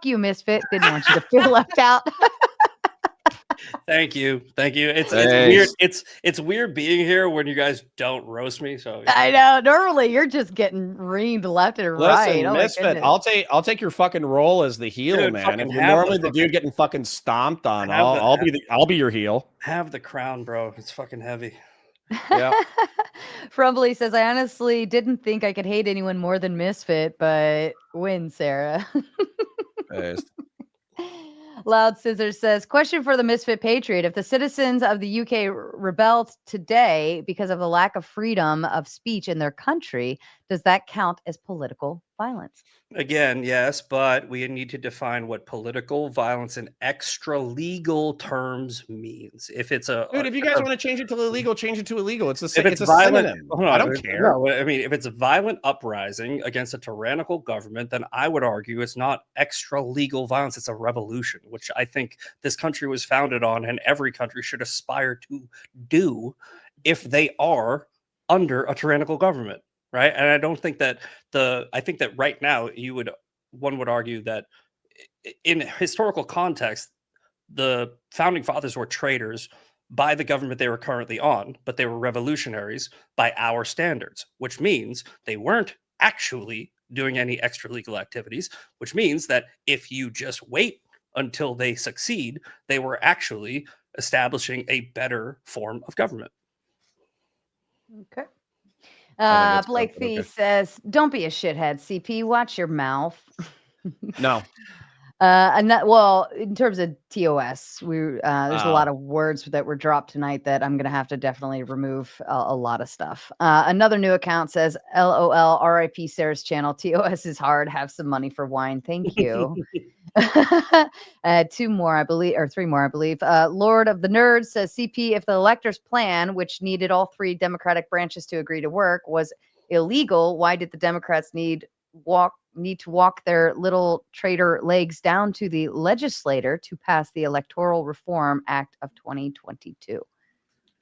you, Misfit. Didn't want you to feel left out. Thank you. It's weird. It's weird being here when you guys don't roast me. So yeah. I know. Normally, you're just getting reamed left and right. Oh, Misfit, I'll take your fucking role as the heel, dude, man. If you're normally the dude getting fucking stomped on, I'll be your heel. Have the crown, bro. It's fucking heavy. Yeah. Frumbly says, I honestly didn't think I could hate anyone more than Misfit, but win, Sarah. Loud Scissors says, question for the Misfit Patriot. If the citizens of the UK rebelled today because of the lack of freedom of speech in their country, does that count as political violence? Again, yes, but we need to define what political violence in extra legal terms means. If it's if you guys want to change it to illegal, change it to illegal. It's the same. It's a violent, synonym. I don't care. No, I mean, if it's a violent uprising against a tyrannical government, then I would argue it's not extra legal violence. It's a revolution, which I think this country was founded on, and every country should aspire to do if they are under a tyrannical government. Right. And I don't think that I think that right now one would argue that in historical context, the founding fathers were traitors by the government they were currently on, but they were revolutionaries by our standards, which means they weren't actually doing any extra legal activities, which means that if you just wait until they succeed, they were actually establishing a better form of government. Okay. Blake Fee says, don't be a shithead, CP. Watch your mouth. No. And that, well, in terms of TOS, there's a lot of words that were dropped tonight that I'm going to have to definitely remove a lot of stuff. Another new account says, LOL, RIP Sarah's channel. TOS is hard. Have some money for wine. Thank you. Three more, I believe. Lord of the Nerds says, CP, if the electors' plan, which needed all three Democratic branches to agree to work, was illegal, why did the Democrats need to walk their little traitor legs down to the legislator to pass the Electoral Reform Act of 2022?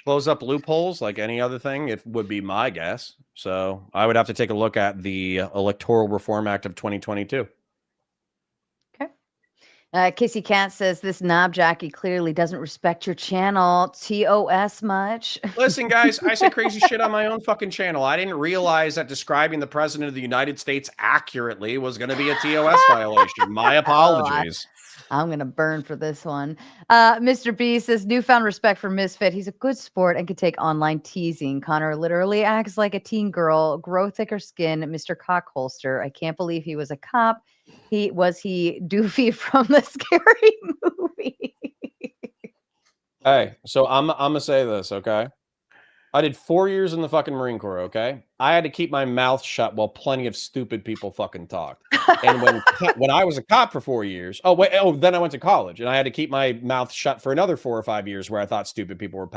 Close up loopholes like any other thing, it would be my guess. So I would have to take a look at the Electoral Reform Act of 2022. Kissy Cat says this knob jockey clearly doesn't respect your channel. TOS much. Listen, guys, I say crazy shit on my own fucking channel. I didn't realize that describing the president of the United States accurately was going to be a TOS violation. My apologies. I'm going to burn for this one. Mr. B says newfound respect for Misfit. He's a good sport and can take online teasing. Connor literally acts like a teen girl. Grow thicker skin, Mr. Cockholster. I can't believe he was a cop. Was he Doofy from the Scary Movie? Hey, so I'm gonna say this, okay? I did 4 years in the fucking Marine Corps, okay? I had to keep my mouth shut while plenty of stupid people fucking talked. And when I was a cop for 4 years, then I went to college and I had to keep my mouth shut for another 4 or 5 years where I thought stupid people were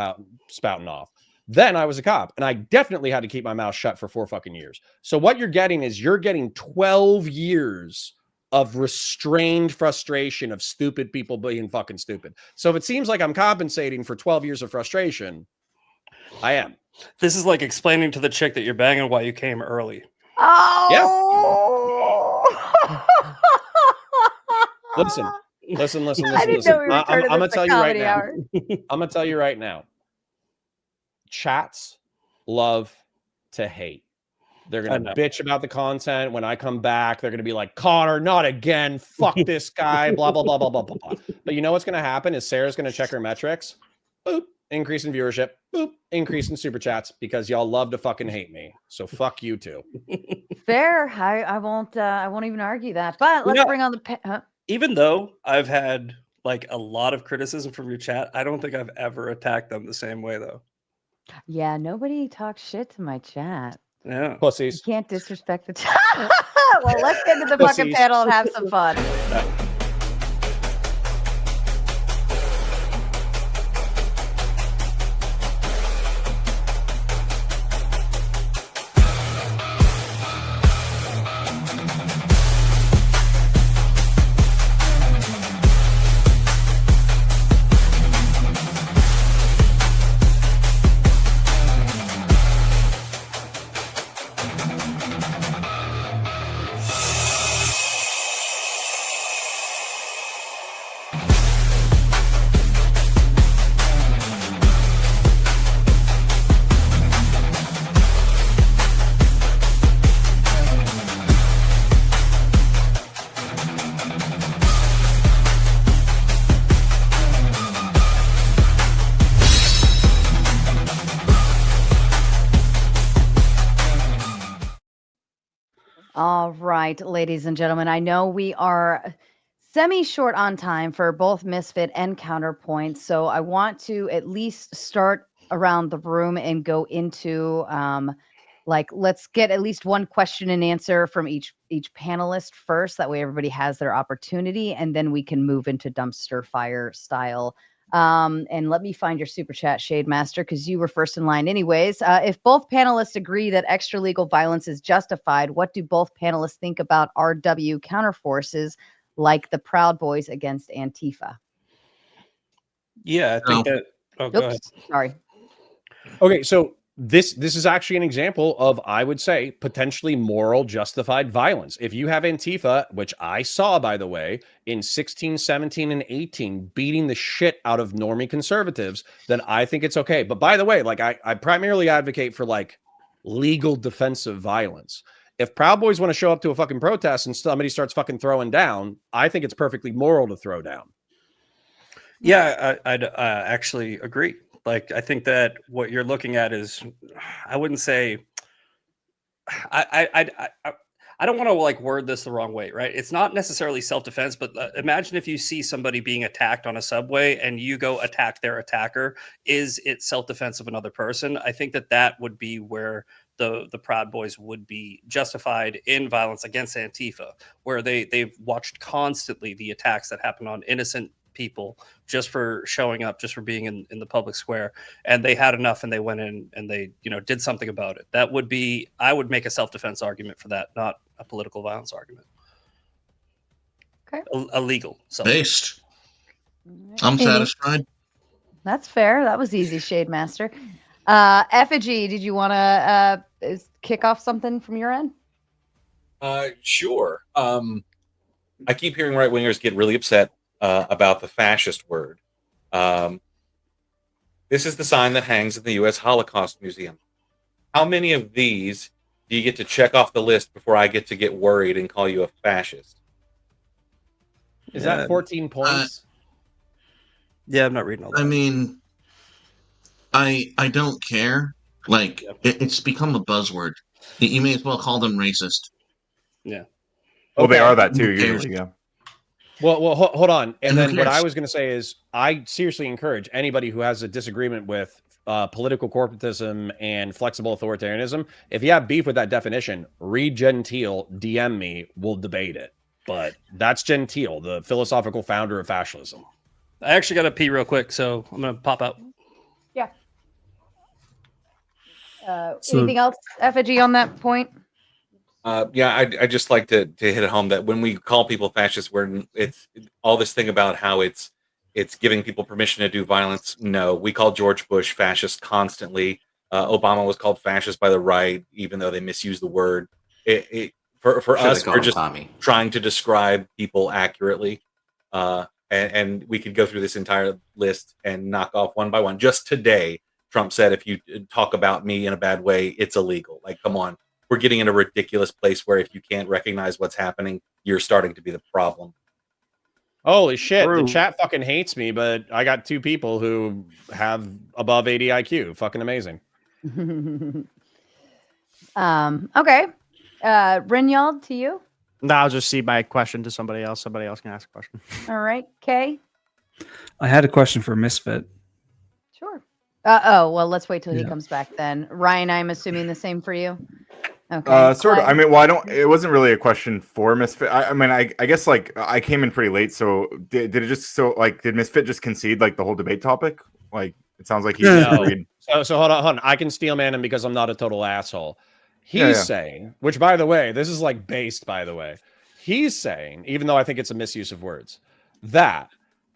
spouting off. Then I was a cop and I definitely had to keep my mouth shut for 4 fucking years. So what you're getting 12 years of restrained frustration of stupid people being fucking stupid. So if it seems like I'm compensating for 12 years of frustration, I am. This is like explaining to the chick that you're banging why you came early. Oh. Yeah. Listen. I'm going to tell you right now. I'm going to tell you right now. Chats love to hate. They're going to bitch about the content. When I come back, they're going to be like, Connor, not again. Fuck this guy. Blah, blah, blah, blah, blah, blah, blah. But you know what's going to happen is Sarah's going to check her metrics. Boop. Increase in viewership. Boop. Increase in super chats because y'all love to fucking hate me. So fuck you too. Fair. I won't even argue that. But let's bring on the... Even though I've had like a lot of criticism from your chat, I don't think I've ever attacked them the same way though. Yeah, nobody talks shit to my chat. Yeah. Pussies. You can't disrespect the chat. Well, let's get into the fucking panel and have some fun. All right, ladies and gentlemen, I know we are semi-short on time for both Misfit and Counterpoint, so I want to at least start around the room and go into let's get at least one question and answer from each panelist first. That way everybody has their opportunity, and then we can move into dumpster fire style. And let me find your super chat, Shade Master, because you were first in line anyways. If both panelists agree that extra legal violence is justified, what do both panelists think about RW counterforces like the Proud Boys against Antifa? Yeah, I think that. Oh, go ahead. Oops, sorry. Okay, so this is actually an example of, I would say, potentially moral justified violence. If you have Antifa, which I saw, by the way, in 16, 17, and 18, beating the shit out of normie conservatives, then I think it's okay. But by the way, like I primarily advocate for like legal defensive violence. If Proud Boys want to show up to a fucking protest and somebody starts fucking throwing down, I think it's perfectly moral to throw down. Yeah, I'd actually agree. Like, I think that what you're looking at is, I wouldn't say, I don't want to like word this the wrong way, right? It's not necessarily self-defense, but imagine if you see somebody being attacked on a subway and you go attack their attacker. Is it self-defense of another person? I think that would be where the Proud Boys would be justified in violence against Antifa, where they've watched constantly the attacks that happen on innocent people just for showing up, just for being in the public square, and they had enough and they went in and they did something about it. That would be, I would make a self-defense argument for that, not a political violence argument. Okay. A legal based. I'm satisfied. That's fair. That was easy, Shade Master. Effigy, did you want to kick off something from your end? Sure. I keep hearing right-wingers get really upset about the fascist word. This is the sign that hangs in the U.S. Holocaust Museum. How many of these do you get to check off the list before I get to get worried and call you a fascist? Is that 14 points? Yeah, I'm not reading all that. I mean, I don't care. Like, it's become a buzzword. You may as well call them racist. Yeah. Well, Okay. they are that too, usually, yeah. Well, hold on. And who then what cares? I was going to say is, I seriously encourage anybody who has a disagreement with political corporatism and flexible authoritarianism, if you have beef with that definition, read Gentile, DM me, we'll debate it. But that's Gentile, the philosophical founder of fascism. I actually got to pee real quick, so I'm going to pop out. Yeah. Anything else, Effigy, on that point? Yeah, I just like to hit it home that when we call people fascists, it's all this thing about how it's giving people permission to do violence. No, we call George Bush fascist constantly. Obama was called fascist by the right, even though they misuse the word. For us, we're just trying to describe people accurately. And we could go through this entire list and knock off one by one. Just today, Trump said, if you talk about me in a bad way, it's illegal. Like, come on. We're getting in a ridiculous place where if you can't recognize what's happening, you're starting to be the problem. Holy shit. True. The chat fucking hates me, but I got two people who have above 80 IQ. Fucking amazing. Okay. Rinyald, to you. No, I'll just see my question to somebody else. Somebody else can ask a question. All right. Kay? I had a question for Misfit. Sure. Well, let's wait till he Yeah. comes back then. Ryan, I'm assuming the same for you. Okay. Sort of. Clay? I mean, well, it wasn't really a question for Misfit. I mean, I guess like I came in pretty late, so did Misfit just concede like the whole debate topic? Like, it sounds like he No. agreed. So hold on. I can steel man him because I'm not a total asshole. He's saying, which by the way, this is like based, by the way. He's saying, even though I think it's a misuse of words, that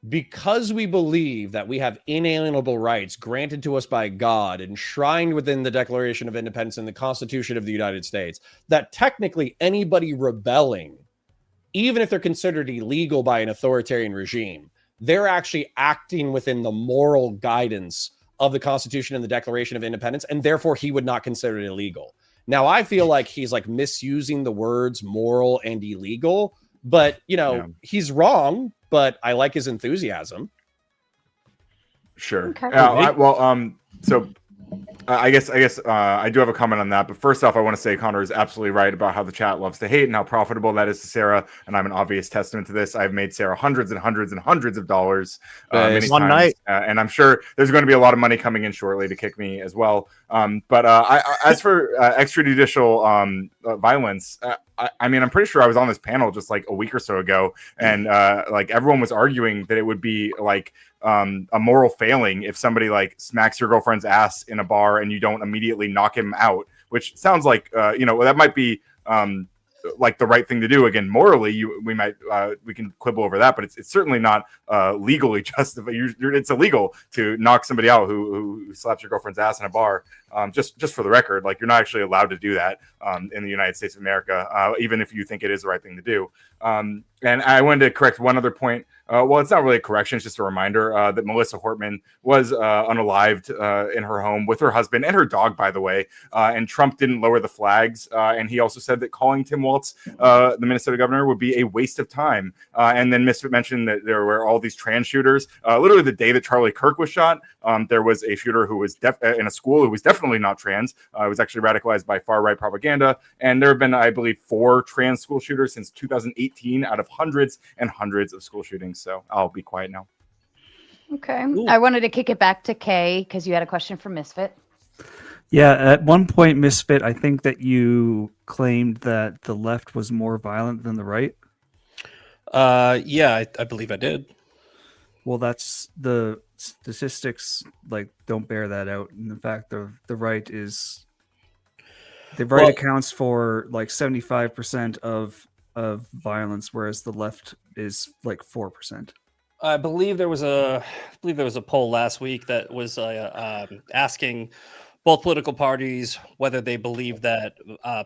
because we believe that we have inalienable rights granted to us by God, enshrined within the Declaration of Independence and the Constitution of the United States, that technically anybody rebelling, even if they're considered illegal by an authoritarian regime, they're actually acting within the moral guidance of the Constitution and the Declaration of Independence, and therefore he would not consider it illegal. Now, I feel like he's like misusing the words moral and illegal, but he's wrong. But I like his enthusiasm. Sure. Okay. So I guess I do have a comment on that. But first off, I want to say Connor is absolutely right about how the chat loves to hate and how profitable that is to Sarah. And I'm an obvious testament to this. I've made Sarah hundreds and hundreds and hundreds of dollars many One times. night. And I'm sure there's going to be a lot of money coming in shortly to kick me as well. But as for extrajudicial violence, I mean, I'm pretty sure I was on this panel just like a week or so ago. And like everyone was arguing that it would be like a moral failing if somebody like smacks your girlfriend's ass in a bar and you don't immediately knock him out, which sounds like that might be like the right thing to do. Again, morally, we can quibble over that, but it's certainly not legally justified. It's illegal to knock somebody out who slaps your girlfriend's ass in a bar. Just for the record, like you're not actually allowed to do that in the United States of America, even if you think it is the right thing to do. And I wanted to correct one other point. Well, it's not really a correction; it's just a reminder that Melissa Hortman was unalived in her home with her husband and her dog, by the way. And Trump didn't lower the flags, and he also said that calling Tim Walz, the Minnesota governor, would be a waste of time. And then Misfit mentioned that there were all these trans shooters. Literally, the day that Charlie Kirk was shot, there was a shooter who was in a school who was definitely not trans. It was actually radicalized by far right propaganda. And there have been, I believe, 4 trans school shooters since 2018 out of hundreds and hundreds of school shootings. So I'll be quiet now. Okay. Ooh. I wanted to kick it back to Kay because you had a question for Misfit. Yeah, at one point, Misfit, I think that you claimed that the left was more violent than the right. Yeah, I believe I did. Well, that's the statistics don't bear that out. And in fact, the right accounts for like 75% of violence, whereas the left is like 4%. I believe there was a poll last week that was asking both political parties whether they believe that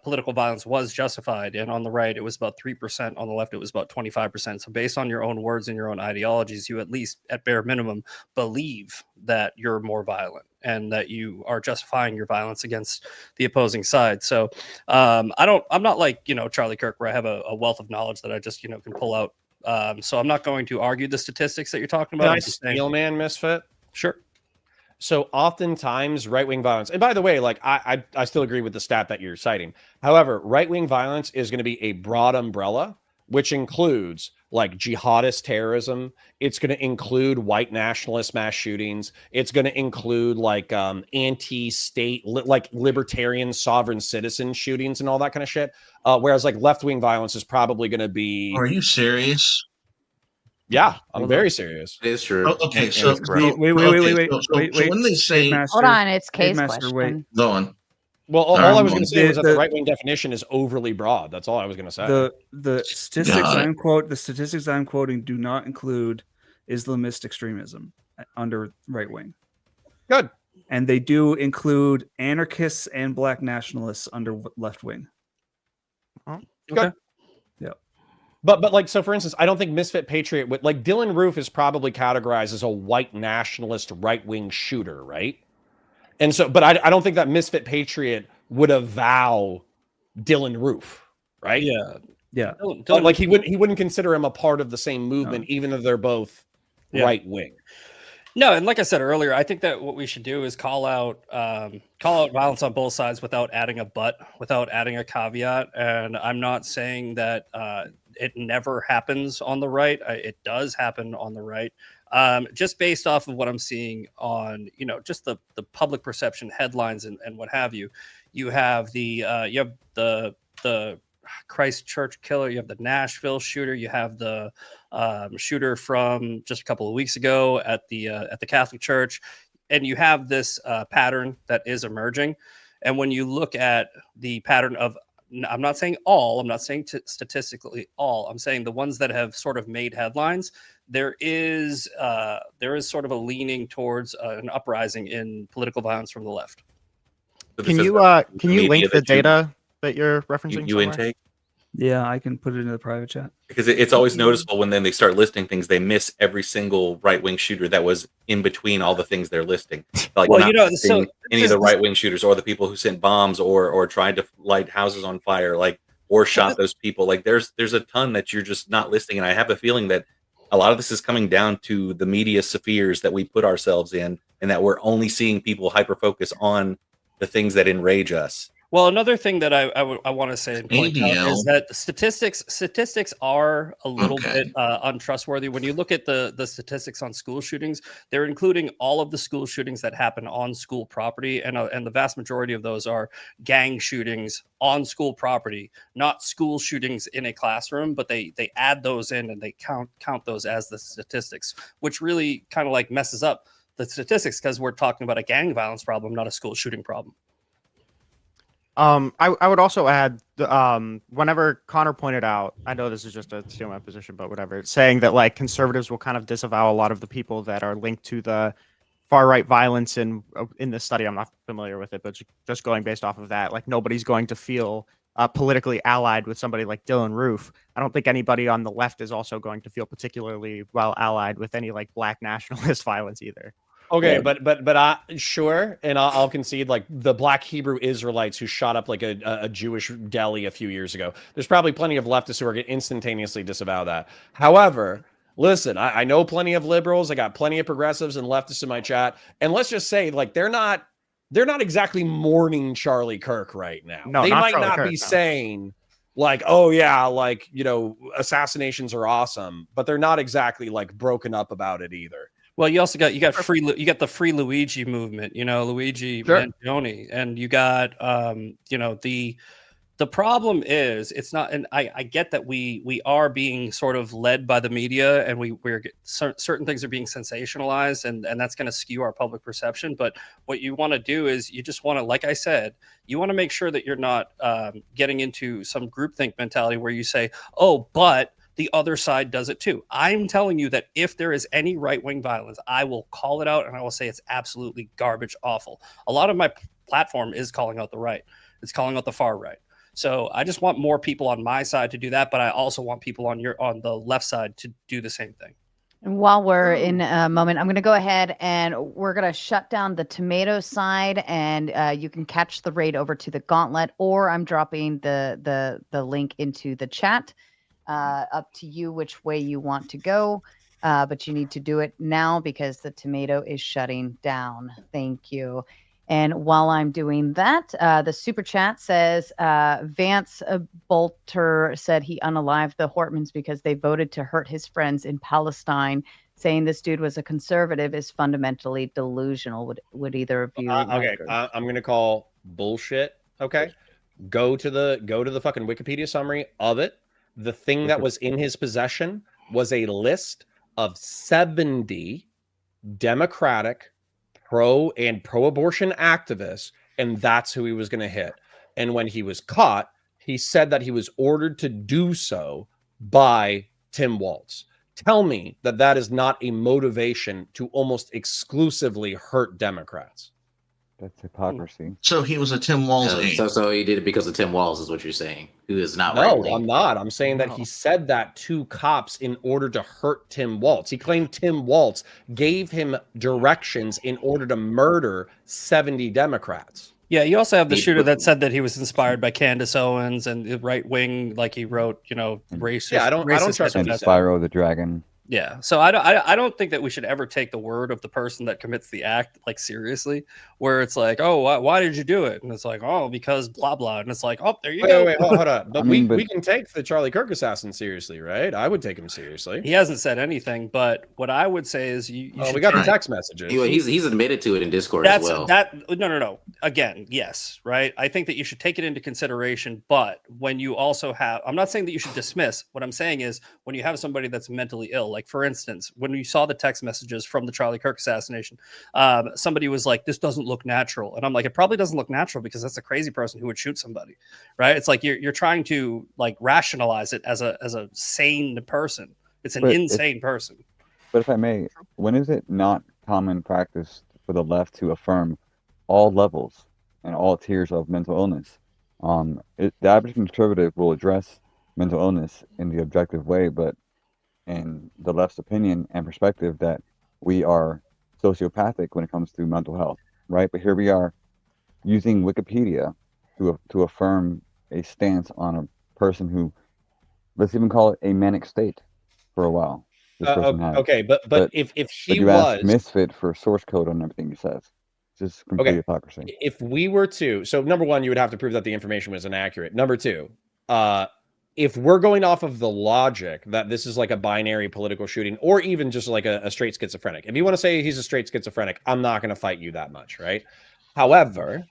political violence was justified. And on the right, it was about 3%. On the left, it was about 25%. So based on your own words and your own ideologies, you at least, at bare minimum, believe that you're more violent and that you are justifying your violence against the opposing side. So I'm not like, Charlie Kirk, where I have a wealth of knowledge that I just, can pull out. So I'm not going to argue the statistics that you're talking about. Can I steal, man, Misfit? Sure. So oftentimes right-wing violence, and by the way, like I still agree with the stat that you're citing. However, right-wing violence is going to be a broad umbrella, which includes like jihadist terrorism. It's going to include white nationalist mass shootings. It's going to include like anti-state, like libertarian sovereign citizen shootings and all that kind of shit. Whereas like left-wing violence is probably going to be. Are you serious? Yeah, I'm very serious. It is true. Oh, okay, so Wait. so when they say, Hold on, it's Kay's Master, question. go on. Well, all I was going to say was that the the right-wing definition is overly broad. That's all I was going to say. The statistics I'm quoting do not include Islamist extremism under right wing. Good. And they do include anarchists and black nationalists under left wing. Good. Yeah. But like, so for instance, I don't think Misfit Patriot would, like, Dylan Roof is probably categorized as a white nationalist right-wing shooter, right? And so, but I don't think that Misfit Patriot would avow Dylan Roof, right? Yeah. Like he wouldn't consider him a part of the same movement, even though they're both right-wing. No, and like I said earlier, I think that what we should do is call out violence on both sides without adding a but, without adding a caveat. And I'm not saying that it never happens on the right. It does happen on the right. Just based off of what I'm seeing on, just the public perception headlines and what have you. You have the Christchurch killer, you have the Nashville shooter, you have the shooter from just a couple of weeks ago at the Catholic Church, and you have this pattern that is emerging. And when you look at the pattern of, I'm not saying all, I'm not saying statistically all, I'm saying the ones that have sort of made headlines, there is sort of a leaning towards an uprising in political violence from the left. Can you link the data that you're referencing? You intake? Yeah, I can put it in the private chat. Because it's always noticeable when then they start listing things, they miss every single right-wing shooter that was in between all the things they're listing. Like, well, any of the right-wing shooters or the people who sent bombs or tried to light houses on fire, like, or shot those people. Like, there's a ton that you're just not listing, and I have a feeling that a lot of this is coming down to the media spheres that we put ourselves in, and that we're only seeing people hyper focus on the things that enrage us. Well, another thing that I want to say and point out ADL. is that statistics are a little bit untrustworthy. When you look at the statistics on school shootings, they're including all of the school shootings that happen on school property, and the vast majority of those are gang shootings on school property, not school shootings in a classroom. But they add those in and they count those as the statistics, which really kind of like messes up the statistics because we're talking about a gang violence problem, not a school shooting problem. I would also add, whenever Connor pointed out, I know this is just a steal my position, but whatever, saying that like conservatives will kind of disavow a lot of the people that are linked to the far right violence in this study. I'm not familiar with it, but just going based off of that, like nobody's going to feel politically allied with somebody like Dylan Roof. I don't think anybody on the left is also going to feel particularly well allied with any like black nationalist violence either. Okay, but I sure, and I'll concede, like the Black Hebrew Israelites who shot up like a Jewish deli a few years ago. There's probably plenty of leftists who are going to instantaneously disavow that. However, listen, I know plenty of liberals. I got plenty of progressives and leftists in my chat, and let's just say, like they're not exactly mourning Charlie Kirk right now. No, they not might Charlie not Kirk, be no. saying like, oh yeah, like assassinations are awesome, but they're not exactly like broken up about it either. Well, you also got the Free Luigi movement, Luigi Sure. Mangione, and you got the problem is it's not, and I get that we are being sort of led by the media, and we're certain things are being sensationalized, and that's going to skew our public perception. But what you want to do is you just want to, like I said, you want to make sure that you're not getting into some groupthink mentality where you say, oh, but the other side does it too. I'm telling you that if there is any right-wing violence, I will call it out and I will say it's absolutely garbage, awful. A lot of my platform is calling out the right. It's calling out the far right. So I just want more people on my side to do that, but I also want people on the left side to do the same thing. And while we're in a moment, I'm going to go ahead and we're going to shut down the tomato side, and you can catch the raid over to the gauntlet, or I'm dropping the link into the chat. Up to you which way you want to go, but you need to do it now because the tomato is shutting down. Thank you. And while I'm doing that, the super chat says Vance Bolter said he unalived the Hortmans because they voted to hurt his friends in Palestine. Saying this dude was a conservative is fundamentally delusional. Would either of you? Okay, I'm gonna call bullshit. Okay, go to the fucking Wikipedia summary of it. The thing that was in his possession was a list of 70 Democratic pro-abortion activists, and that's who he was going to hit. And when he was caught, he said that he was ordered to do so by Tim Walz. Tell me that is not a motivation to almost exclusively hurt Democrats. That's hypocrisy. So he was a Tim Walz aide. So he did it because of Tim Walz, is what you're saying, who is not No, right-wing. I'm not. I'm saying that he said that to cops in order to hurt Tim Walz. He claimed Tim Walz gave him directions in order to murder 70 Democrats. Yeah, you also have the shooter that said that he was inspired by Candace Owens and the right wing, like he wrote, racist. Yeah, I don't trust and Spyro the Dragon. Yeah, so I don't think that we should ever take the word of the person that commits the act like seriously, where it's like, oh, why did you do it? And it's like, oh, because blah blah, and it's like, oh, there you go. Wait, hold on. But we can take the Charlie Kirk assassin seriously, right? I would take him seriously. He hasn't said anything, but what I would say is you we got the text messages. He's admitted to it in Discord as well. No. Again, yes, right. I think that you should take it into consideration, but when you also have, I'm not saying that you should dismiss. What I'm saying is when you have somebody that's mentally ill. Like, for instance, when you saw the text messages from the Charlie Kirk assassination, somebody was like, this doesn't look natural. And I'm like, it probably doesn't look natural because that's a crazy person who would shoot somebody, right? It's like you're trying to like rationalize it as a sane person. It's an insane person. But if I may, when is it not common practice for the left to affirm all levels and all tiers of mental illness? The average conservative will address mental illness in the objective way, but in the left's opinion and perspective that we are sociopathic when it comes to mental health, right? But here we are using Wikipedia to affirm a stance on a person who, let's even call it a manic state for a while. this person has. Okay, but if But he you was ask Misfit for source code on everything he says. It's just complete hypocrisy. If we were to, so number one, you would have to prove that the information was inaccurate. Number two, if we're going off of the logic that this is like a binary political shooting, or even just like a straight schizophrenic, if you want to say he's a straight schizophrenic, I'm not going to fight you that much, right? However,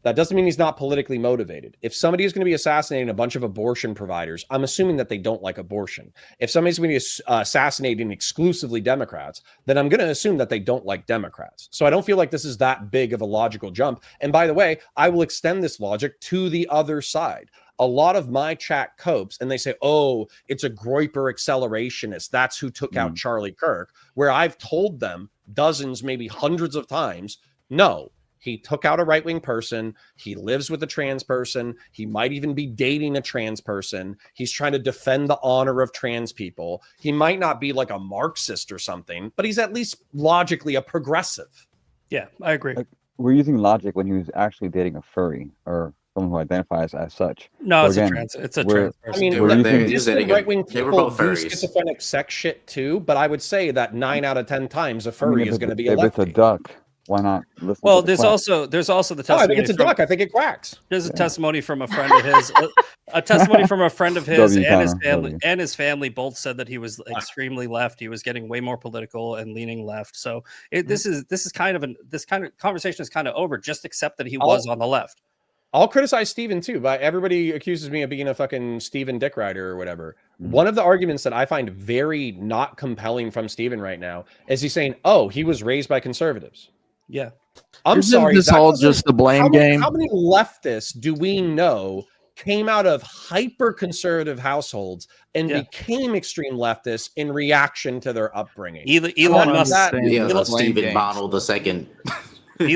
that doesn't mean he's not politically motivated. If somebody is going to be assassinating a bunch of abortion providers, I'm assuming that they don't like abortion. If somebody's going to be assassinating exclusively Democrats, then I'm going to assume that they don't like Democrats. So I don't feel like this is that big of a logical jump. And by the way, I will extend this logic to the other side. A lot of my chat copes and they say, oh, it's a Groyper accelerationist. That's who took out Charlie Kirk, where I've told them dozens, maybe hundreds of times, no. He took out a right-wing person. He lives with a trans person. He might even be dating a trans person. He's trying to defend the honor of trans people. He might not be like a Marxist or something, but he's at least logically a progressive. Yeah, I agree. Like, we're using logic when he was actually dating a furry or someone who identifies as such. No, so it's a trans person. I mean, right-wing people do schizophrenic sex shit too, but I would say that 9 out of 10 times a furry is going to be a lefty. If it's a duck, why not listen? Well, to the there's also the testimony. I think it's a duck. I think it quacks. There's a testimony from a friend of his. A testimony from a friend of his and his family. And his family both said that he was extremely left. He was getting way more political and leaning left. So this is kind of this kind of conversation is kind of over. Just accept that he was on the left. I'll criticize Steven too, but everybody accuses me of being a fucking Steven dick rider or whatever. One of the arguments that I find very not compelling from Steven right now is he's saying, oh, he was raised by conservatives. Yeah. I'm sorry. This all just a blame game? How many leftists do we know came out of hyper conservative households and became extreme leftists in reaction to their upbringing? Elon Musk. Stephen Bonnell the second. That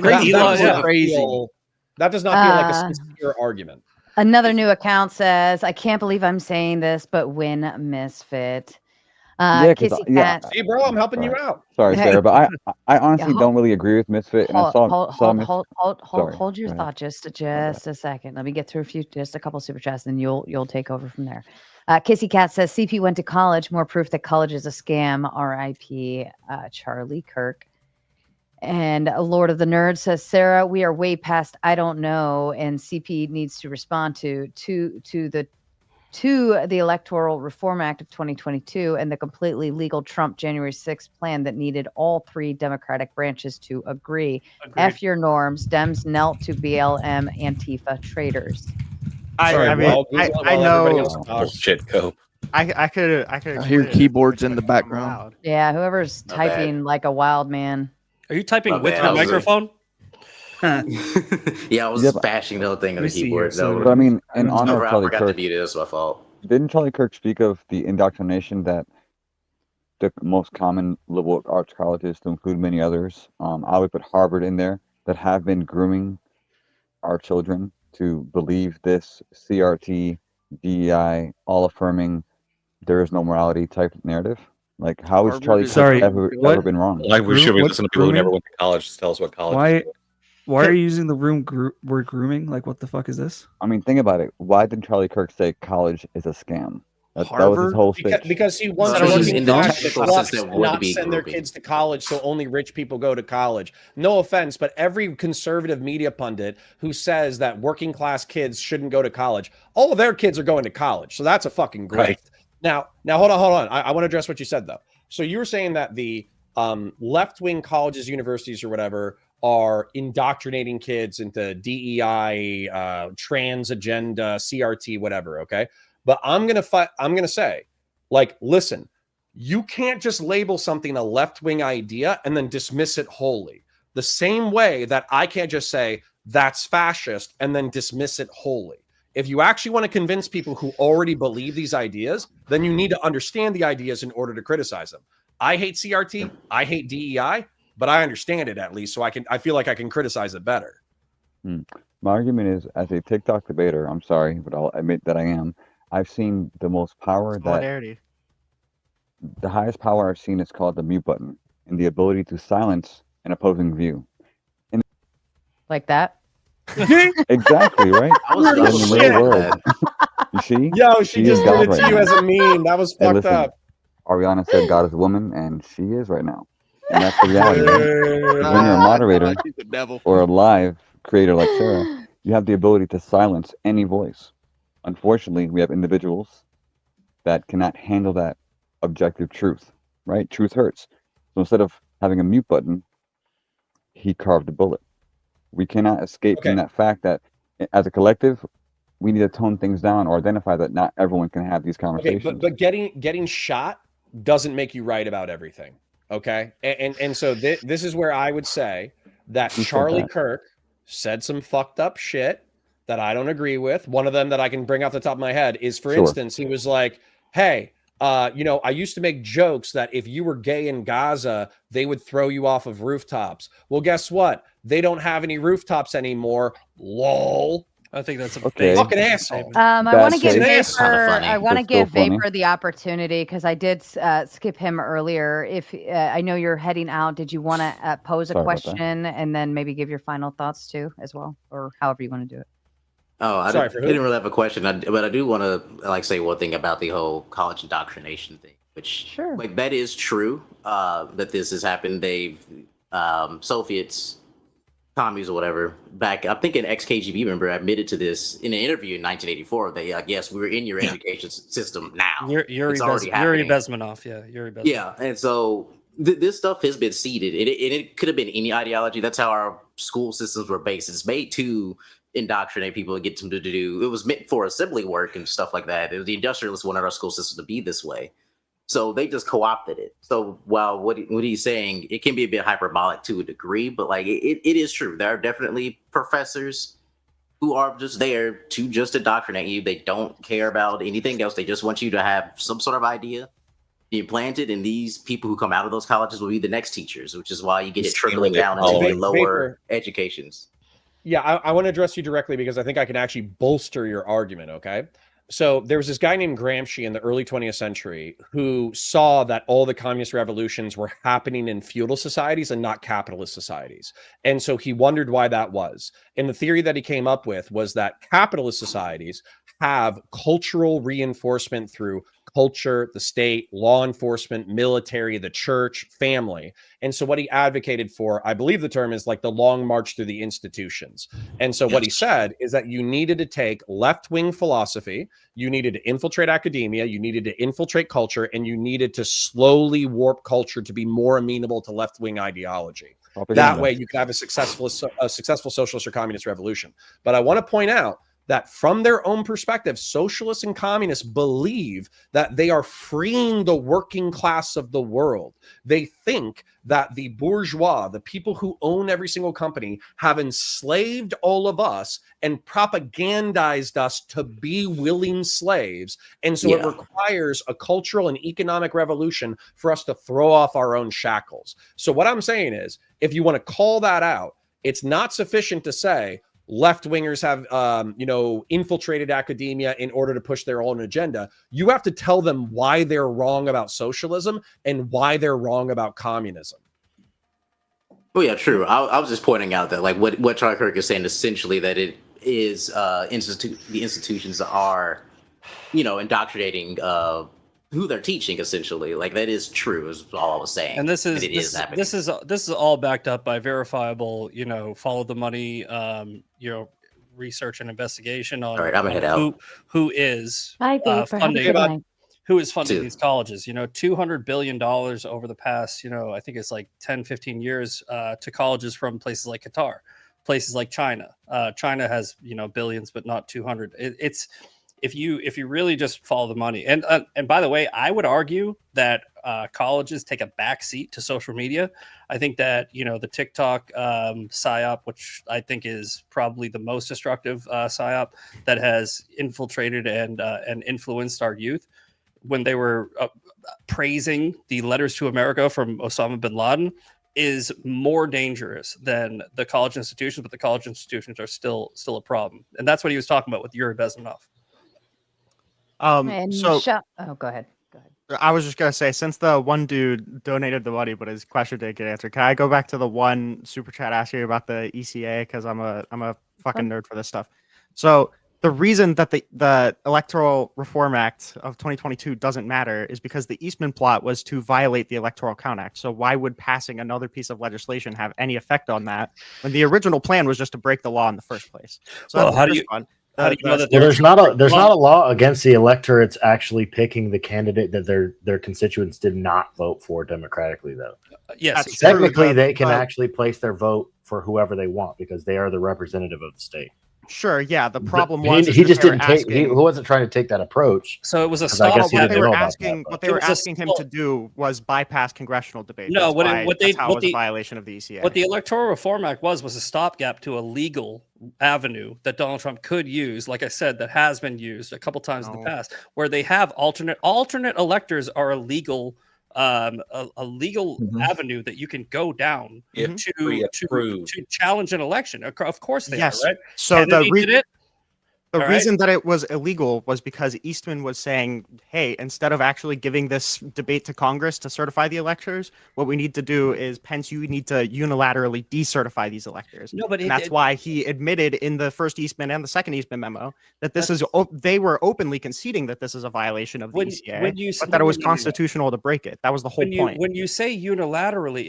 does not feel like a sincere argument. Another new account says, I can't believe I'm saying this, but win Misfit. Kissy Cat. See, bro, I'm helping you out. Sorry, Sarah, but I honestly don't really agree with Misfit. And Hold your thought just a second. Let me get through just a couple super chats, and you'll take over from there. Kissy Cat says CP went to college. More proof that college is a scam. R.I.P. Charlie Kirk. And Lord of the Nerds says, Sarah, we are way past I don't know, and CP needs to respond to the Electoral Reform Act of 2022 and the completely legal Trump January 6th plan that needed all three Democratic branches to agree. Agreed. F your norms. Dems knelt to BLM Antifa traitors. I know. Bullshit, Cope. I could hear keyboards in the background. Yeah, whoever's typing like a wild man. Are you typing with your microphone? Yeah, I was bashing the whole thing on the keyboard. But I mean, in honor of Charlie Kirk, that's my fault. Didn't Charlie Kirk speak of the indoctrination that the most common liberal arts colleges, to include many others, I would put Harvard in there, that have been grooming our children to believe this CRT, DEI, all affirming there is no morality type narrative? Like, how has Charlie Kirk ever been wrong? Like, we should listen to people who never went to college to tell us what college is. Why are you using the word grooming? Like, what the fuck is this? I mean, think about it. Why did Charlie Kirk say college is a scam? That was his whole speech. Because he wants working class schlucks not send their kids to college, so only rich people go to college. No offense, but every conservative media pundit who says that working class kids shouldn't go to college, all of their kids are going to college. So that's a fucking grift. Right. Now, hold on. I want to address what you said, though. So you were saying that the left-wing colleges, universities, or whatever are indoctrinating kids into DEI, trans agenda, CRT, whatever. Okay, but I'm gonna say, like, listen, you can't just label something a left-wing idea and then dismiss it wholly. The same way that I can't just say that's fascist and then dismiss it wholly. If you actually want to convince people who already believe these ideas, then you need to understand the ideas in order to criticize them. I hate CRT, I hate DEI, but I understand it at least, so I feel like I can criticize it better. My argument is, as a TikTok debater, I'm sorry, but I'll admit that I am. I've seen the most power the highest power I've seen is called the mute button, and the ability to silence an opposing view. Like that? Exactly, right? In the real world. You see? Yo, she just did it to you as a meme. That was fucked up. Ariana said God is a woman, and she is right now. And that's the reality, right? 'Cause when you're a moderator She's the devil. or a live creator like Sarah, you have the ability to silence any voice. Unfortunately, we have individuals that cannot handle that objective truth, right? Truth hurts. So instead of having a mute button, he carved a bullet. We cannot escape from that fact that as a collective, we need to tone things down or identify that not everyone can have these conversations. Okay, but getting shot doesn't make you right about everything. Okay, and so this is where I would say that Who said Charlie that? Kirk said some fucked up shit that I don't agree with. One of them that I can bring off the top of my head is, for Sure. instance, he was like, "Hey, I used to make jokes that if you were gay in Gaza, they would throw you off of rooftops. Well, guess what? They don't have any rooftops anymore. Lol." I think that's a Okay. Fucking asshole. I want to Bad give taste. That's Vapor. funny. I want to But still give funny. Vapor the opportunity because I did skip him earlier. If I know you're heading out, did you want to pose a Sorry about that. question and then maybe give your final thoughts too, as well, or however you want to do it? Oh, I Sorry, didn't, for who? didn't really have a question, but I do want to say one thing about the whole college indoctrination thing, which Sure. that is true. That this has happened. They've Soviets, commies or whatever. Back, I think an ex-KGB member admitted to this in an interview in 1984. They, yes, we're in your education system now. Yuri It's already happening. Bezmenov, yeah, Yuri Bezmenov. Yeah, and so this stuff has been seeded. It could have been any ideology. That's how our school systems were based. It's made to indoctrinate people and get them to do. It was meant for assembly work and stuff like that. The industrialists wanted our school system to be this way, so they just co-opted it. So while what he's saying, it can be a bit hyperbolic to a degree, but like it is true. There are definitely professors who are just there to just indoctrinate you. They don't care about anything else. They just want you to have some sort of idea, be implanted, and these people who come out of those colleges will be the next teachers, which is why you get it trickling down into the lower educations. Yeah, I want to address you directly because I think I can actually bolster your argument, okay? So there was this guy named Gramsci in the early 20th century who saw that all the communist revolutions were happening in feudal societies and not capitalist societies. And so he wondered why that was. And the theory that he came up with was that capitalist societies have cultural reinforcement through culture, the state, law enforcement, military, the church, family. And so what he advocated for, I believe the term is like the long march through the institutions. And so what he said is that you needed to take left-wing philosophy, you needed to infiltrate academia, you needed to infiltrate culture, and you needed to slowly warp culture to be more amenable to left-wing ideology. That way you could have a successful socialist or communist revolution. But I want to point out that from their own perspective, socialists and communists believe that they are freeing the working class of the world. They think that the bourgeois, the people who own every single company, have enslaved all of us and propagandized us to be willing slaves. And so it requires a cultural and economic revolution for us to throw off our own shackles. So what I'm saying is, if you want to call that out, it's not sufficient to say, left-wingers have, infiltrated academia in order to push their own agenda. You have to tell them why they're wrong about socialism and why they're wrong about communism. Oh yeah, true. I was just pointing out that like what Charlie Kirk is saying, essentially that it is the institutions are, indoctrinating who they're teaching, essentially. Like that is true, is all I was saying. And this is all backed up by verifiable, follow the money, research and investigation on, all right, I'm gonna head out. Who is funding these colleges. $200 billion over the past, I think it's like 10, 15 years to colleges from places like Qatar, places like China. China has, billions, but not 200. It's if you really just follow the money. And by the way, I would argue that colleges take a back seat to social media. I think that, the TikTok psyop, which I think is probably the most destructive psyop that has infiltrated and influenced our youth, when they were praising the letters to America from Osama bin Laden, is more dangerous than the college institutions, but the college institutions are still a problem. And that's what he was talking about with Yuri Bezmenov. Go ahead. I was just gonna say, since the one dude donated the money, but his question didn't get answered, can I go back to the one super chat asking about the ECA, because I'm a fucking nerd for this stuff. So the reason that the Electoral Reform Act of 2022 doesn't matter is because the Eastman plot was to violate the Electoral Count Act. So why would passing another piece of legislation have any effect on that when the original plan was just to break the law in the first place? So Well, that's how the do first you- one. how do you know that there's not a law against the electorates actually picking the candidate that their constituents did not vote for democratically, though. Yes, That's exactly. Technically, they can actually place their vote for whoever they want because they are the representative of the state. Sure, yeah. The But problem he was just they were didn't take. He asking- wasn't trying to take that approach. So it was a because I guess he what didn't they were know about asking, that, what but- they were It was a asking him to do was bypass congressional debate. No, That's what it- why- what they- that's how what it was the- a violation of the ECA. What the Electoral Reform Act was a stopgap to a legal avenue that Donald Trump could use, like I said, that has been used a couple times in the past, where they have alternate electors are a legal avenue that you can go down If to pre-approved. to challenge an election. Of course they Yes. are, right? So Kennedy did it. the All right. reason that it was illegal was because Eastman was saying, hey, instead of actually giving this debate to Congress to certify the electors, what we need to do is, Pence, you need to unilaterally decertify these electors. No, but and that's why he admitted in the first Eastman and the second Eastman memo that this is, they were openly conceding that this is a violation of the ECA, but that it was constitutional to break it. That was the whole point. When you say unilaterally,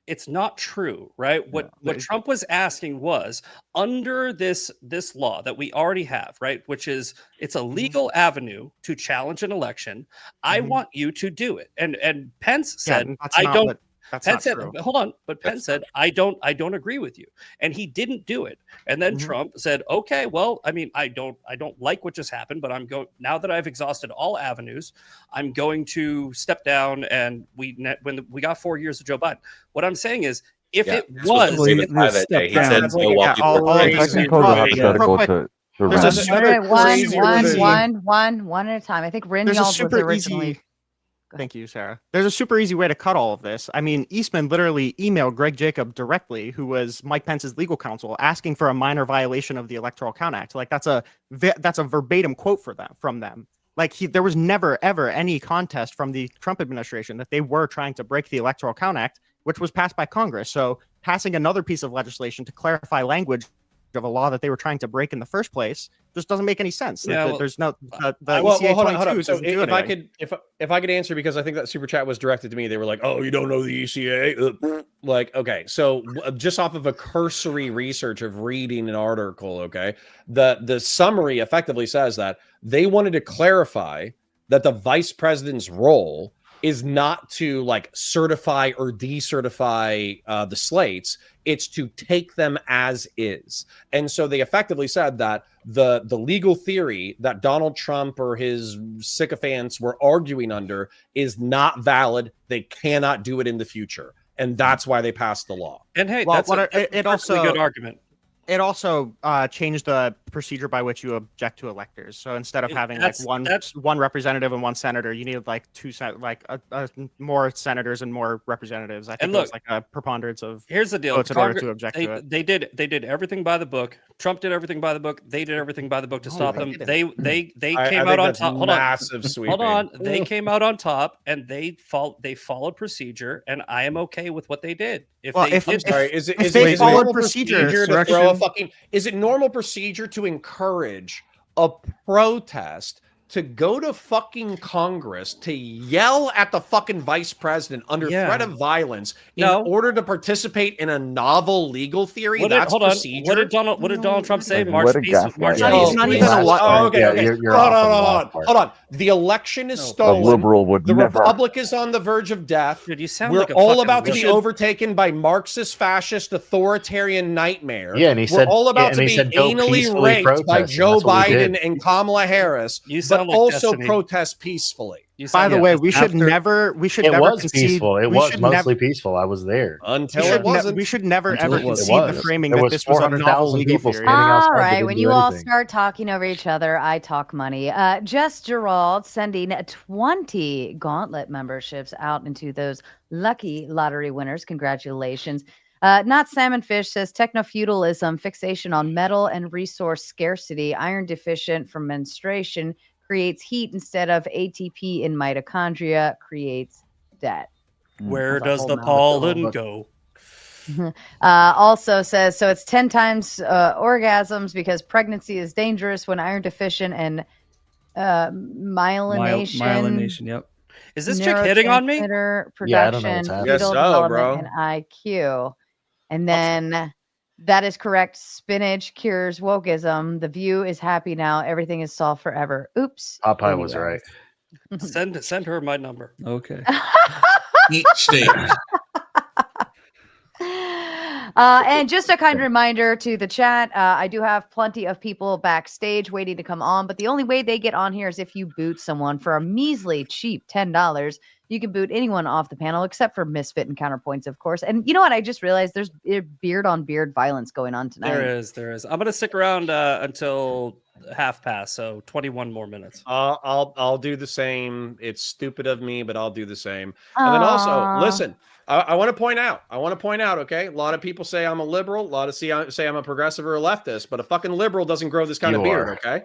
it's not true, right? What Trump was asking was under this law that we already have, right? Which is it's a legal avenue to challenge an election. I want you to do it. And Pence said, I don't. Pence said, hold on, but Pence said, I don't agree with you, and he didn't do it. And then Trump said, okay, well, I mean, I don't like what just happened, but I'm going now that I've exhausted all avenues, I'm going to step down. And when we got 4 years of Joe Biden, what I'm saying is, if it was, that day, he said, "No, while people were crazy." There's a super one at a time. I think Rin There's a Yalls was super originally. easy. Thank you, Sarah. There's a super easy way to cut all of this. I mean, Eastman literally emailed Greg Jacob directly, who was Mike Pence's legal counsel, asking for a minor violation of the Electoral Count Act. Like that's a verbatim quote from them. Like there was never ever any contest from the Trump administration that they were trying to break the Electoral Count Act, which was passed by Congress. So passing another piece of legislation to clarify language of a law that they were trying to break in the first place just doesn't make any sense. Yeah, well, there's no the Well, ECA hold on. 22 So doesn't do if I anything. could, if I could answer, because I think that super chat was directed to me. They were like, "Oh, you don't know the ECA?" Like, okay, so just off of a cursory research of reading an article, okay, the summary effectively says that they wanted to clarify that the vice president's role is not to like certify or decertify the slates. It's to take them as is. And so they effectively said that the legal theory that Donald Trump or his sycophants were arguing under is not valid. They cannot do it in the future. And that's why they passed the law. And hey, Well, that's a perfectly good argument. It also changed the procedure by which you object to electors. So instead of having like one representative and one senator, you needed like more senators and more representatives. I think it was like a preponderance of here's the deal. votes in order to object to it. They did everything by the book. Trump did everything by the book. They did everything by the book to stop them. They came out on top. Hold on. They came out on top, and they followed procedure, and I am okay with what they did. Is it normal procedure to encourage a protest to go to fucking Congress to yell at the fucking vice president under threat of violence in order to participate in a novel legal theory? That's procedure. What did Donald Trump say? March peace. Hold on. The election is stolen. A liberal would the never. Republic is on the verge of death. Dude, you sound We're like a all fucking about to be liberal. overtaken by Marxist, fascist, authoritarian nightmare. Yeah, and he said, we're all about to and be he said, "Go anally peacefully raped by protest," Joe and that's what we Biden did. and Kamala Harris, You but sound like also Destiny. protest peacefully. By the way, we should never It was concede. peaceful. It we was should mostly peaceful. I was there. Until it wasn't. We should never Until ever it concede the was. framing There that was this was a novel 400,000 legal people theory. standing outside. All They right, didn't when do you all anything. start talking over each other, I talk money. Jess Gerald sending 20 gauntlet memberships out into those lucky lottery winners. Congratulations. Not Salmon Fish says techno-feudalism, fixation on metal and resource scarcity, iron deficient from menstruation, creates heat instead of ATP in mitochondria, creates debt. Where That's a does whole the nother pollen book. go? Also says, so it's 10 times orgasms because pregnancy is dangerous when iron deficient and myelination. Myelination, yep. Is this chick hitting on me? Neurotransmitter Yeah, I don't know what's production, happening. Guess fetal so, development, bro. and IQ. And then that is correct. Spinach cures wokeism. The View is happy now. Everything is solved forever. Oops. Popeye was right. Send her my number. Okay. Eat steak. And just a kind reminder to the chat, I do have plenty of people backstage waiting to come on, but the only way they get on here is if you boot someone for a measly cheap $10. You can boot anyone off the panel except for Misfit and Counterpoints, of course. And you know what? I just realized there's beard on beard violence going on tonight. There is. I'm gonna stick around until half past, so 21 more minutes. I'll do the same. It's stupid of me, but I'll do the same. And then also, listen, I want to point out, okay? A lot of people say I'm a liberal. A lot of say I'm a progressive or a leftist, but a fucking liberal doesn't grow this kind of beard, okay?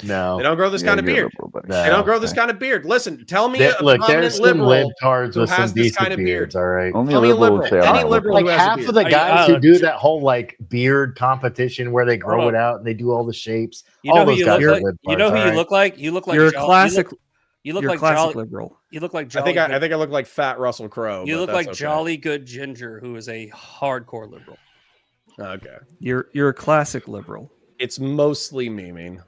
No. They don't grow this kind of beard. They don't grow this kind of beard. Listen, tell me a Look, prominent there's some liberal libtards who with some has this decent kind of beard. beards, all right? Only Tell a me a liberal liberal. will say Any I'm liberal Like who has a half beard. of the guys who do that whole like beard competition where they grow it out and they do all the shapes. You know all who those you guys look are like? You know who libtards, you all look like? You look like You're a Jolly- classic. You look You're like a classic Jolly- liberal. You look like I Jolly. think I Good- look like Fat Russell Crowe. You but look that's like okay. Jolly Good Ginger, who is a hardcore liberal. Okay. You're a classic liberal. It's mostly memeing.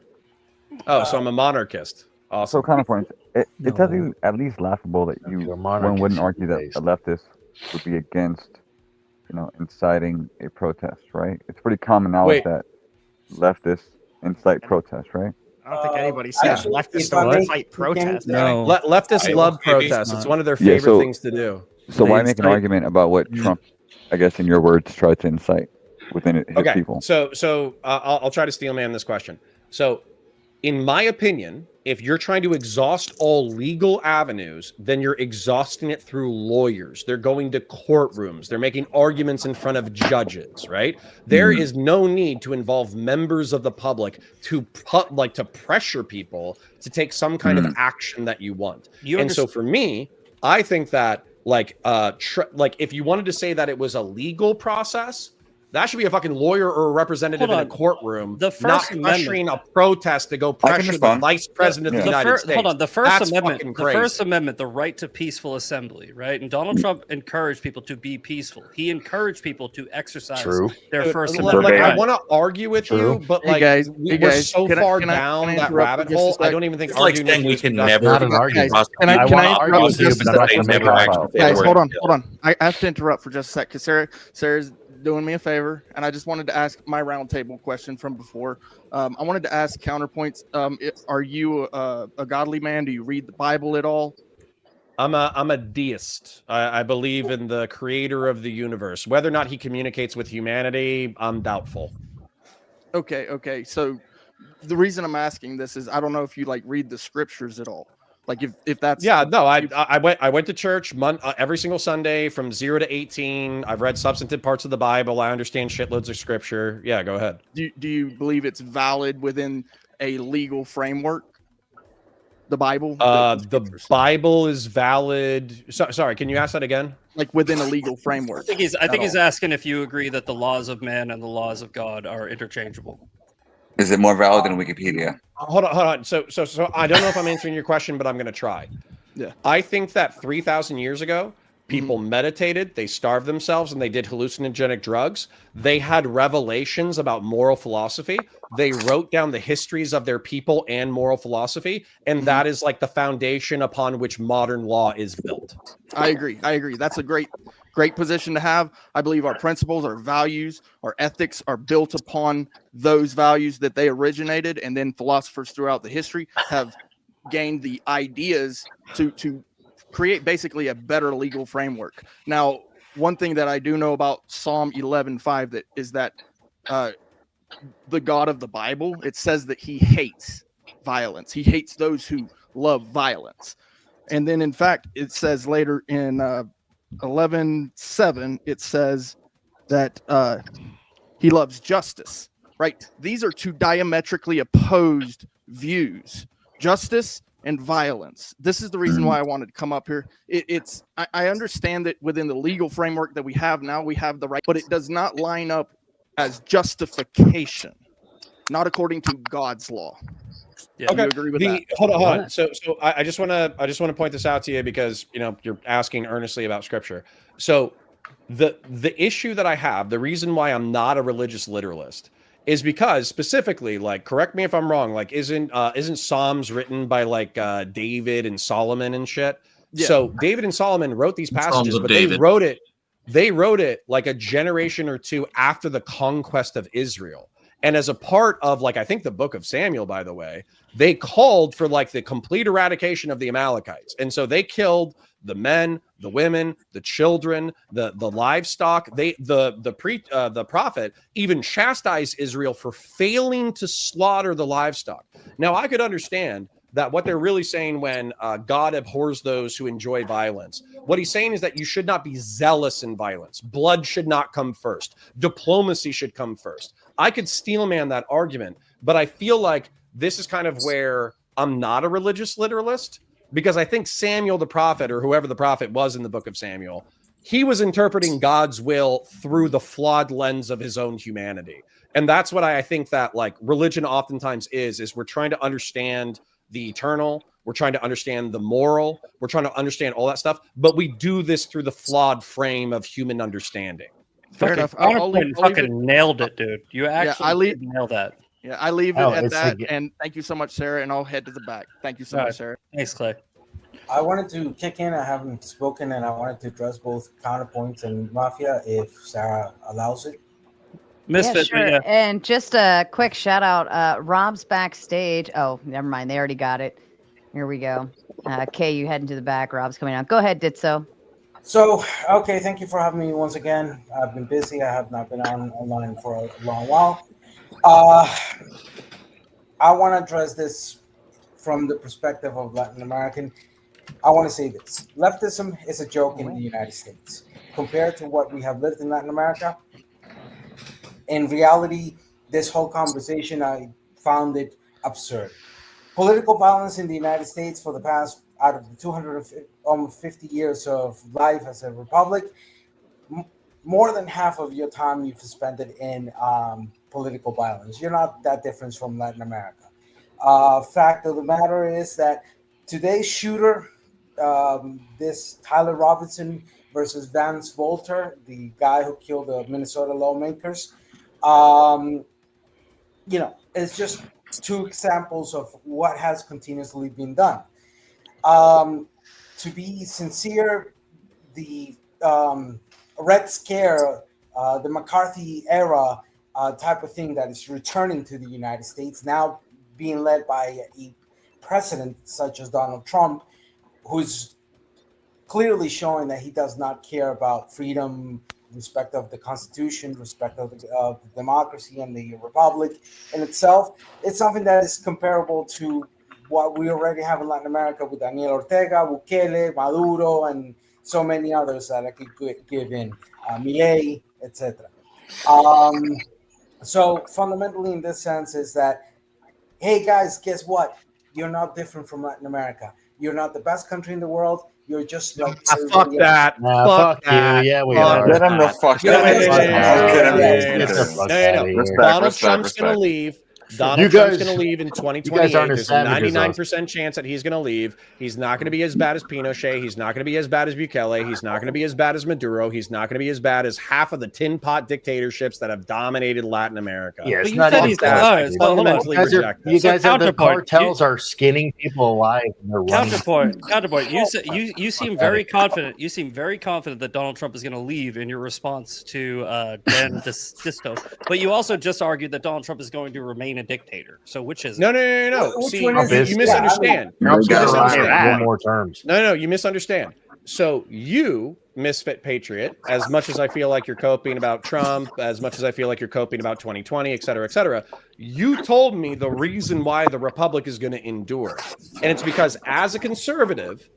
Oh, so I'm a monarchist. Awesome. So counterpoints. It's No. at least laughable that You're a one monarchist, wouldn't you're argue that based. a leftist would be against, inciting a protest, right? It's pretty common knowledge Wait. that leftists incite protests, right? I don't think anybody said actually, leftists if I don't may- fight protests. No. Leftists love maybe. protests. It's Not. one of their Yeah, favorite so- things to do. So They why make an incite- argument about what Trump, I guess, in your words, tried to incite within his Okay, people? so I'll try to steel man this question. So, in my opinion, if you're trying to exhaust all legal avenues, then you're exhausting it through lawyers. They're going to courtrooms. They're making arguments in front of judges, right? There is no need to involve members of the public to pressure people to take some kind of action that you want. So for me, I think that if you wanted to say that it was a legal process, that should be a fucking lawyer or a representative in a courtroom, The First not Amendment- pressuring a protest to go pressure the respond. vice president of the United States. Hold on, the First That's Amendment. fucking The crazy. First Amendment, the right to peaceful assembly, right? And Donald Trump encouraged people to be peaceful. He encouraged people to exercise True. their Dude, First like, Amendment. I right. want to argue with True. you, but Hey like guys, we're so can I- far can I down that interrupt for rabbit just a hole. I sec? don't even think It's like arguing saying with we you is can productive. never Not an argument. Guys, can I wanna interrupt argue for with you, just a but I'm not second? gonna make Never a actually call. say Guys, the word hold on, kill. hold on. I have to interrupt for just a sec because Sarah's doing me a favor, and I just wanted to ask my roundtable question from before. I wanted to ask counterpoints. Are you a godly man? Do you read the Bible at all? I'm a deist. I believe in the creator of the universe. Whether or not he communicates with humanity, I'm doubtful. Okay. So the reason I'm asking this is I don't know if you read the scriptures at all. Like if that's I went to church every single Sunday from 0 to 18. I've read substantive parts of the Bible. I understand shitloads of scripture. Yeah, go ahead. Do you believe it's valid within a legal framework? The Bible. The Bible is valid. Sorry, can you ask that again? Like within a legal framework. I think he's asking if you agree that the laws of man and the laws of God are interchangeable. Is it more valid than Wikipedia? Hold on. So I don't know if I'm answering your question, but I'm going to try. Yeah. I think that 3,000 years ago, people meditated, they starved themselves, and they did hallucinogenic drugs. They had revelations about moral philosophy. They wrote down the histories of their people and moral philosophy, and that is like the foundation upon which modern law is built. I agree. That's a great position to have. I believe our principles, our values, our ethics are built upon those values that they originated, and then philosophers throughout the history have gained the ideas to create basically a better legal framework. Now, one thing that I do know about Psalm 11:5 that is that the God of the Bible, it says that he hates violence. He hates those who love violence. And then in fact, it says later in 11:7, it says that he loves justice, right? These are two diametrically opposed views. Justice and violence. This is the reason why I wanted to come up here. I understand that within the legal framework that we have now, we have the right, but it does not line up as justification, not according to God's law. Yeah. Do you agree with that? Hold on. So I just want to point this out to you because you're asking earnestly about scripture. So the issue that I have, the reason why I'm not a religious literalist, is because specifically, like, correct me if I'm wrong, like, isn't Psalms written by like David and Solomon and shit? Yeah. So David and Solomon wrote these passages, but David. they wrote it like a generation or two after the conquest of Israel. And as a part of, like, I think the book of Samuel, by the way, they called for like the complete eradication of the Amalekites. And so they killed the men, the women, the children, the livestock. The prophet even chastised Israel for failing to slaughter the livestock. Now, I could understand that what they're really saying when God abhors those who enjoy violence. What he's saying is that you should not be zealous in violence. Blood should not come first. Diplomacy should come first. I could steelman that argument, but I feel like this is kind of where I'm not a religious literalist, because I think Samuel the prophet, or whoever the prophet was in the book of Samuel, he was interpreting God's will through the flawed lens of his own humanity. And that's what I think that, like, religion oftentimes is we're trying to understand the eternal, we're trying to understand the moral, we're trying to understand all that stuff, but we do this through the flawed frame of human understanding. Fair enough. I'll fucking nailed it, dude. You actually nailed that. Yeah, I leave it at that. And thank you so much, Sarah. And I'll head to the back. Thank you so much, Sarah. Thanks, Clay. I wanted to kick in. I haven't spoken, and I wanted to address both counterpoints and mafia if Sarah allows it. Yeah, sure. And just a quick shout out. Rob's backstage. Oh, never mind. They already got it. Here we go. Kay, you heading to the back. Rob's coming out. Go ahead, Ditso. So, okay, thank you for having me once again. I've been busy. I have not been online for a long while. I want to address this from the perspective of Latin American. I want to say this. Leftism is a joke in the United States. Compared to what we have lived in Latin America, in reality, this whole conversation, I found it absurd. Political violence in the United States for the past, out of the 250 years of life as a republic, more than half of your time you've spent it in political violence. You're not that different from Latin America. Fact of the matter is that today's shooter, this Tyler Robinson versus Vance Volter, the guy who killed the Minnesota lawmakers, it's just two examples of what has continuously been done. To be sincere, the Red Scare, the McCarthy era type of thing that is returning to the United States, now being led by a president such as Donald Trump, who's clearly showing that he does not care about freedom, respect of the Constitution, respect of the democracy and the republic in itself. It's something that is comparable to what we already have in Latin America with Daniel Ortega, Bukele, Maduro, and so many others that I could give in, Milei, etc. So fundamentally in this sense is that, hey guys, guess what? You're not different from Latin America. You're not the best country in the world. You're just like fuck that. Fuck that. Yeah, we are. Get him the fuck out. Donald Trump's going to leave. Donald Trump's going to leave in 2028. There's a 99% chance that he's going to leave. He's not going to be as bad as Pinochet. He's not going to be as bad as Bukele. He's not going to be as bad as Maduro. He's not going to be as bad as half of the tin pot dictatorships that have dominated Latin America. Yeah, it's not even fundamentally rejected. You guys have the cartels are skinning people alive. And they're counterpoint. You seem very confident. You seem very confident that Donald Trump is going to leave in your response to Dan Disto. But you also just argued that Donald Trump is going to remain a dictator. So which is it? No. See, you misunderstand. One more terms. No, you misunderstand. So you, misfit patriot, as much as I feel like you're coping about Trump, as much as I feel like you're coping about 2020, et cetera, you told me the reason why the Republic is going to endure. And it's because as a conservative,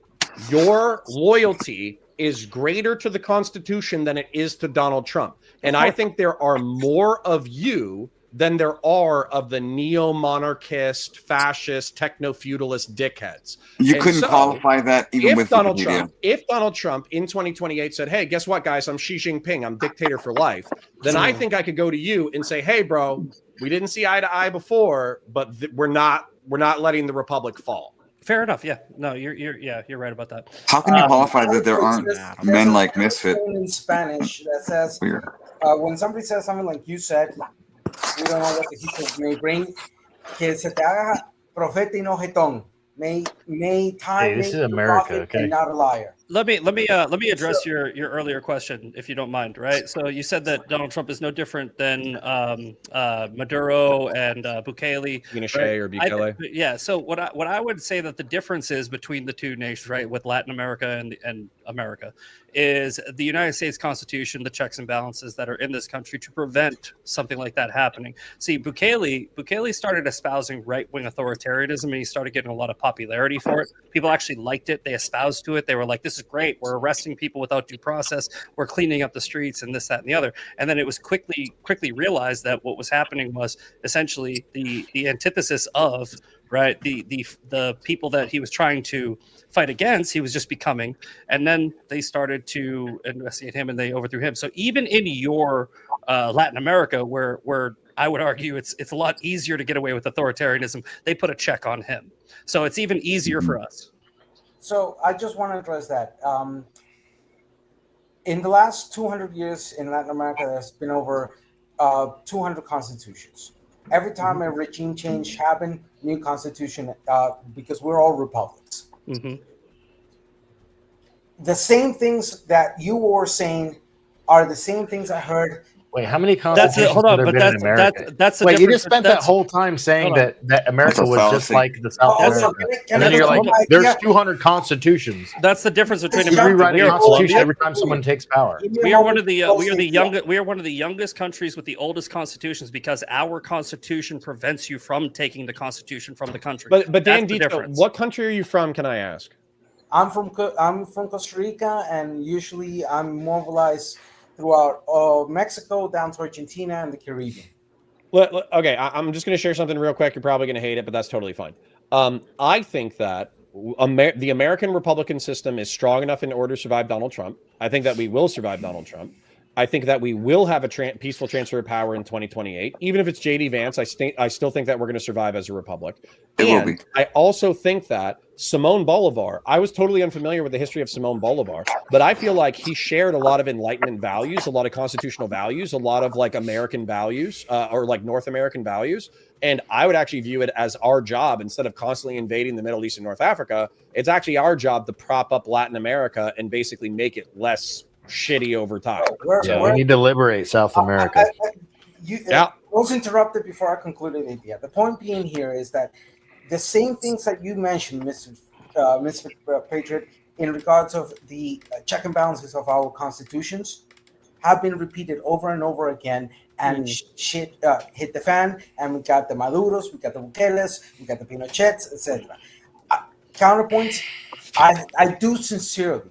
your loyalty is greater to the Constitution than it is to Donald Trump. And I think there are more of you than there are of the neo-monarchist, fascist, techno-feudalist dickheads. You And couldn't so, qualify that even with Wikipedia. If Donald Trump in 2028 said, "Hey, guess what, guys? I'm Xi Jinping. I'm dictator for life," then I think I could go to you and say, "Hey, bro, we didn't see eye to eye before, but we're not letting the republic fall." Fair enough. Yeah. No, you're right about that. How can you qualify that there aren't men like Misfit? In Spanish that says when somebody says something like you said, we don't know what the future may bring. Que se te haga profeta y no jetón. May time Hey, this make is you America, prophet okay? and not a liar. Let me address your earlier question, if you don't mind. Right. So you said that Donald Trump is no different than Maduro and Bukele. Pinochet right? or Bukele. Yeah. So what I would say that the difference is between the two nations, right, with Latin America and America, is the United States Constitution, the checks and balances that are in this country to prevent something like that happening. See, Bukele started espousing right-wing authoritarianism, and he started getting a lot of popularity for it. People actually liked it. They espoused to it. They were like, "This is great. We're arresting people without due process. We're cleaning up the streets and this, that, and the other." And then it was quickly realized that what was happening was essentially the antithesis of right the people that he was trying to fight against. He was just becoming, and then they started to investigate him and they overthrew him. So even in your Latin America, where I would argue it's a lot easier to get away with authoritarianism, they put a check on him. So it's even easier for us. So I just want to address that. In the last 200 years in Latin America, there's been over 200 constitutions. Every time a regime change happened, new constitution, because we're all republics. Mm-hmm. The same things that you were saying are the same things I heard. Wait, how many constitutions have there been in America? That's the Wait, you difference. just spent that whole time saying that America was just like the South America. And then you're like, there's 200 constitutions. That's the difference between You rewrite the Constitution every time someone takes power. We are one of the youngest countries with the oldest constitutions because our constitution prevents you from taking the constitution from the country. But Dan That's the Dito, difference. what country are you from? Can I ask? I'm from Costa Rica, and usually I'm mobilized throughout Mexico down to Argentina and the Caribbean. Okay, I'm just going to share something real quick. You're probably going to hate it, but that's totally fine. I think that the American Republican system is strong enough in order to survive Donald Trump. I think that we will survive Donald Trump. I think that we will have a peaceful transfer of power in 2028. Even if it's J.D. Vance, I still think that we're going to survive as a republic. And I also think that Simón Bolívar, I was totally unfamiliar with the history of Simón Bolívar, but I feel like he shared a lot of Enlightenment values, a lot of constitutional values, a lot of like American values or like North American values. And I would actually view it as our job, instead of constantly invading the Middle East and North Africa, it's actually our job to prop up Latin America and basically make it less shitty over time. We need to liberate South America. I was interrupted before I concluded the idea. The point being here is that the same things that you mentioned, Mr. Patriot, in regards of the check and balances of our constitutions have been repeated over and over again, and shit hit the fan, and we got the Maduros, we got the Bukeles, we got the Pinochets, etc. Counterpoints, I do sincerely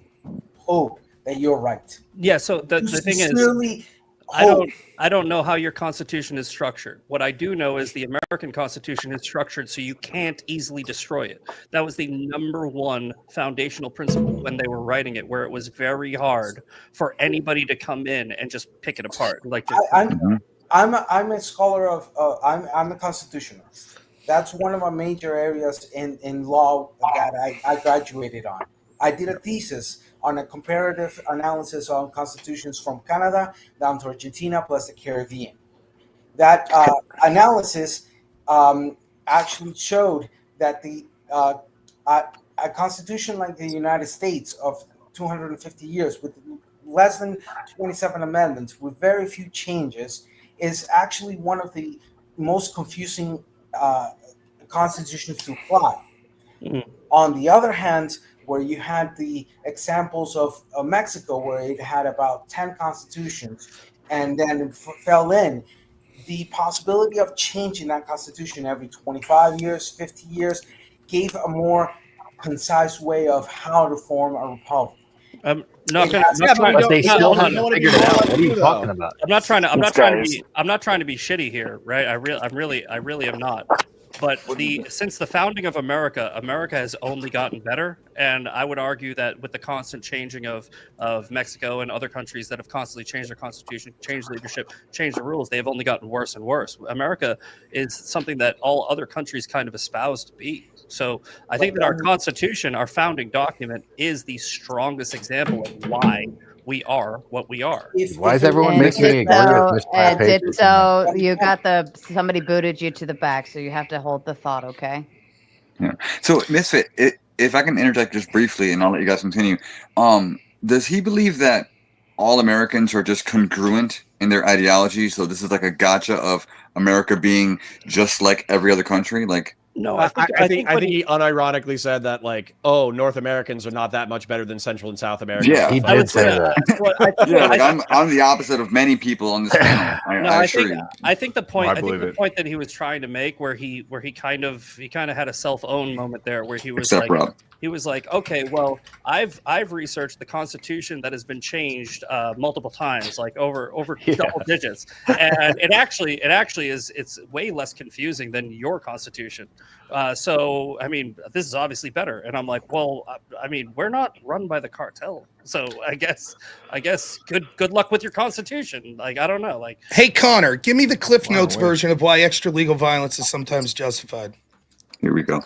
hope that you're right. Yeah, so the thing is, I don't know how your constitution is structured. What I do know is the American Constitution is structured so you can't easily destroy it. That was the number one foundational principle when they were writing it, where it was very hard for anybody to come in and just pick it apart. Like, I'm a scholar of I'm a constitutionalist. That's one of my major areas in law that I graduated on. I did a thesis on a comparative analysis on constitutions from Canada down to Argentina plus the Caribbean. That analysis actually showed that a constitution like the United States of 250 years with less than 27 amendments with very few changes is actually one of the most confusing constitutions to apply. Mm-hmm. On the other hand, where you had the examples of Mexico, where it had about 10 constitutions and then it fell in, the possibility of changing that constitution every 25 years, 50 years, gave a more concise way of how to form a republic. I'm not But they still haven't figured it out. What are you talking about? I'm not trying to. I'm not trying to be. I'm not trying to be shitty here, right? I really am not. But since the founding of America, America has only gotten better, and I would argue that with the constant changing of Mexico and other countries that have constantly changed their constitution, changed leadership, changed the rules, they have only gotten worse and worse. America is something that all other countries kind of espouse to be. So I think that our Constitution, our founding document, is the strongest example of why we are what we are. Why is everyone making me agree with this? So you got somebody booted you to the back, so you have to hold the thought, okay? Yeah. So Misfit, if I can interject just briefly, and I'll let you guys continue. Does he believe that all Americans are just congruent in their ideology? So this is like a gotcha of America being just like every other country, like. No, I think he unironically said that, like, oh, North Americans are not that much better than Central and South Americans. Yeah, he did say that. Yeah, like I'm the opposite of many people on this panel. I think the point. I think the point that he was trying to make, where he kind of had a self-own moment there, where he was like, okay, well, I've researched the Constitution that has been changed multiple times, like over double digits, and it actually is. It's way less confusing than your Constitution. So I mean, this is obviously better. And I'm like, well, I mean, we're not run by the cartel, so I guess good luck with your Constitution. Like, I don't know. Like, hey Connor, give me the Cliff Notes version of why extra legal violence is sometimes justified. Here we go.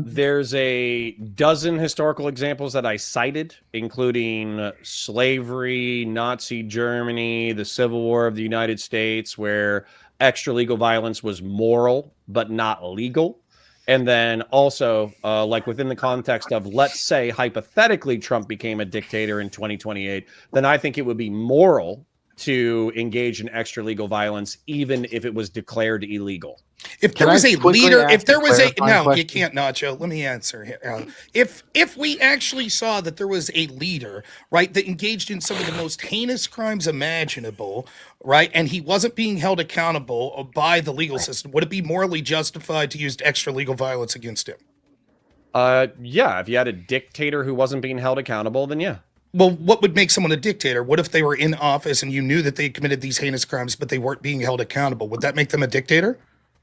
There's a dozen historical examples that I cited, including slavery, Nazi Germany, the Civil War of the United States, where extra legal violence was moral but not legal. And then also, like within the context of, let's say, hypothetically, Trump became a dictator in 2028, then I think it would be moral to engage in extra legal violence, even if it was declared illegal. If there was a leader, if there was a no, you can't, Nacho. Let me answer here. If we actually saw that there was a leader, right, that engaged in some of the most heinous crimes imaginable, right, and he wasn't being held accountable by the legal system, would it be morally justified to use extra legal violence against him? Yeah, if you had a dictator who wasn't being held accountable, then yeah. Well, what would make someone a dictator? What if they were in office and you knew that they committed these heinous crimes, but they weren't being held accountable? Would that make them a dictator?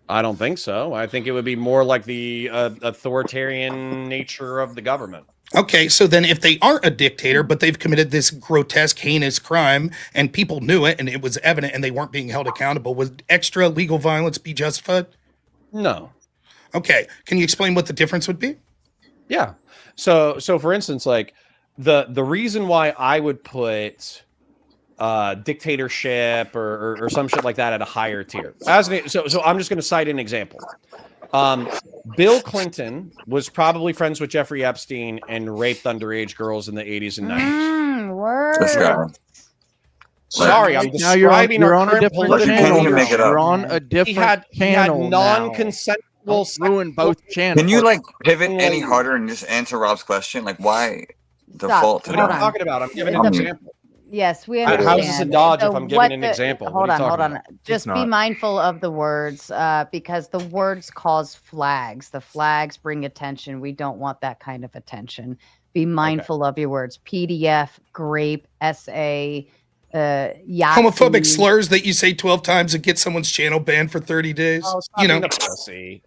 I don't think so. I think it would be more like the authoritarian nature of the government. Okay, so then if they aren't a dictator, but they've committed this grotesque, heinous crime, and people knew it, and it was evident, and they weren't being held accountable, would extra legal violence be justified? No. Okay, can you explain what the difference would be? Yeah. So for instance, like the reason why I would put dictatorship or some shit like that at a higher tier. So I'm just going to cite an example. Bill Clinton was probably friends with Jeffrey Epstein and raped underage girls in the 80s and 90s. Word. Sorry, I'm now describing you're our on a current different political channel. leadership. You're on a different He had channel. non-consensual ruin both channels. Can you like pivot any harder and just answer Rob's question? Like, why default to What that? I'm talking about, I'm giving an example. Yes, we understand. How is this a dodge if I'm giving an example? Hold What are you on. talking about? Just be mindful of the words because the words cause flags. The flags bring attention. We don't want that kind of attention. Be mindful of your words. PDF, grape, essay, Yahtzee. Homophobic slurs that you say 12 times and get someone's channel banned for 30 days. Oh, you know,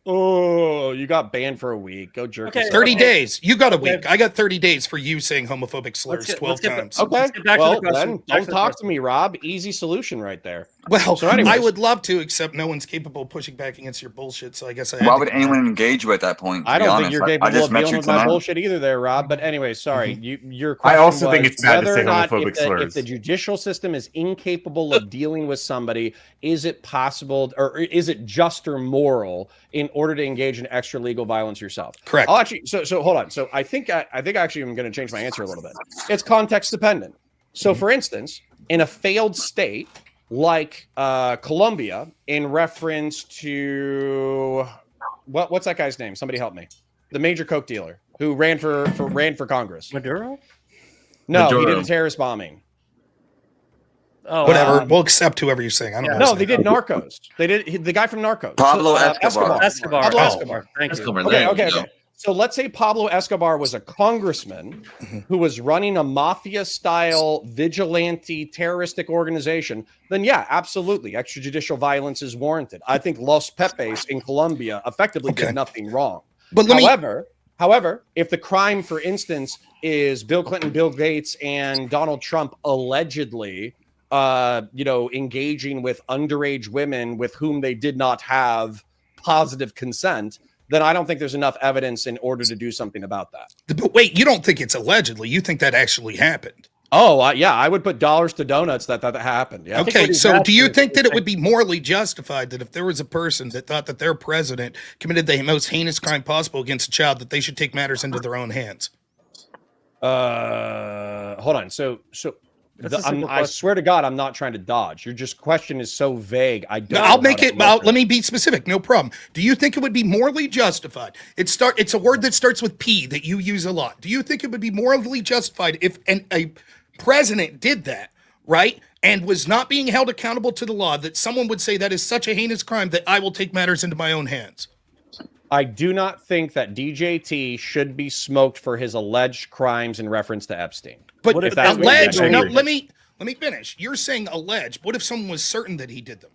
oh, you got banned for a week. Go jerk. Okay, 30 days. You got a week. I got 30 days for you saying homophobic slurs 12 times. Okay. Well, then don't talk to me, Rob. Easy solution right there. Well, so anyways. I would love to, except no one's capable of pushing back against your bullshit. So I guess I. Why would anyone engage you at that point? I don't think you're capable of dealing with my bullshit either, there, Rob. But anyway, sorry. Your question I also think was it's bad to whether say or not homophobic slurs. If the judicial system is incapable of dealing with somebody, is it possible, or is it just or moral in order to engage in extra legal violence yourself? Correct. I'll actually. So hold on. So I think actually I'm going to change my answer a little bit. It's context dependent. So for instance, in a failed state like Colombia, in reference to what's that guy's name? Somebody help me. The major coke dealer who ran for Congress. Maduro? No, he did a terrorist bombing. Oh, whatever. We'll accept whoever you're saying. I don't know. No, they did Narcos. They did the guy from Narcos. Pablo Escobar. Escobar. Pablo Oh, Escobar. Thank you. Escobar. Okay. So let's say Pablo Escobar was a congressman who was running a mafia-style vigilante terroristic organization, then yeah, absolutely, extrajudicial violence is warranted. I think Los Pepes in Colombia effectively did nothing wrong. But however, if the crime, for instance, is Bill Clinton, Bill Gates, and Donald Trump allegedly, engaging with underage women with whom they did not have positive consent, then I don't think there's enough evidence in order to do something about that. But wait, you don't think it's allegedly? You think that actually happened? Oh, yeah, I would put dollars to donuts that happened. Yeah. Okay, so do you think that it would be morally justified that if there was a person that thought that their president committed the most heinous crime possible against a child, that they should take matters into their own hands? Hold on. I swear to God, I'm not trying to dodge. Your question is so vague. I'll make it. Let me be specific. No problem. Do you think it would be morally justified? It's a word that starts with P that you use a lot. Do you think it would be morally justified if a president did that, right, and was not being held accountable to the law, that someone would say that is such a heinous crime that I will take matters into my own hands? I do not think that DJT should be smoked for his alleged crimes in reference to Epstein. But alleged. No, let me finish. You're saying alleged. What if someone was certain that he did them?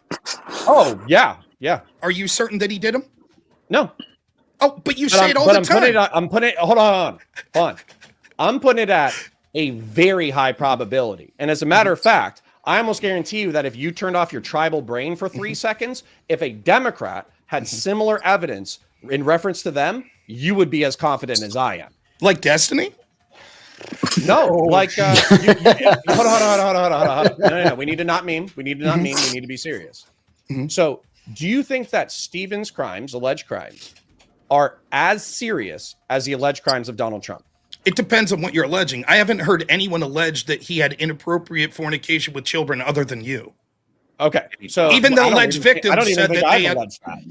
Oh yeah. Are you certain that he did them? No. Oh, but you say it all the time. Hold on. I'm putting it at a very high probability, and as a matter of fact, I almost guarantee you that if you turned off your tribal brain for 3 seconds, if a Democrat had similar evidence in reference to them, you would be as confident as I am. Like Destiny? No, like hold on. No. We need to not meme. We need to be serious. So, do you think that Stephen's crimes, alleged crimes, are as serious as the alleged crimes of Donald Trump? It depends on what you're alleging. I haven't heard anyone allege that he had inappropriate fornication with children other than you. Okay, so even the alleged victim said that they had.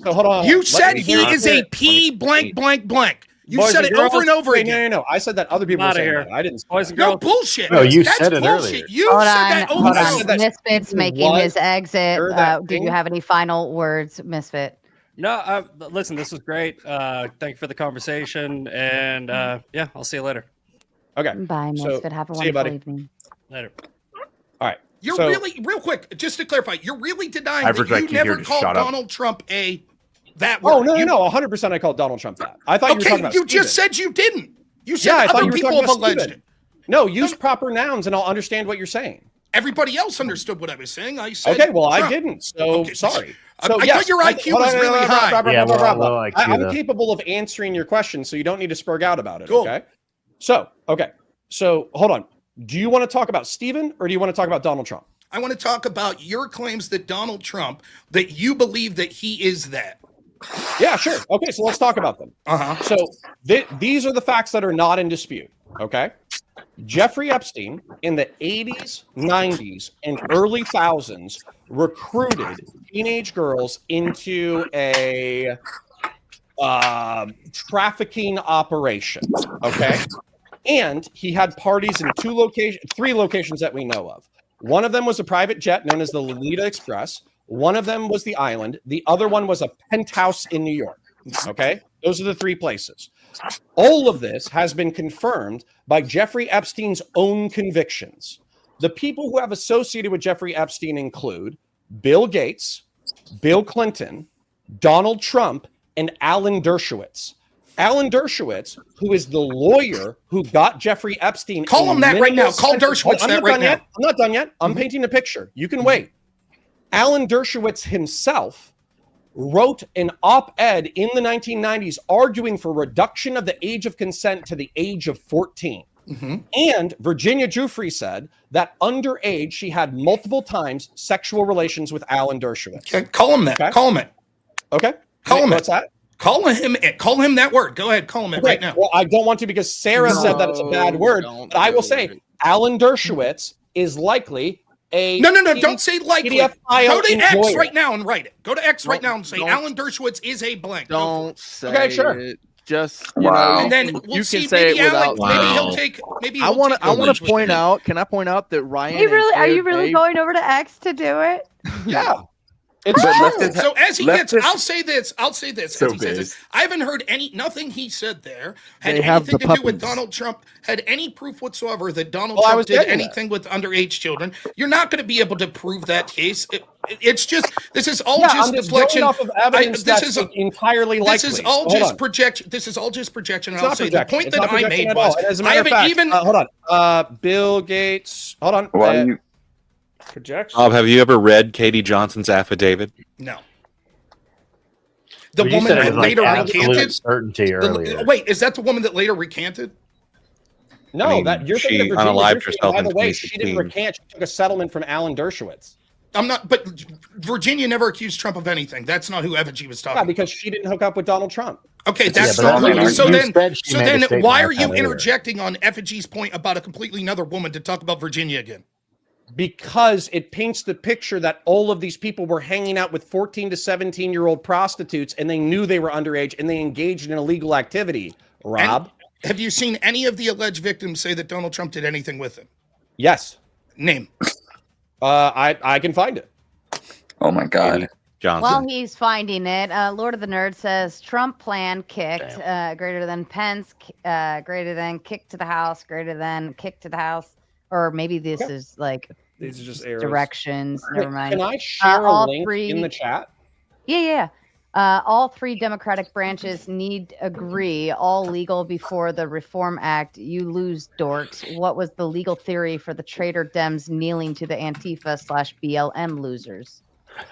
So hold on. You said he is a P blank blank blank. You said it over and over again. No. I said that other people were saying that. I didn't. No bullshit. No, you said it earlier. You said that over and over. Misfit's making his exit. Do you have any final words, Misfit? No, listen, this was great. Thank you for the conversation, and yeah, I'll see you later. Okay. Bye, Misfit. Have a wonderful evening. Later. All right. You're really, real quick, just to clarify, you're really denying that you never called Donald Trump that word. Oh, no, 100% I called Donald Trump that. I thought you were talking about you just said you didn't. You said other people have alleged it. No, use proper nouns and I'll understand what you're saying. Everybody else understood what I was saying. I said okay, well, Trump. I didn't, so sorry. So, I thought your IQ was really high. Yeah, I'm capable of answering your question, so you don't need to spurg out about it, okay? So, hold on. Do you want to talk about Stephen or do you want to talk about Donald Trump? I want to talk about your claims that Donald Trump, that you believe that he is that. Yeah, sure. Okay, so let's talk about them. So these are the facts that are not in dispute, okay? Jeffrey Epstein in the 80s, 90s, and early thousands recruited teenage girls into a trafficking operation, okay? And he had parties in 3 locations that we know of. One of them was a private jet known as the Lolita Express. One of them was the island. The other one was a penthouse in New York. Okay? Those are the 3 places. All of this has been confirmed by Jeffrey Epstein's own convictions. The people who have associated with Jeffrey Epstein include Bill Gates, Bill Clinton, Donald Trump, and Alan Dershowitz. Alan Dershowitz, who is the lawyer who got Jeffrey Epstein. Call him that right now. Call Dershowitz that right now. I'm not done yet. I'm painting a picture. You can wait. Alan Dershowitz himself wrote an op-ed in the 1990s arguing for reduction of the age of consent to the age of 14. And Virginia Giuffre said that underage, she had multiple times sexual relations with Alan Dershowitz. Okay, call him that. Okay? Call him it. Okay. Call him What's that? Call him that word. Go ahead. Call him it right now. Well, I don't want to because Sarah said that it's a bad word. But I will say Alan Dershowitz is likely a No, don't say likely. Go to X right now and write it. Go to X right now and say Alan Dershowitz is a blank. Don't say it. Just and then we'll you see. can say maybe it Alan, without. Maybe he'll take. Maybe I want to point out. Can I point out that Ryan? Are you really going over to X to do it? Yeah. It's true. So as he gets, I'll say this. So as he says this, I haven't heard nothing he said there had They have anything the to do with puppies. Donald Trump, had any proof whatsoever that Donald Well, I Trump was did getting anything with underage children. You're not going to be able to prove that case. It's just, this is all just I'm just deflection. going off of evidence that's entirely likely. This is all Hold just on. projection. This is all just projection. It's And I'll not say projection. the point It's that not I projection made at all. was, And as a I matter of haven't fact, even. hold on. Bill Gates. Hold on. Why do you? Projection. Rob, have you ever read Katie Johnson's affidavit? No. The Well, you woman said it that was like later absolute recanted. certainty earlier. Wait, is that the woman that later recanted? No, I mean, that you're thinking she of Virginia. unalived You're thinking, herself by in the way, she didn't 2016. recant. She took a settlement from Alan Dershowitz. I'm not, but Virginia never accused Trump of anything. That's not who Effigy was talking Yeah, about. because she didn't hook up with Donald Trump. Okay, Yeah, that's but not that's who. what So you then, said she made a statement why like are you that earlier. interjecting on Effigy's point about a completely another woman to talk about Virginia again? Because it paints the picture that all of these people were hanging out with 14 to 17-year-old prostitutes and they knew they were underage and they engaged in illegal activity. Rob? And have you seen any of the alleged victims say that Donald Trump did anything with them? Yes. Name. I can find it. Oh my God. Johnson. While he's finding it, Lord of the Nerd says Trump plan kicked, greater than Pence, greater than kick to the House, greater than kick to the House. Or maybe this is like These are just arrows. directions. Never mind. Can I share a all link three- in the chat? Yeah. All three Democratic branches need agree, all legal before the Reform Act. You lose, dorks. What was the legal theory for the traitor Dems kneeling to the Antifa/BLM losers?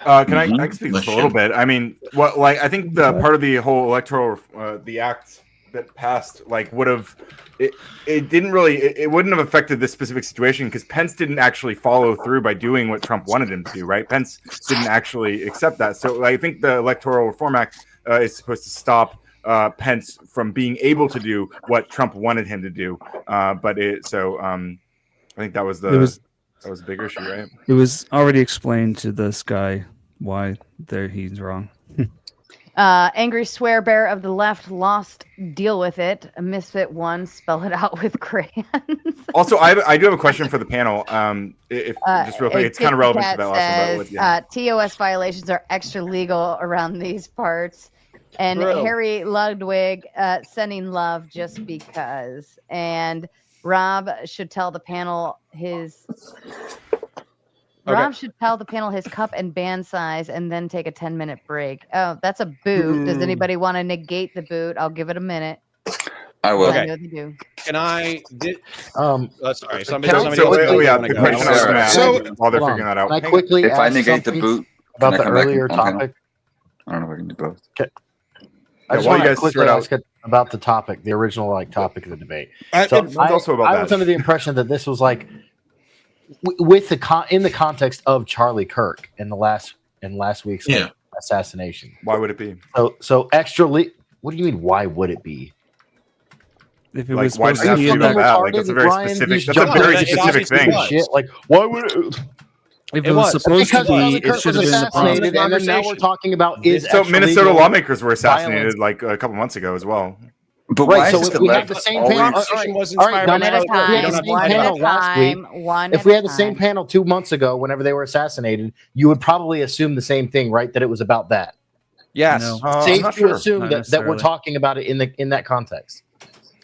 Can I speak just a little bit? I mean, I think the part of the whole electoral, the act that passed, would have, it didn't really, it wouldn't have affected this specific situation because Pence didn't actually follow through by doing what Trump wanted him to do, right? Pence didn't actually accept that. So I think the Electoral Reform Act is supposed to stop Pence from being able to do what Trump wanted him to do. I think that was that was a big issue, right? It was already explained to this guy why he's wrong. Angry swear bear of the left lost. Deal with it. A misfit one. Spell it out with crayons. Also, I do have a question for the panel. If just real quick, it's kind of relevant to that last one. But TOS violations are extra legal around these parts. And True. Harry Ludwig sending love just because. And Rob should tell the panel his. Rob should tell the panel his cup and band size and then take a 10-minute break. Oh, that's a boot. Does anybody want to negate the boot? I'll give it a minute. I will. I know they do. Can I? Sorry. While they're figuring that out. Can I quickly If I ask negate the something boot, about can I the come back earlier on panel? topic? I don't know if I can do both. I just while want you to guys quickly sort out- ask it about the topic, the original topic of the debate. It's also about I that. was under the impression that this was with the in the context of Charlie Kirk in last week's assassination. Why would it be? So extra. What do you mean? Why would it be? If it Like, was why supposed does it to have be to in be the, about that? That's a very specific. That's a very specific thing. Shit, like why would it? if it was supposed to Because Charlie be, Kirk it should was have been the assassinated, and then now we're talking about is So extra Minnesota legal lawmakers were assassinated violence. a couple months ago as well. But Right, why so is if the we have left the same always? panel, all right, One at a time. One at a time. if we had the same panel 2 months ago, whenever they were assassinated, you would probably assume the same thing, right? That it was about that. Yes. No. Safe I'm not to sure. assume Not that we're necessarily. talking about it in that context.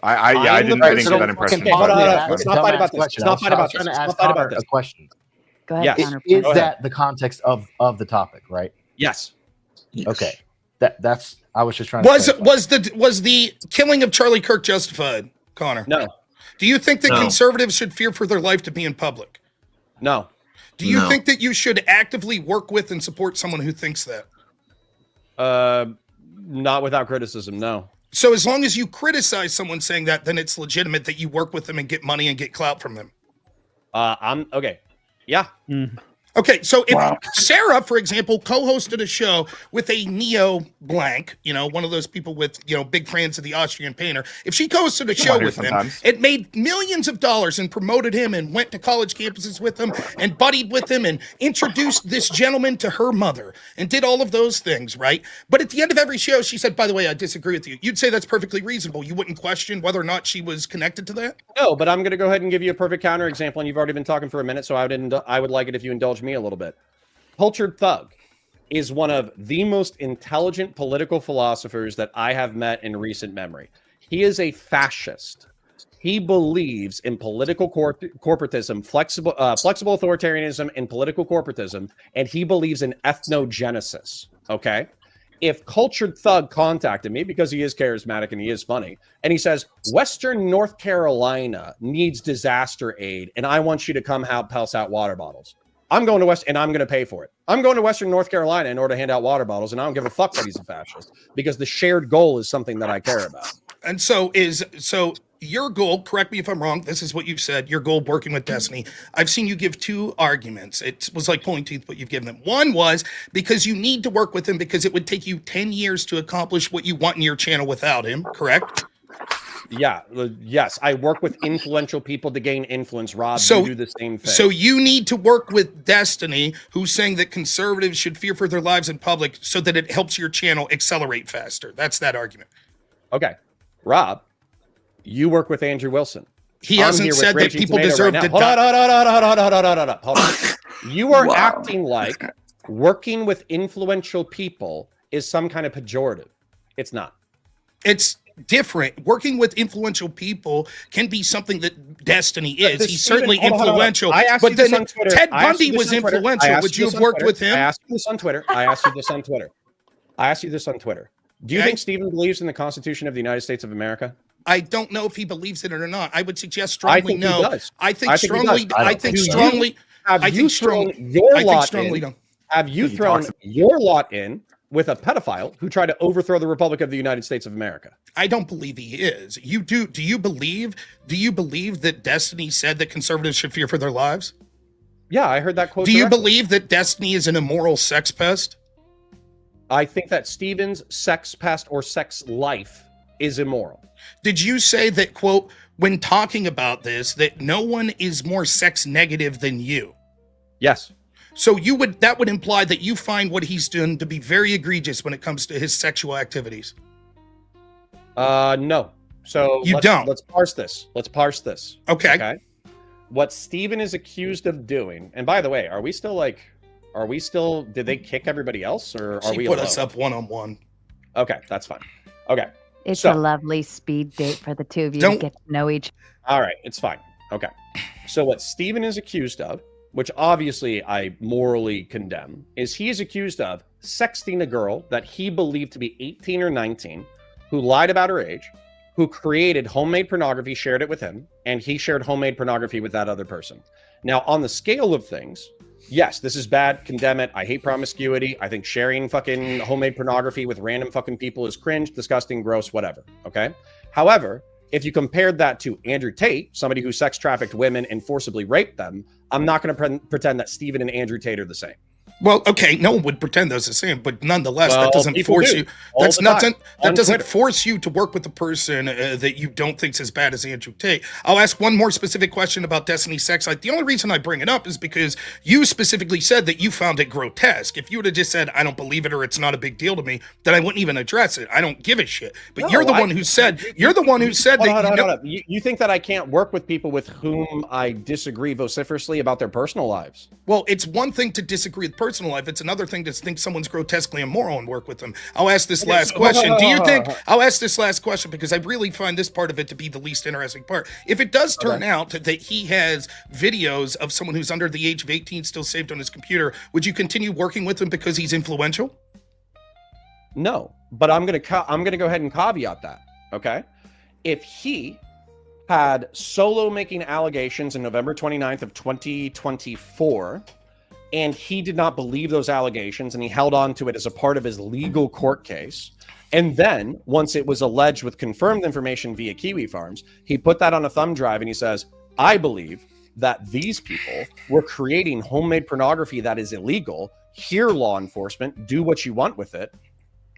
I didn't get that impression. Hold on, Yeah, let's not fight about this. Let's not fight about this. trying to Let's ask not fight about Connor this. a question. Go ahead, Yes. Connor. Is Go ahead. that the context of the topic, right? Yes. Okay. That's I was just trying to clarify. Was the killing of Charlie Kirk justified, Connor? No. Do you think that No. conservatives should fear for their life to be in public? No. Do you No. think that you should actively work with and support someone who thinks that? Not without criticism. No. So as long as you criticize someone saying that, then it's legitimate that you work with them and get money and get clout from them. I'm okay. Yeah. Okay, so if Wow. Sarah, for example, co-hosted a show with a neo blank, one of those people with, big fans of the Austrian painter, if she co-hosted a show on here with him, sometimes. it made millions of dollars and promoted him and went to college campuses with him and buddied with him and introduced this gentleman to her mother and did all of those things, right? But at the end of every show, she said, by the way, I disagree with you. You'd say that's perfectly reasonable. You wouldn't question whether or not she was connected to that? No, but I'm going to go ahead and give you a perfect counter example, and you've already been talking for a minute, so I would like it if you indulge me a little bit. Cultured Thug. is one of the most intelligent political philosophers that I have met in recent memory. He is a fascist. He believes in political corporatism, flexible authoritarianism, and political corporatism, and he believes in ethnogenesis. Okay, if Cultured Thug contacted me because he is charismatic and he is funny, and he says Western North Carolina needs disaster aid, and I want you to come help us out water bottles, I'm going to and I'm going to pay for it. I'm going to Western North Carolina in order to hand out water bottles, and I don't give a fuck that he's a fascist because the shared goal is something that I care about. And so your goal, correct me if I'm wrong, this is what you've said, your goal working with Destiny. I've seen you give two arguments. It was like pulling teeth, but you've given them. One was because you need to work with him because it would take you 10 years to accomplish what you want in your channel without him, correct? Yeah, yes. I work with influential people to gain influence, Rob. You do the same thing. So you need to work with Destiny, who's saying that conservatives should fear for their lives in public so that it helps your channel accelerate faster. That's that argument. Okay. Rob, you work with Andrew Wilson. He hasn't said that people deserve to die. Hold on. You are acting like working with influential people is some kind of pejorative. It's not. It's different. Working with influential people can be something that Destiny is. He's certainly influential. But then Ted Bundy was influential. Would you have worked with him? I asked you this on Twitter. Do you think Stephen believes in the Constitution of the United States of America? I don't know if he believes it or not. I would suggest strongly no. He does. I think strongly. Have you thrown your lot in with a pedophile who tried to overthrow the Republic of the United States of America? I don't believe he is. You do. Do you believe that Destiny said that conservatives should fear for their lives? Yeah, I heard that quote. Do you believe that Destiny is an immoral sex pest? I think that Stephen's sex past or sex life is immoral. Did you say that, quote, when talking about this, that no one is more sex negative than you? Yes. So that would imply that you find what he's done to be very egregious when it comes to his sexual activities. No. So let's parse this. Okay. What Stephen is accused of doing, and by the way, did they kick everybody else, or are we put us up one-on-one? Okay, that's fine. Okay. It's a lovely speed date for the two of you to get to know each other. All right, it's fine. Okay. So what Stephen is accused of, which obviously I morally condemn, is he is accused of sexting a girl that he believed to be 18 or 19, who lied about her age, who created homemade pornography, shared it with him, and he shared homemade pornography with that other person. Now, on the scale of things, yes, this is bad. Condemn it. I hate promiscuity. I think sharing fucking homemade pornography with random fucking people is cringe, disgusting, gross, whatever. Okay. However, if you compared that to Andrew Tate, somebody who sex trafficked women and forcibly raped them, I'm not going to pretend that Stephen and Andrew Tate are the same. Well, okay, no one would pretend those are the same, but nonetheless, that doesn't force you. That doesn't force you to work with the person that you don't think's as bad as Andrew Tate. I'll ask one more specific question about Destiny sex life. The only reason I bring it up is because you specifically said that you found it grotesque. If you would have just said, "I don't believe it" or "It's not a big deal to me," then I wouldn't even address it. I don't give a shit. But No, you're the one who said that. You think that I can't work with people with whom I disagree vociferously about their personal lives? Well, it's one thing to disagree with personal life. It's another thing to think someone's grotesquely immoral and work with them. I'll ask this last question. I'll ask this last question because I really find this part of it to be the least interesting part. If it does turn out that he has videos of someone who's under the age of 18 still saved on his computer, would you continue working with him because he's influential? No, but I'm gonna go ahead and caveat that. Okay, if he had solo making allegations in November 29th of 2024, and he did not believe those allegations, and he held on to it as a part of his legal court case, and then once it was alleged with confirmed information via Kiwi Farms, he put that on a thumb drive and he says, "I believe that these people were creating homemade pornography that is illegal. Here, law enforcement, do what you want with it."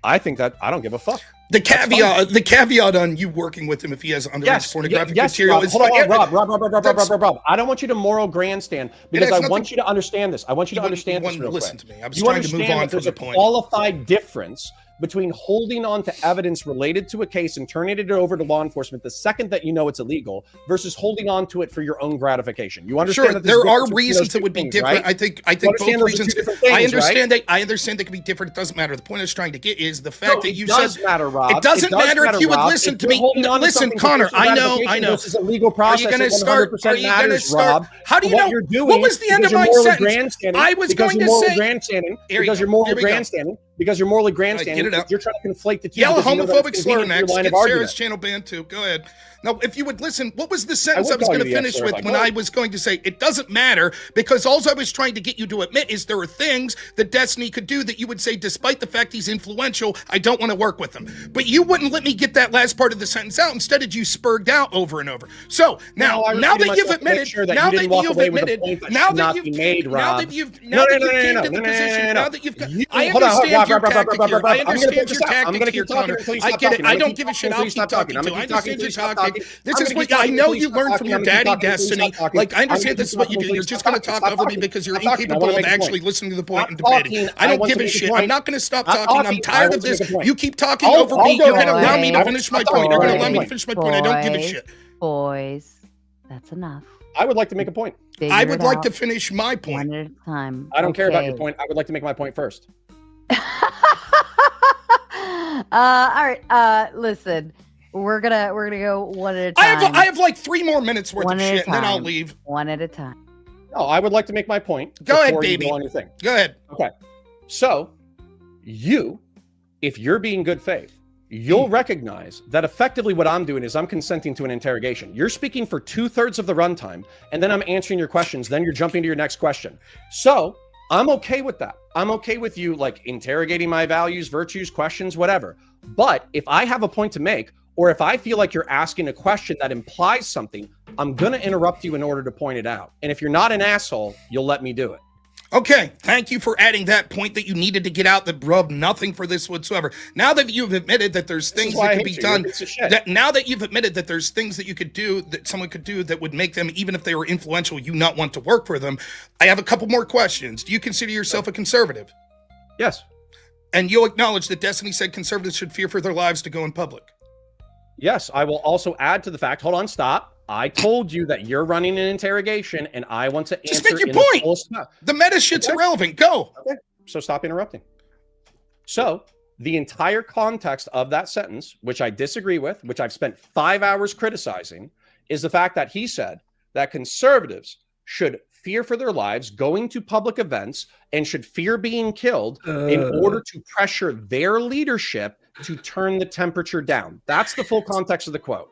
I think that I don't give a fuck. The caveat on you working with him if he has underage pornographic material is Rob. I don't want you to moral grandstand because I want you to understand this. I want you to understand this real quick. Listen to me. I was trying to move on from the point. Qualified difference between holding on to evidence related to a case and turning it over to law enforcement the second that you know it's illegal versus holding on to it for your own gratification. You understand Sure, that there are reasons that would be different. right? I think both reasons. I understand right? that. I understand they could be different. It doesn't matter. The point I was trying to get is the fact that you does said matter, Rob. it doesn't matter if you would listen to me. Listen, Connor. I know. This is a legal process. Are you going to start? Are you going to start? Rob, How do you know? What was the end of my sentence? I was going to say because you're morally grandstanding. Because you're morally grandstanding. Get it out. You're trying to conflate the two. Yell a homophobic slur next. Line Get of Sarah's argument. channel banned too. Go ahead. Now, if you would listen, what was the sentence I was call going you to the finish F-slur with if I when could. I was going to say it doesn't matter because all I was trying to get you to admit is there are things that Destiny could do that you would say, despite the fact he's influential, I don't want to work with him. But you wouldn't let me get that last part of the sentence out. Instead, you spurred out over and over. So now that you've admitted, now that you've admitted, now that you've taken the position, now that you've got, I understand your tactic here. I understand your tactic here, Connor. I get it. I don't give a shit. I'll keep talking too. I understand your tactic. This is what I know you learned from your daddy, Destiny. Like, I understand this is what you do. You're just going to talk over me because you're incapable of actually listening to the point and debating. I don't give a shit. I'm not going to stop talking. I'm tired of this. You keep talking over me. You're going to allow me to finish my point. You're going to allow me to finish my point. I don't give a shit. Boys, that's enough. I would like to make a point. I would like to finish my point. One at a time. I don't care about your point. I would like to make my point first. All right. Listen, we're gonna go one at a time. I have like 3 more minutes worth One of at a shit, and then I'll time. leave. One at a time. No, I would like to make my point. Go ahead, before you baby. go on your thing. Go ahead. Okay. So, if you're being good faith, you'll recognize that effectively what I'm doing is I'm consenting to an interrogation. You're speaking for 2/3 of the runtime, and then I'm answering your questions. Then you're jumping to your next question. So I'm okay with that. I'm okay with you like interrogating my values, virtues, questions, whatever. But if I have a point to make, or if I feel like you're asking a question that implies something, I'm going to interrupt you in order to point it out. And if you're not an asshole, you'll let me do it. Okay, thank you for adding that point that you needed to get out that rubbed nothing for this whatsoever. Now that you've admitted that there's things that could be done, now that you've admitted that there's things that you could do, that someone could do that would make them, even if they were influential, you not want to work for them, I have a couple more questions. Do you consider yourself a conservative? Yes. And you'll acknowledge that Destiny said conservatives should fear for their lives to go in public? Yes, I will also add to the fact, hold on, stop. I told you that you're running an interrogation and I want to Just answer make your in point. The, fullest... The meta shit's irrelevant. Go. Okay. So stop interrupting. So the entire context of that sentence, which I disagree with, which I've spent 5 hours criticizing, is the fact that he said that conservatives should fear for their lives going to public events and should fear being killed in order to pressure their leadership to turn the temperature down. That's the full context of the quote.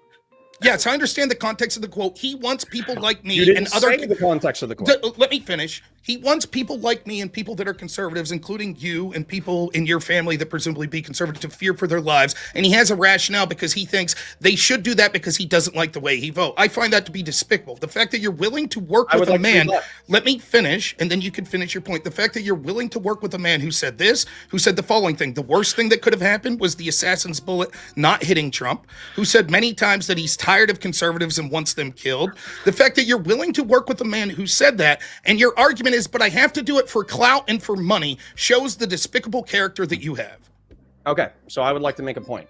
Yes, I understand the context of the quote. He wants people like me You didn't and other. say the context of the quote. Let me finish. He wants people like me and people that are conservatives, including you and people in your family that presumably be conservative, to fear for their lives. And he has a rationale because he thinks they should do that because he doesn't like the way he votes. I find that to be despicable. The fact that you're willing to work with a man, let me finish, and then you can finish your point. The fact that you're willing to work with a man who said this, who said the following thing: the worst thing that could have happened was the assassin's bullet not hitting Trump, who said many times that he's tired of conservatives and wants them killed. The fact that you're willing to work with a man who said that, and your argument is, but I have to do it for clout and for money, shows the despicable character that you have. Okay, so I would like to make a point.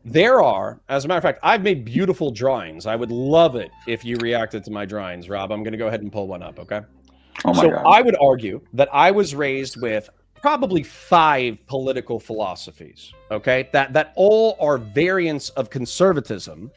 There are, as a matter of fact, I've made beautiful drawings. I would love it if you reacted to my drawings, Rob. I'm going to go ahead and pull one up, okay? Oh my so God. I would argue that I was raised with probably 5 political philosophies, okay? That all are variants of conservatism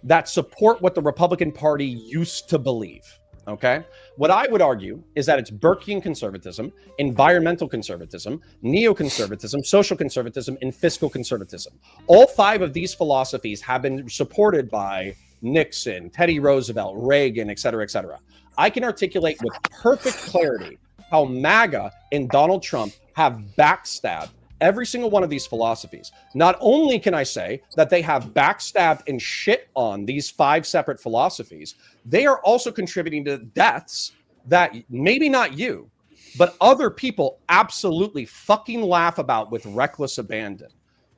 that support what the Republican Party used to believe, okay? What I would argue is that it's Burkean conservatism, environmental conservatism, neoconservatism, social conservatism, and fiscal conservatism. All 5 of these philosophies have been supported by Nixon, Teddy Roosevelt, Reagan, et cetera, et cetera. I can articulate with perfect clarity how MAGA and Donald Trump have backstabbed every single one of these philosophies. Not only can I say that they have backstabbed and shit on these 5 separate philosophies, they are also contributing to deaths that maybe not you, but other people absolutely fucking laugh about with reckless abandon.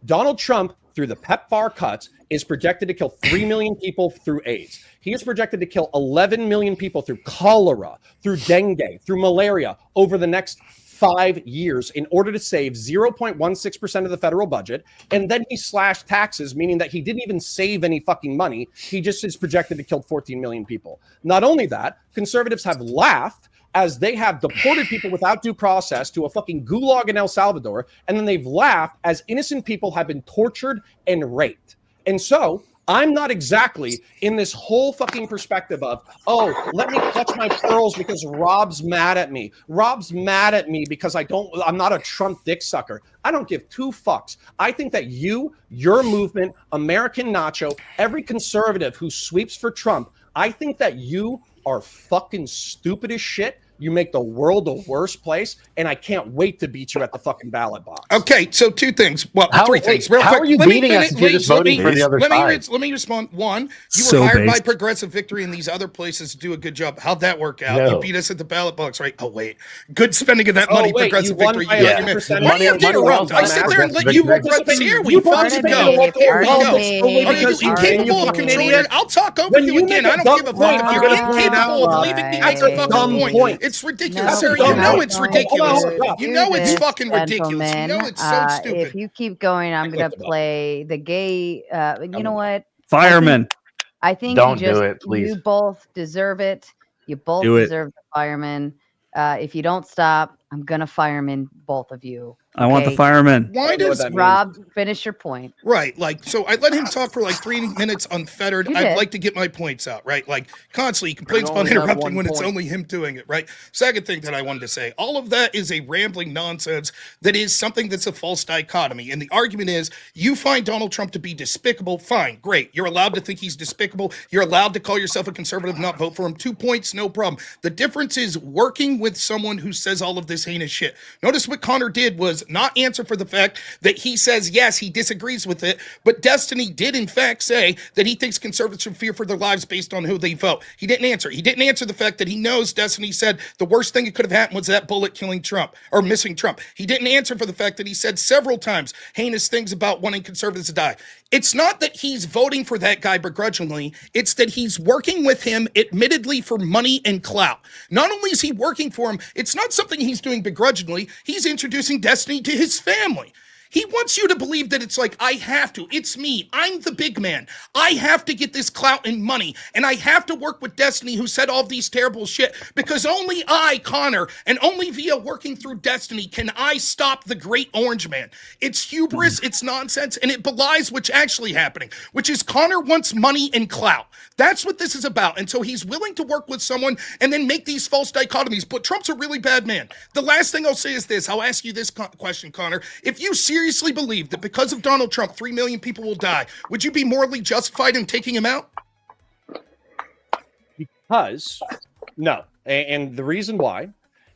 Donald Trump, through the PEPFAR cuts, is projected to kill 3 million people through AIDS. He is projected to kill 11 million people through cholera, through dengue, through malaria over the next 5 years in order to save 0.16% of the federal budget. And then he slashed taxes, meaning that he didn't even save any fucking money. He just is projected to kill 14 million people. Not only that, conservatives have laughed as they have deported people without due process to a fucking gulag in El Salvador. And then they've laughed as innocent people have been tortured and raped. And so I'm not exactly in this whole fucking perspective of, oh, let me clutch my pearls because Rob's mad at me. Rob's mad at me because I'm not a Trump dick sucker. I don't give two fucks. I think that your movement, American Nacho, every conservative who sweeps for Trump, I think that you are fucking stupid as shit. You make the world a worse place, and I can't wait to beat you at the fucking ballot box. Okay, so two things. Well, three things. Real how quick. are you beating us if you're just voting for the other side? Let me respond. One, you So were hired by based. Progressive Victory and these other places to do a good job. How'd that work out? No. You beat us at the ballot box, right? Oh, wait. Good spending of that Oh, money, wait, Progressive you won Victory. by You a argument. percentage. Why do you have to Money interrupt? well I sit done, there and Matt. let you Victory. represent here. Will You you fucking participated go? in local There we go. politics only Are you because you incapable of controlling it? I'll talk over you again. I don't give a fuck. If you're incapable of leaving me make a fucking point. It's ridiculous, sir. You know it's ridiculous. You know it's fucking ridiculous. You know it's so stupid. If you keep going, I'm gonna play the gay. You know what? Firemen. I think Don't you just do it, please. you both deserve it. You both Do it. deserve the firemen. If you don't stop, I'm gonna fireman both of you. I want the okay? firemen. Why does Rob finish your point? Right, like, so I let him talk for like 3 minutes unfettered. You I'd did. like to get my points out, right? Like, constantly he complains You about only have interrupting one when it's point. only him doing it, right? Second thing that I wanted to say, all of that is a rambling nonsense that is something that's a false dichotomy. And the argument is, you find Donald Trump to be despicable, fine, great. You're allowed to think he's despicable. You're allowed to call yourself a conservative, not vote for him. 2 points, no problem. The difference is working with someone who says all of this heinous shit. Notice what Connor did was not answer for the fact that he says, yes, he disagrees with it, but Destiny did in fact say that he thinks conservatives should fear for their lives based on who they vote. He didn't answer. He didn't answer the fact that he knows Destiny said the worst thing that could have happened was that bullet killing Trump or missing Trump. He didn't answer for the fact that he said several times heinous things about wanting conservatives to die. It's not that he's voting for that guy begrudgingly. It's that he's working with him, admittedly, for money and clout. Not only is he working for him, it's not something he's doing begrudgingly. He's introducing Destiny to his family. He wants you to believe that it's like, I have to. It's me. I'm the big man. I have to get this clout and money. And I have to work with Destiny, who said all these terrible shit, because only I, Connor, and only via working through Destiny can I stop the great orange man. It's hubris, it's nonsense, and it belies what's actually happening, which is Connor wants money and clout. That's what this is about. And so he's willing to work with someone and then make these false dichotomies. But Trump's a really bad man. The last thing I'll say is this. I'll ask you this question, Connor. If you seriously believe that because of Donald Trump, 3 million people will die, would you be morally justified in taking him out? Because, no. And the reason why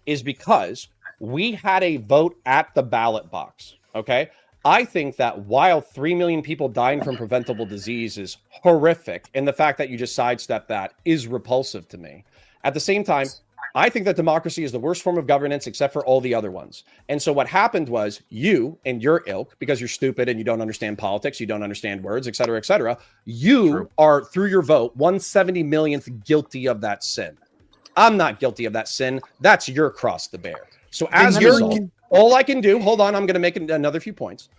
is because we had a vote at the ballot box, okay? I think that while 3 million people dying from preventable disease is horrific, and the fact that you just sidestep that is repulsive to me. At the same time, I think that democracy is the worst form of governance except for all the other ones. And so what happened was you and your ilk, because you're stupid and you don't understand politics, you don't understand words, et cetera, you are, through your vote, 170 millionth guilty of that sin. I'm not guilty of that sin. That's your cross to bear. So as a result, all I can do, hold on, I'm going to make another few points.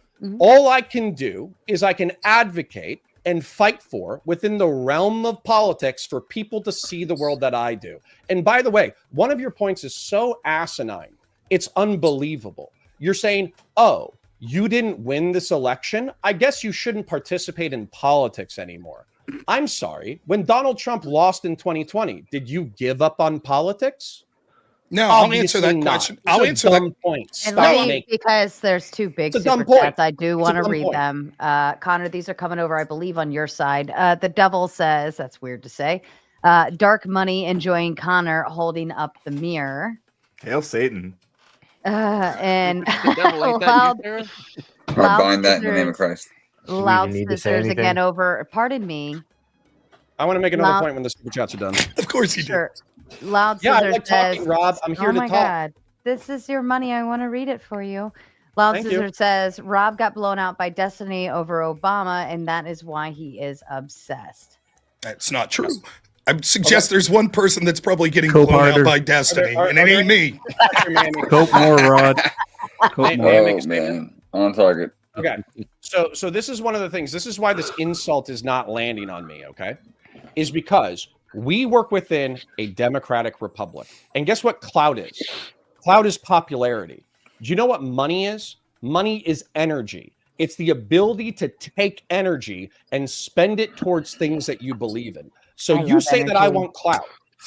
All I can do is I can advocate and fight for within the realm of politics for people to see the world that I do. And by the way, one of your points is so asinine. It's unbelievable. You're saying, oh, you didn't win this election. I guess you shouldn't participate in politics anymore. I'm sorry. When Donald Trump lost in 2020, did you give up on politics? No, I'll answer that question. I'll answer that point. And let me, because there's two big It's a dumb super chats, point. I do It's a want to dumb read point. them. Connor, these are coming over, I believe, on your side. The devil says, that's weird to say, dark money enjoying Connor holding up the mirror. Hail Satan. And The devil ain't that Loud- you, Sarah? I Loud bind that in the name of Scissors. Christ. Loud need to say Scissors anything? again over, pardon me. I want to make another Loud- point when the super chats are done. Of course you do. Sure. Loud Yeah, I Scissors like says, talking, Rob. I'm here oh to my talk. God, this is your money. I want to read it for you. Loud Thank you. Scissors says, Rob got blown out by Destiny over Obama, and that is why he is obsessed. That's not true. I suggest there's one person that's probably getting blown out by destiny, and it ain't me. Cope more, Rod. Cope more. Oh man, on target. Okay, so this is one of the things. This is why this insult is not landing on me. Okay, is because we work within a democratic republic, and guess what? Clout is. Clout is popularity. Do you know what money is? Money is energy. It's the ability to take energy and spend it towards things that you believe in. So you say that I want clout.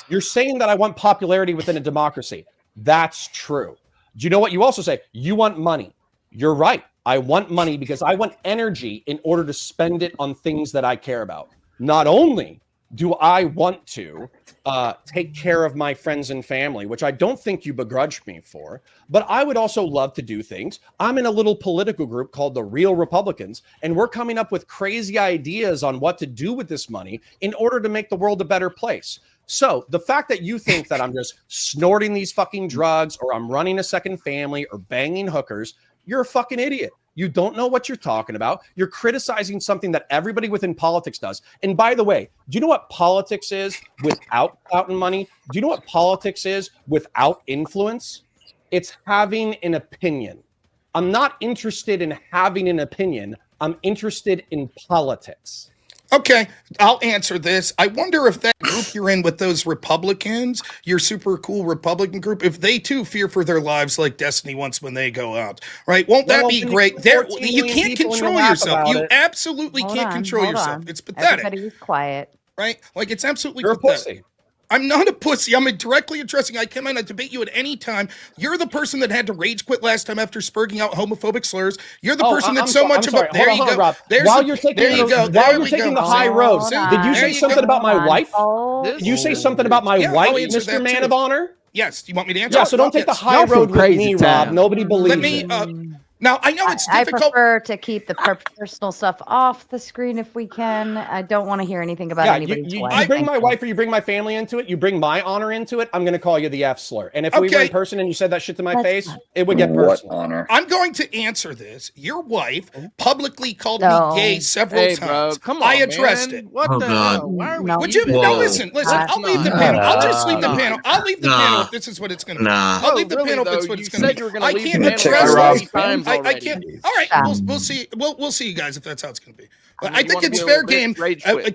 You're saying that I want popularity within a democracy. That's true. Do you know what you also say? You want money. You're right. I want money because I want energy in order to spend it on things that I care about. Not only do I want to take care of my friends and family, which I don't think you begrudge me for, but I would also love to do things. I'm in a little political group called the Real Republicans, and we're coming up with crazy ideas on what to do with this money in order to make the world a better place. So the fact that you think that I'm just snorting these fucking drugs or I'm running a second family or banging hookers, you're a fucking idiot. You don't know what you're talking about. You're criticizing something that everybody within politics does. And by the way, do you know what politics is without clout and money? Do you know what politics is without influence? It's having an opinion. I'm not interested in having an opinion. I'm interested in politics. Okay, I'll answer this. I wonder if that group you're in with those Republicans, your super cool Republican group, if they too fear for their lives like Destiny wants when they go out, right? Won't that be great? You can't control yourself. You absolutely can't control yourself. It's pathetic. Everybody's quiet. Right? Like, it's absolutely pathetic. I'm not a pussy. I'm directly addressing. I come in and debate you at any time. You're the person that had to rage quit last time after spurging out homophobic slurs. You're the person that's so much about. There you go. While you're taking the high road, did you say something about my wife? Did you say something about my wife, Mr. Man of Honor? Yes. Do you want me to answer? Yeah. So don't take the high road with me, Rob. Nobody believes it. Now, I know it's difficult. I prefer to keep the personal stuff off the screen if we can. I don't want to hear anything about anybody's wife. You bring my wife or you bring my family into it, you bring my honor into it, I'm going to call you the F slur. And if we were in person and you said that shit to my face, it would get personal. Honor? I'm going to answer this. Your wife publicly called me gay several times. Bro, come on, I addressed it. What the hell? Why are we? Would you? No, listen. I'll leave the panel. I'll just leave the panel. I'll leave the panel if this is what it's going to be. I'll leave the panel if it's what it's going to be. I can't address this. I can't. All right, we'll see. We'll see you guys if that's how it's going to be. I think it's fair game.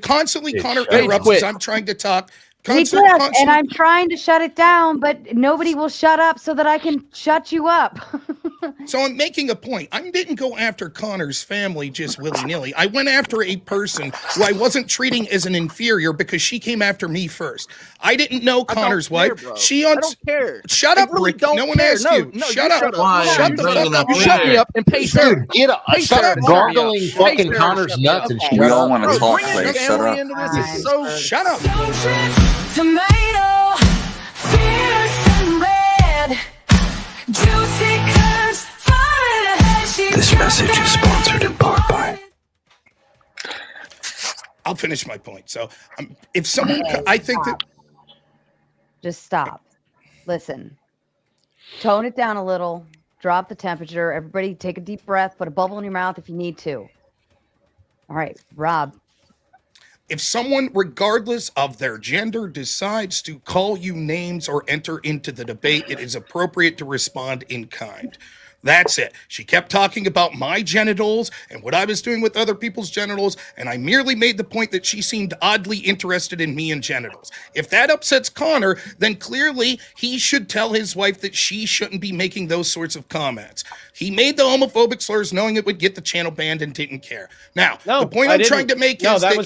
Constantly Connor interrupts as I'm trying to talk. He does, and I'm trying to shut it down, but nobody will shut up so that I can shut you up. So I'm making a point. I didn't go after Connor's family just willy-nilly. I went after a person who I wasn't treating as an inferior because she came after me first. I didn't know Connor's wife. She I don't care. Shut up, Rick. No one asked you. Shut up. Shut the fuck up. You shut me up and pay Dude, get a start gargling fucking Connor's nuts and shut up. We all want to talk, Clay. Shut up. Shut up. Tomato, fierce and red, juicy curves, This message is sponsored in part by. I'll finish my point. So, if someone, I think that. Just stop. Listen. Tone it down a little. Drop the temperature. Everybody take a deep breath. Put a bubble in your mouth if you need to. All right, Rob. If someone, regardless of their gender, decides to call you names or enter into the debate, it is appropriate to respond in kind. That's it. She kept talking about my genitals and what I was doing with other people's genitals, and I merely made the point that she seemed oddly interested in me and genitals. If that upsets Connor, then clearly he should tell his wife that she shouldn't be making those sorts of comments. He made the homophobic slurs knowing it would get the channel banned and didn't care. Now, the point I'm trying to make is that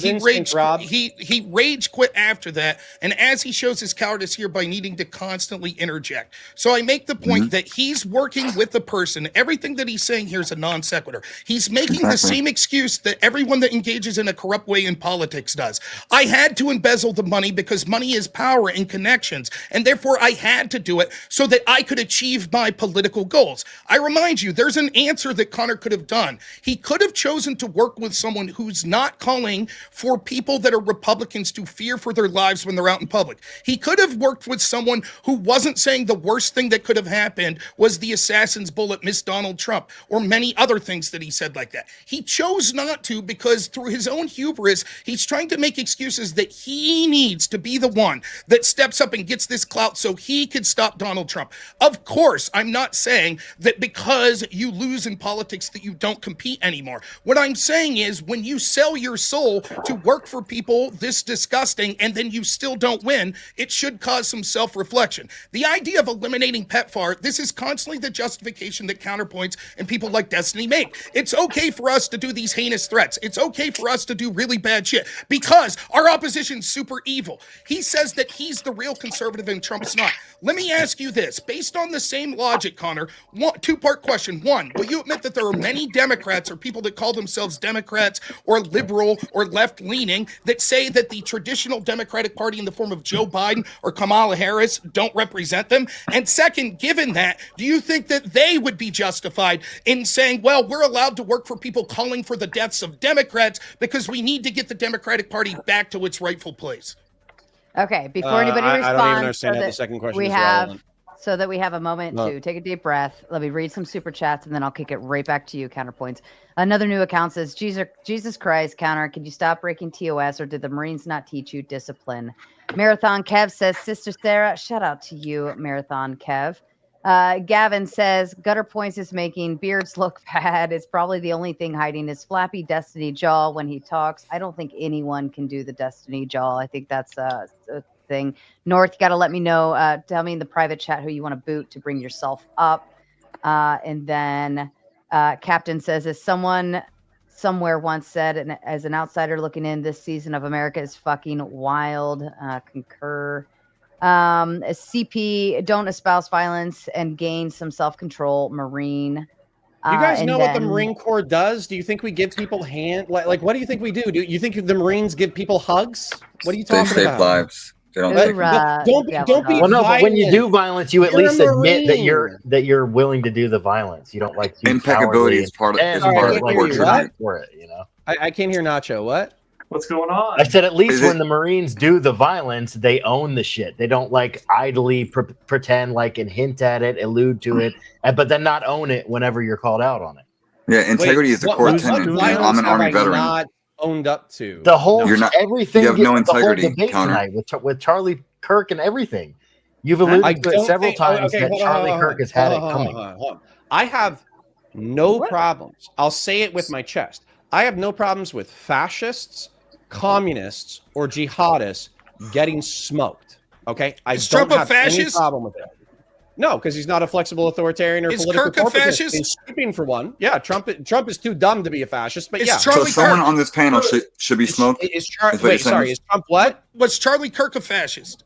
he rage quit after that, and as he shows his cowardice here by needing to constantly interject. So I make the point that he's working with the person. Everything that he's saying here is a non sequitur. He's making the same excuse that everyone that engages in a corrupt way in politics does. I had to embezzle the money because money is power and connections, and therefore I had to do it so that I could achieve my political goals. I remind you, there's an answer that Connor could have done. He could have chosen to work with someone who's not calling for people that are Republicans to fear for their lives when they're out in public. He could have worked with someone who wasn't saying the worst thing that could have happened was the assassin's bullet that miss Donald Trump or many other things that he said like that. He chose not to because through his own hubris, he's trying to make excuses that he needs to be the one that steps up and gets this clout so he could stop Donald Trump. Of course, I'm not saying that because you lose in politics that you don't compete anymore. What I'm saying is when you sell your soul to work for people this disgusting and then you still don't win, it should cause some self-reflection. The idea of eliminating PEPFAR, this is constantly the justification that counterpoints and people like Destiny make. It's okay for us to do these heinous threats. It's okay for us to do really bad shit because our opposition's super evil. He says that he's the real conservative and Trump's not. Let me ask you this. Based on the same logic, Connor, two-part question. One, will you admit that there are many Democrats or people that call themselves Democrats or liberal or left-leaning that say that the traditional Democratic Party in the form of Joe Biden or Kamala Harris don't represent them? And second, given that, do you think that they would be justified in saying, well, we're allowed to work for people calling for the deaths of Democrats because we need to get the Democratic Party back to its rightful place? Okay, before anybody responds, I don't even understand how the second question is relevant. So that we have a moment to take a deep breath. Let me read some super chats and then I'll kick it right back to you, Counterpoints. Another new account says, Jesus Christ, Counter, could you stop breaking TOS or did the Marines not teach you discipline? Marathon Kev says, Sister Sarah, shout out to you, Marathon Kev. Gavin says, Gutter Points is making beards look bad. It's probably the only thing hiding his flappy Destiny jaw when he talks. I don't think anyone can do the Destiny jaw. I think that's a thing. North, you got to let me know. Tell me in the private chat who you want to boot to bring yourself up. And then Captain says, as someone somewhere once said, and as an outsider looking in, this season of America is fucking wild. Concur. CP, don't espouse violence and gain some self-control. Marine. Do you guys know what the Marine Corps does? Do you think we give people like what do you think we do? Do you think the Marines give people hugs? What are you talking about? They save lives. They don't. Don't be. Well, no, but when you do violence, you at least admit Marine. that you're willing to do the violence. You don't like impeccability is part of the core tribute for it. You know. I can't hear Nacho. What? What's going on? I said at least when the Marines do the violence, they own the shit. They don't like idly pretend like and hint at it, allude to it, but then not own it whenever you're called out on it. Yeah, integrity is the core tenet. I'm an Army veteran. Not owned up to the whole everything. You have no integrity. Tonight with Charlie Kirk and everything. You've alluded to it several times that Charlie Kirk has had it coming. I have no problems. I'll say it with my chest. I have no problems with fascists, communists, or jihadists getting smoked. Okay, is Trump a fascist? Any problem with it. No, because he's not a flexible authoritarian or political Kirk a fascist? He's sleeping for one. Yeah, Trump is too dumb to be a fascist. But yeah, so someone on this panel should be smoked. Is Trump what? Was Charlie Kirk a fascist?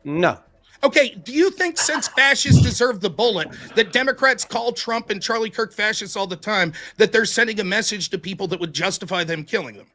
No. Okay, do you think since fascists deserve the bullet, that Democrats call Trump and Charlie Kirk fascists all the time, that they're sending a message to people that would justify them killing them?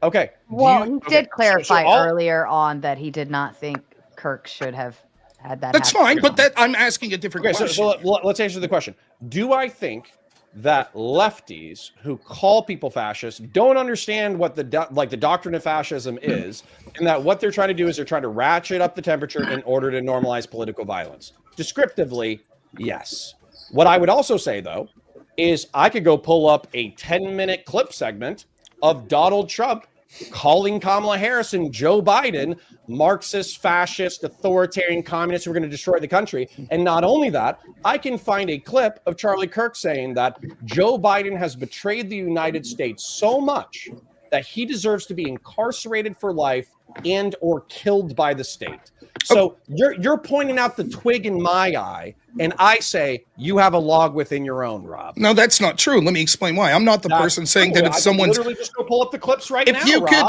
Okay. Well, he did clarify earlier on that he did not think Kirk should have had that. That's fine, but I'm asking a different question. So let's answer the question. Do I think that lefties who call people fascists don't understand what the doctrine of fascism is, and that what they're trying to do is they're trying to ratchet up the temperature in order to normalize political violence? Descriptively, yes. What I would also say, though, is I could go pull up a 10-minute clip segment of Donald Trump calling Kamala Harris and Joe Biden Marxist, fascist, authoritarian communists who are going to destroy the country. And not only that, I can find a clip of Charlie Kirk saying that Joe Biden has betrayed the United States so much that he deserves to be incarcerated for life and or killed by the state. So you're pointing out the twig in my eye, and I say you have a log within your own, Rob. No, that's not true. Let me explain why. I'm not the person saying that if someone's literally just go pull up the clips right now.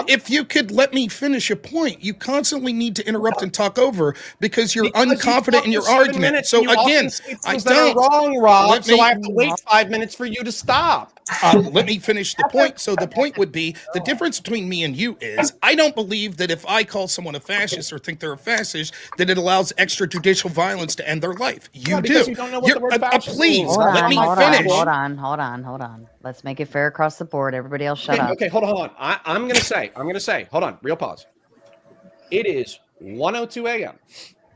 If you could let me finish a point, you constantly need to interrupt and talk over because you're unconfident in your argument. So again, I don't. Wrong, Rob. So I have to wait 5 minutes for you to stop. Let me finish the point. So the point would be the difference between me and you is I don't believe that if I call someone a fascist or think they're a fascist, that it allows extrajudicial violence to end their life. You do. You don't know what the word fascist please means. let me finish. Hold on. Let's make it fair across the board. Everybody else shut up. Okay, hold on. I'm gonna say, hold on, real pause. It is 1:02 a.m.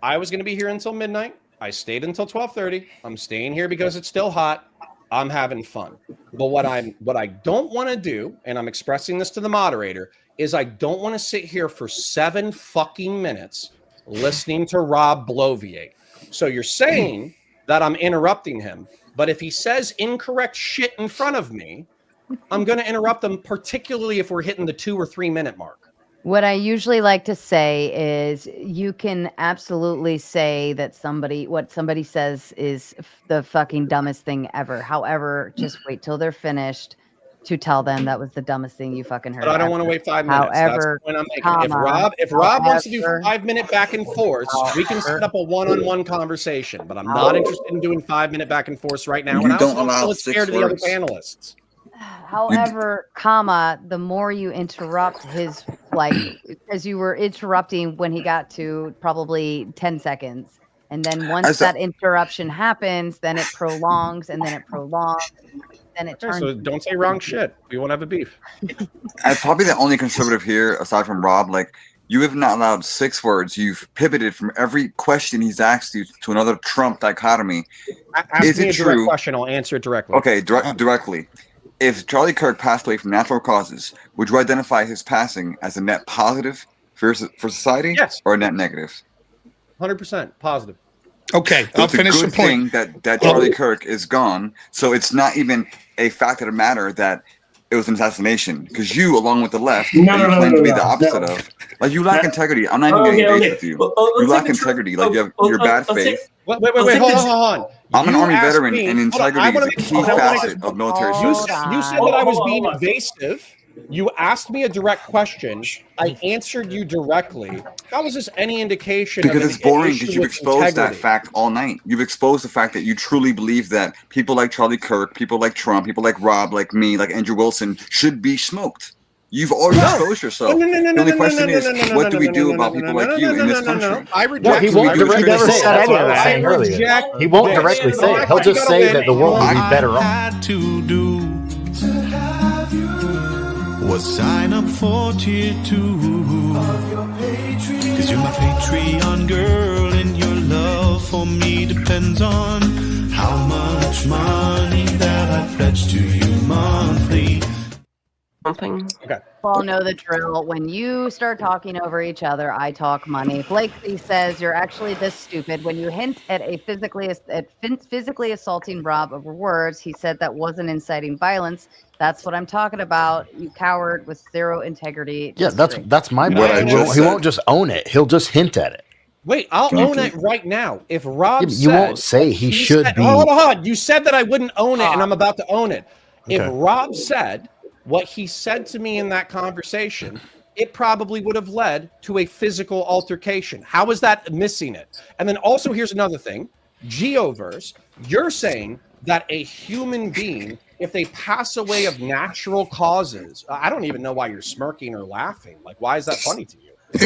I was gonna be here until midnight. I stayed until 12:30. I'm staying here because it's still hot. I'm having fun. But what I don't want to do, and I'm expressing this to the moderator, is I don't want to sit here for 7 fucking minutes listening to Rob bloviate. So you're saying that I'm interrupting him, but if he says incorrect shit in front of me, I'm going to interrupt him, particularly if we're hitting the 2 or 3 minute mark. What I usually like to say is you can absolutely say that what somebody says is the fucking dumbest thing ever. However, just wait till they're finished to tell them that was the dumbest thing you fucking heard. But I don't want to wait 5 minutes. However, that's the point I'm making. If Rob wants to do 5 minute back and forth, we can set up a one-on-one conversation. But I'm not interested in doing 5 minute back and forth right now. And I also don't feel it's fair to the other panelists. However, the more you interrupt his, as you were interrupting when he got to probably 10 seconds. And then once that interruption happens, then it prolongs and then it prolongs. Then it turns. So don't say wrong shit. We won't have a beef. I'm probably the only conservative here, aside from Rob. Like, you have not allowed 6 words. You've pivoted from every question he's asked you to another Trump dichotomy. Ask me a direct question. I'll answer it directly. Okay, directly. If Charlie Kirk passed away from natural causes, would you identify his passing as a net positive for society, or a net negative? 100% positive. Okay, I'll finish the point. That Charlie Kirk is gone, so it's not even a fact of the matter that it was an assassination, because you, along with the left, claim to be the opposite of. Like, you lack integrity. I'm not even getting engaged with you. You lack integrity. Like, you're bad faith. Wait, hold on. I'm an Army veteran, and integrity is a key facet of military service. You said that I was being evasive. You asked me a direct question. I answered you directly. How is this any indication? Because it's boring, because you've exposed that fact all night. You've exposed the fact that you truly believe that people like Charlie Kirk, people like Trump, people like Rob, like me, like Andrew Wilson should be smoked. You've already exposed yourself. The only question is, what do we do about people like you in this country? I reject. He won't directly say that. He won't directly say it. He'll just say that the world would be better off. What sign up for tier 2? Cause you're my Patreon girl, and your love for me depends on how much money that I pledge to you monthly. Okay. All know the drill. When you start talking over each other, I talk money. Blakely says you're actually this stupid. When you hint at physically assaulting Rob over words, he said that wasn't inciting violence. That's what I'm talking about. You coward with zero integrity. Yeah, that's my point. He won't just own it. He'll just hint at it. Wait, I'll own it right now. If Rob you won't say he should be. Hold on. You said that I wouldn't own it, and I'm about to own it. If Rob said what he said to me in that conversation, it probably would have led to a physical altercation. How is that missing it? And then also, here's another thing. Geoverse, you're saying that a human being, if they pass away of natural causes, I don't even know why you're smirking or laughing. Like, why is that funny to you? Me?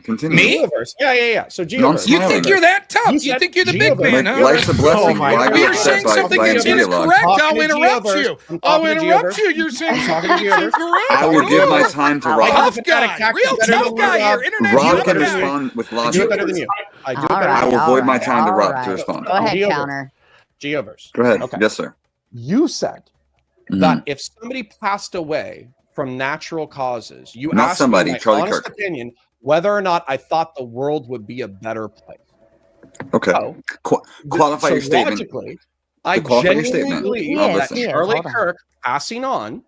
Geoverse. Yeah. So Geoverse. You think you're that tough? You think you're the big man, huh? Life's a blessing. If you're saying something that's incorrect, I'll interrupt you. I'll interrupt you. You're saying something that's incorrect. I will give my time to Rob. Tough guy. Real tough guy here. Rob can respond with logic. better than you. I will void my time to Rob to respond. Go ahead, counter. Geoverse. Go ahead. Okay. Yes, sir. You said that if somebody passed away from natural causes, you Not asked somebody, me my Charlie honest Kirk. opinion whether or not I thought the world would be a better place. Okay. So, qualify your statement. Logically, I Qualify your genuinely statement. believe I'll that listen. Charlie Kirk passing on,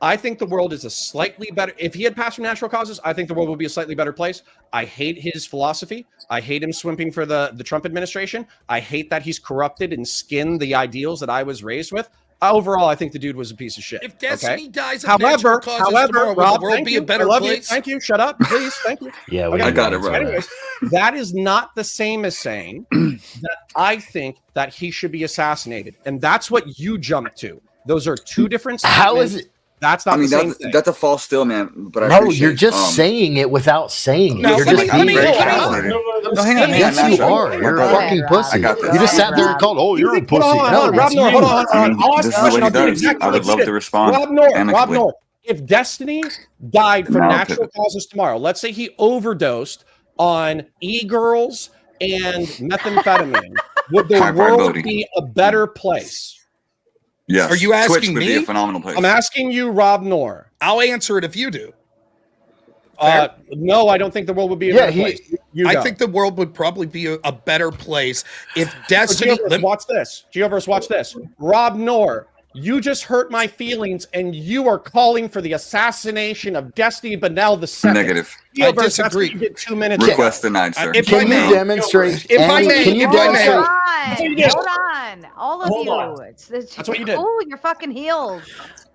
I think the world is a slightly better. If he had passed from natural causes, I think the world would be a slightly better place. I hate his philosophy. I hate him swimming for the Trump administration. I hate that he's corrupted and skinned the ideals that I was raised with. Overall, I think the dude was a piece of shit. If destiny dies of natural causes tomorrow, will the world be a better place? Thank you. Shut up, please. Thank you. Yeah, I got it right. Anyways, that is not the same as saying that I think that he should be assassinated, and that's what you jumped to. Those are two different statements. How is it? That's not the same thing. That's a false still, man. But no, you're just saying it without saying it. No, You're just being fascinated. No, hang on. Yes, you are. You're a fucking pussy. I got this. You just sat there and called, "Oh, you're a pussy." Hold on. This is what he does. I would love to respond. Rob North. If Destiny died from natural causes tomorrow, let's say he overdosed on e-girls and methamphetamine, would the High world probability. be a better place? Yes. Are you asking Twitch would be me? a phenomenal place. I'm asking you, Rob Noor. I'll answer it if you do. No, I don't think the world would be a better place. I think the world would probably be a better place if Destiny. Geoverse, watch this. Geoverse, watch this. Rob Noor, you just hurt my feelings, and you are calling for the assassination of Destiny Bennell II. Negative. Geoverse, I that's what disagree. you get 2 minutes. Request denied, sir. If Can I may, you demonstrate? if I may, Can you if I may. demonstrate? Hold on, all of Hold you. on. That's what you did. Oh, your fucking heels.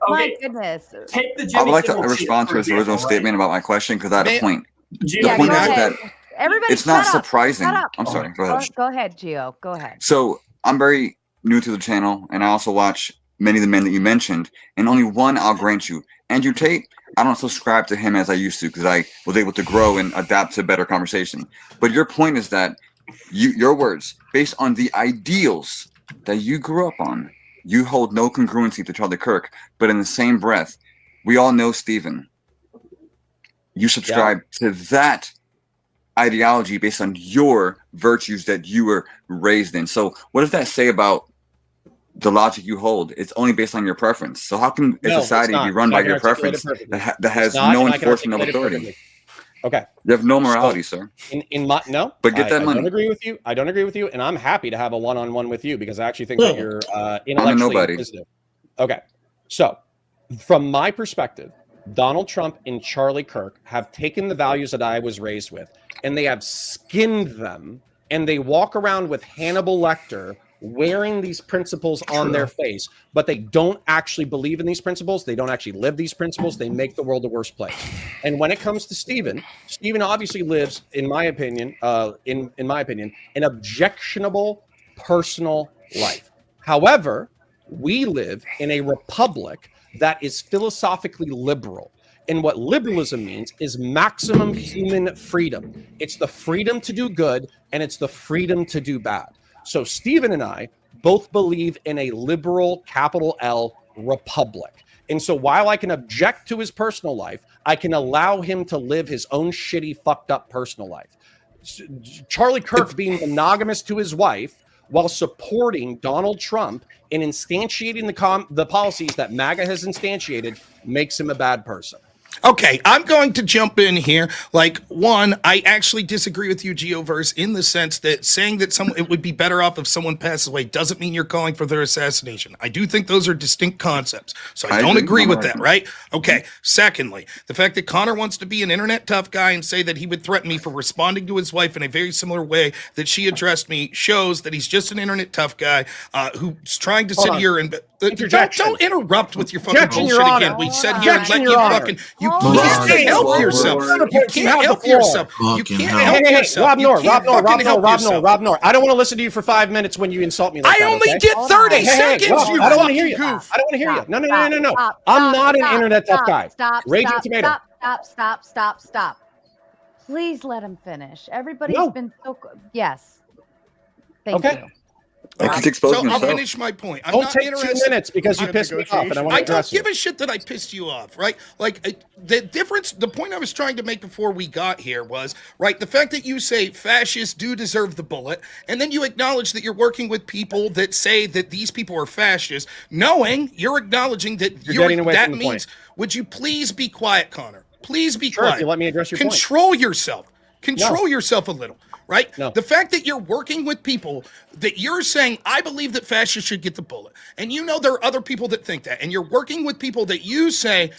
My Okay. goodness. Take the I Jimmy would like to Kimmel respond to for his original example, statement about my question because I had a point. Jimmy The point go is ahead. that Everybody, it's not shut up. surprising. Shut up. I'm sorry. Go ahead. Go ahead, Gio. Go ahead. So I'm very new to the channel, and I also watch many of the men that you mentioned, and only one I'll grant you. Andrew Tate, I don't subscribe to him as I used to because I was able to grow and adapt to better conversation. But your point is that your words, based on the ideals that you grew up on, you hold no congruency to Charlie Kirk. But in the same breath, we all know Stephen. You subscribe to that ideology based on your virtues that you were raised in. So what does that say about the logic you hold? It's only based on your preference. So how can a No, it's society not. be run I by can your articulate it preference perfectly. that has It's not, no and I can enforcement of articulate it authority? perfectly. Okay. You have no morality, So, sir. In my no, But get that I money. don't agree with you. I don't agree with you, and I'm happy to have a one-on-one with you because I actually think that you're intellectually nobody. inquisitive. Okay, so from my perspective, Donald Trump and Charlie Kirk have taken the values that I was raised with, and they have skinned them, and they walk around with Hannibal Lecter wearing these principles on their face, but they don't actually believe in these principles. They don't actually live these principles. They make the world a worse place. And when it comes to Stephen obviously lives, in my opinion, in my opinion, an objectionable personal life. However, we live in a republic that is philosophically liberal. And what liberalism means is maximum human freedom. It's the freedom to do good, and it's the freedom to do bad. So Stephen and I both believe in a liberal, capital L, republic. And so while I can object to his personal life, I can allow him to live his own shitty, fucked up personal life. Charlie Kirk being monogamous to his wife while supporting Donald Trump and instantiating the policies that MAGA has instantiated makes him a bad person. Okay, I'm going to jump in here. Like, one, I actually disagree with you, Geoverse, in the sense that saying that it would be better off if someone passes away doesn't mean you're calling for their assassination. I do think those are distinct concepts, so I don't agree with that, right? Okay, secondly, the fact that Connor wants to be an internet tough guy and say that he would threaten me for responding to his wife in a very similar way that she addressed me shows that he's just an internet tough guy who's trying to sit here and... Don't interrupt with your fucking bullshit again. We said here and let you fucking... You can't help yourself. You can't help yourself. You can't help yourself. Rob Noor. I don't want to listen to you for 5 minutes when you insult me like I that, only okay? get 30 seconds, you I don't want to hear you. goof. I don't want to hear you. No. I'm not an internet tough guy. Raging tomato. Stop. Please let him finish. Everybody's been so... Yes. Thank you. So I'll finish my point. I'm don't not take interested. 2 minutes because you pissed me off, and I want to address don't give a shit that I pissed you off, right? Like the difference. The point I was trying to make before we got here was right. The fact that you say fascists do deserve the bullet, and then you acknowledge that you're working with people that say that these people are fascists, knowing you're acknowledging that that means. Would you please be quiet, Connor? Please be quiet. If you let me address your point. Control yourself. Control yourself a little. Right? No. The fact that you're working with people that you're saying, I believe that fascists should get the bullet. And you know there are other people that think that. And you're working with people that you say,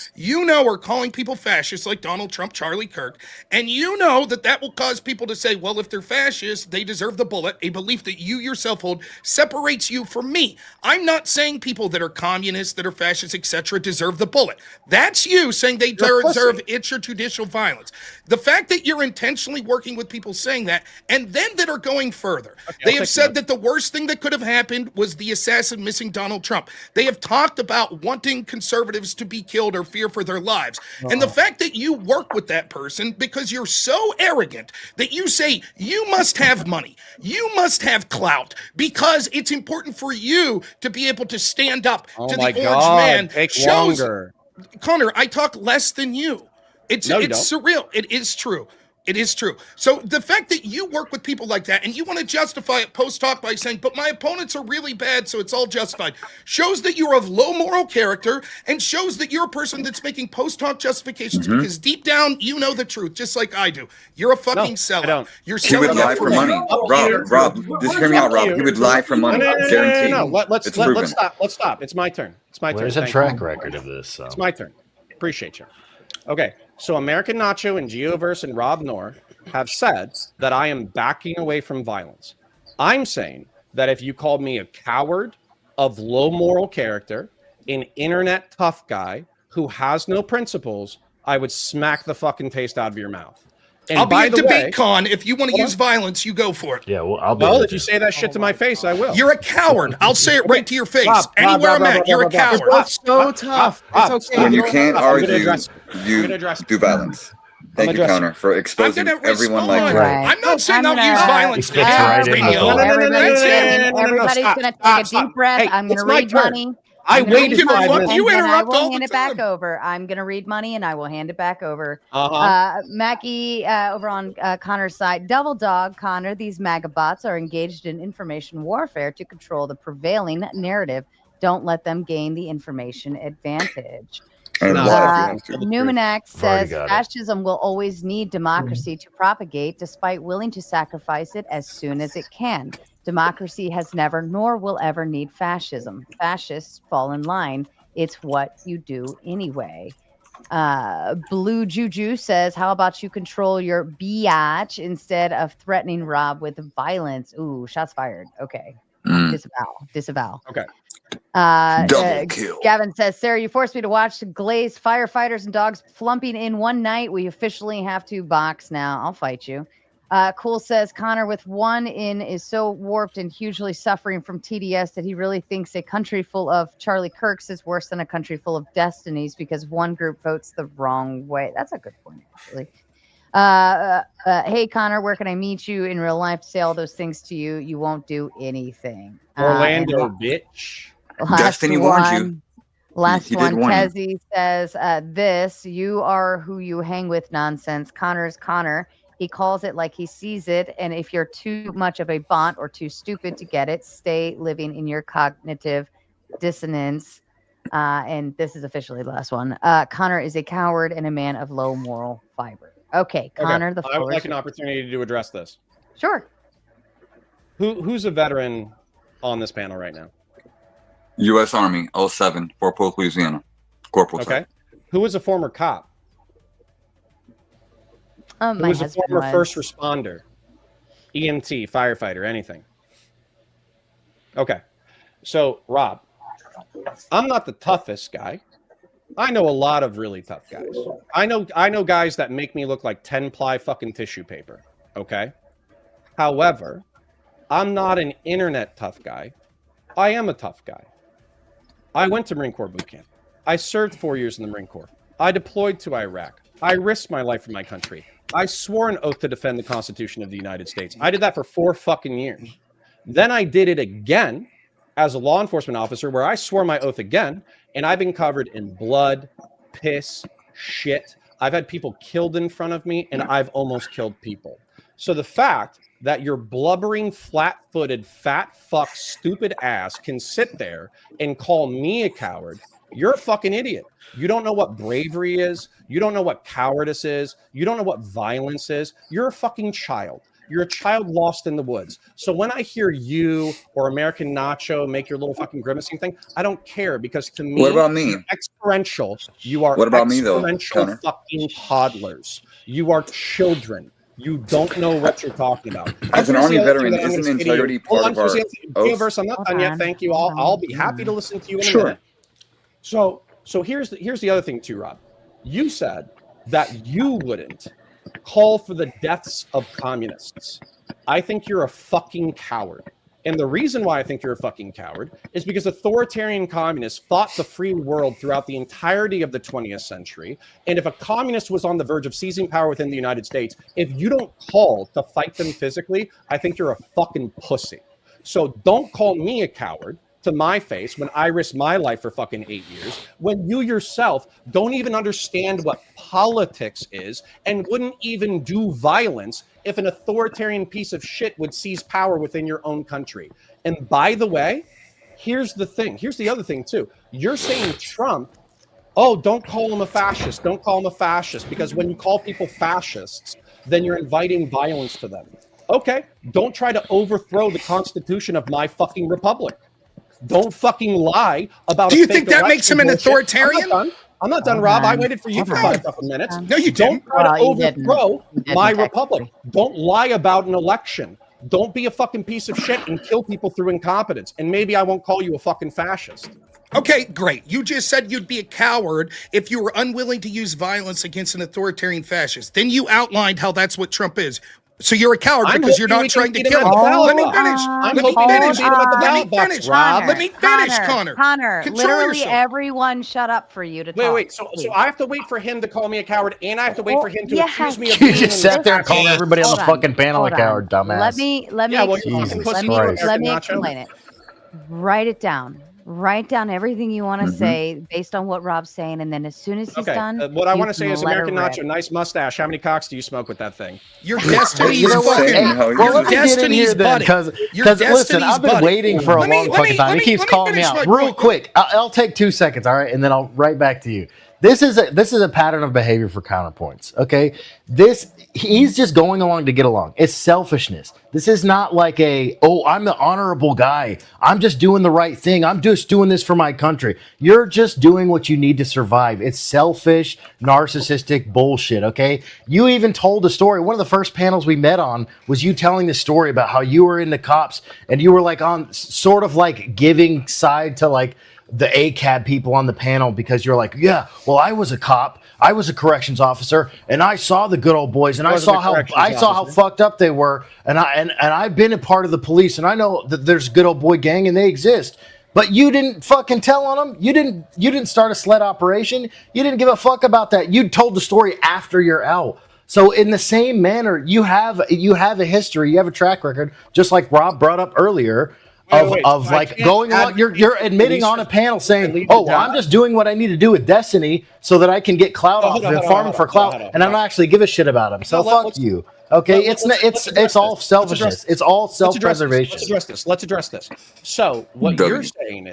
are calling people fascists like Donald Trump, Charlie Kirk. And you know that will cause people to say, well, if they're fascists, they deserve the bullet. A belief that you yourself hold separates you from me. I'm not saying people that are communists, that are fascists, etc., deserve the bullet. That's you saying they deserve extrajudicial violence. The fact that you're intentionally working with people saying that, and then that are going further. They have said that the worst thing that could have happened was the assassin missing Donald Trump. They have talked about wanting conservatives to be killed or fear for their lives. And the fact that you work with that person because you're so arrogant that you say you must have money, you must have clout, because it's important for you to be able to stand up to the orange man. Longer. Connor, I talk less than you. It's surreal. It is true. It is true. So the fact that you work with people like that and you want to justify it post hoc by saying, but my opponents are really bad, so it's all justified, shows that you're of low moral character and shows that you're a person that's making post hoc justifications because deep down you know the truth, just like I do. You're a fucking sellout. You're He would selling lie out for money. Rob, just hear me out, Rob. He would lie for money. Guaranteed. No. Let's It's proven. stop. Let's stop. It's my turn. It's my turn. There's a Thank track you. record of this. So. It's my turn. Appreciate you. Okay, so American Nacho and Geoverse and Rob Knorr have said that I am backing away from violence. I'm saying that if you called me a coward of low moral character, an internet tough guy who has no principles, I would smack the fucking taste out of your mouth. And I'll be by at the debate way, con. If you want to use violence, you go for it. Yeah, well, I'll be. well, if you say that shit to my face, I will. You're a coward. I'll say it right to your face. Rob, Anywhere Rob, I'm at, Rob, you're a Rob, Rob, coward. Rob, It's so tough. It's okay. When you can't argue, you address it. do violence. Thank you, Counter, for exposing everyone like respond. that. I'm not saying I'll use violence. He fits right in. Everybody's going to take a deep breath. Hey, I'm going it's to my read turn. money. I I'm gonna waited read 5 money, minutes. You and then I interrupt will all hand the it back time. over. I'm going to read money and I will hand it back over. Uh-huh. Mackie over on Connor's side. Double dog, Connor. These MAGA bots are engaged in information warfare to control the prevailing narrative. Don't let them gain the information advantage. Numinax says fascism will always need democracy to propagate, despite willing to sacrifice it as soon as it can. Democracy has never nor will ever need fascism. Fascists fall in line. It's what you do anyway. Blue Juju says, how about you control your biatch instead of threatening Rob with violence? Ooh, shots fired. Okay. Disavow. Okay. Double kill. Gavin says, Sarah, you forced me to watch glazed firefighters and dogs flumping in one night. We officially have to box now. I'll fight you. Cool says, Connor with one in is so warped and hugely suffering from TDS that he really thinks a country full of Charlie Kirks is worse than a country full of Destinies because one group votes the wrong way. That's a good point, actually. Hey, Connor, where can I meet you in real life to say all those things to you? You won't do anything. Orlando, bitch. Destiny warned you. Last He did one, warn you. Kezi says, you are who you hang with nonsense. Connor's Connor. He calls it like he sees it. And if you're too much of a bot or too stupid to get it, stay living in your cognitive dissonance. And this is officially the last one. Connor is a coward and a man of low moral fiber. Okay, Connor, the floor. I would like an opportunity to address this. Sure. Who's a veteran on this panel right now? U.S. Army, 07, Fort Polk, Louisiana. Corporal. Okay. Who was a former cop? Who My was a husband former was. first responder? EMT, firefighter, anything. Okay. So, Rob, I'm not the toughest guy. I know a lot of really tough guys. I know guys that make me look like 10-ply fucking tissue paper. Okay. However, I'm not an internet tough guy. I am a tough guy. I went to Marine Corps boot camp. I served 4 years in the Marine Corps. I deployed to Iraq. I risked my life for my country. I swore an oath to defend the Constitution of the United States. I did that for 4 fucking years. Then I did it again as a law enforcement officer where I swore my oath again, and I've been covered in blood, piss, shit. I've had people killed in front of me, and I've almost killed people. So the fact that your blubbering, flat-footed, fat fuck, stupid ass can sit there and call me a coward, you're a fucking idiot. You don't know what bravery is. You don't know what cowardice is. You don't know what violence is. You're a fucking child. You're a child lost in the woods. So when I hear you or American Nacho make your little fucking grimacing thing, I don't care because to me, What about me? you're exponential. You are What about me, though, exponential Connor? fucking toddlers. You are children. You don't know what you're talking about. As an Here's Army the other veteran, thing that I'm isn't gonna say to you. integrity Hold part on, of our here's the other- oath? Verse, I'm not done yet. Thank you. I'll be happy to listen to you in a Sure. minute. So here's the other thing too, Rob. You said that you wouldn't call for the deaths of communists. I think you're a fucking coward. And the reason why I think you're a fucking coward is because authoritarian communists fought the free world throughout the entirety of the 20th century. And if a communist was on the verge of seizing power within the United States, if you don't call to fight them physically, I think you're a fucking pussy. So don't call me a coward to my face when I risked my life for fucking 8 years, when you yourself don't even understand what politics is and wouldn't even do violence if an authoritarian piece of shit would seize power within your own country. And by the way, here's the thing. Here's the other thing too. You're saying Trump, oh, don't call him a fascist. Don't call him a fascist, because when you call people fascists, then you're inviting violence to them. Okay, don't try to overthrow the Constitution of my fucking republic. Don't fucking lie about. Do you think that makes him an authoritarian? I'm not done, Rob. I waited for you for 5 fucking minutes. No, you don't didn't. try to Well, you overthrow didn't my technically. republic. Don't lie about an election. Don't be a fucking piece of shit and kill people through incompetence. And maybe I won't call you a fucking fascist. Okay, great. You just said you'd be a coward if you were unwilling to use violence against an authoritarian fascist. Then you outlined how that's what Trump is. So you're a coward because you're not trying to kill him. Let me finish. Let me finish. Let me finish, Connor. Connor, Control literally yourself. everyone shut up for you to talk. Wait. So I have to wait for him to call me a coward, and I have to wait for him to yes. accuse me of You being just sat there and called everybody on the fucking panel a coward, dumbass. Let me explain it. Write it down. Write down everything you want to say based on what Rob's saying, and then as soon as he's done, what I want to you say is can let American her Nacho, rip. nice mustache. How many cocks do you smoke with that thing? Your destiny's You know what? fucking. Hey, well, Your let me get in destiny's here then, buddy. because Your listen, destiny's I've been buddy. waiting for a long fucking time. He keeps calling me finish out my real point. quick. I'll take 2 seconds, all right, and then I'll right back to you. This is a pattern of behavior for counterpoints. Okay, he's just going along to get along. It's selfishness. This is not like I'm the honorable guy. I'm just doing the right thing. I'm just doing this for my country. You're just doing what you need to survive. It's selfish, narcissistic bullshit. Okay, you even told a story. One of the first panels we met on was you telling the story about how you were into cops and you were like on sort of like giving side to like the ACAB people on the panel, because you're like, yeah, well, I was a cop, I was a corrections officer, and I saw the good old boys, and I saw how fucked up they were, and I've been a part of the police, and I know that there's a good old boy gang and they exist. But you didn't fucking tell on them. You didn't start a sled operation. You didn't give a fuck about that. You told the story after you're out. So in the same manner, you have a history, you have a track record, just like Rob brought up earlier. Of like going on, you're admitting on a panel saying, "Oh, well, I'm just doing what I need to do with Destiny so that I can get clout off of it, farming for clout, and I don't actually give a shit about him." So fuck you. Okay, it's all selfishness. It's all self-preservation. Let's address this. So what you're saying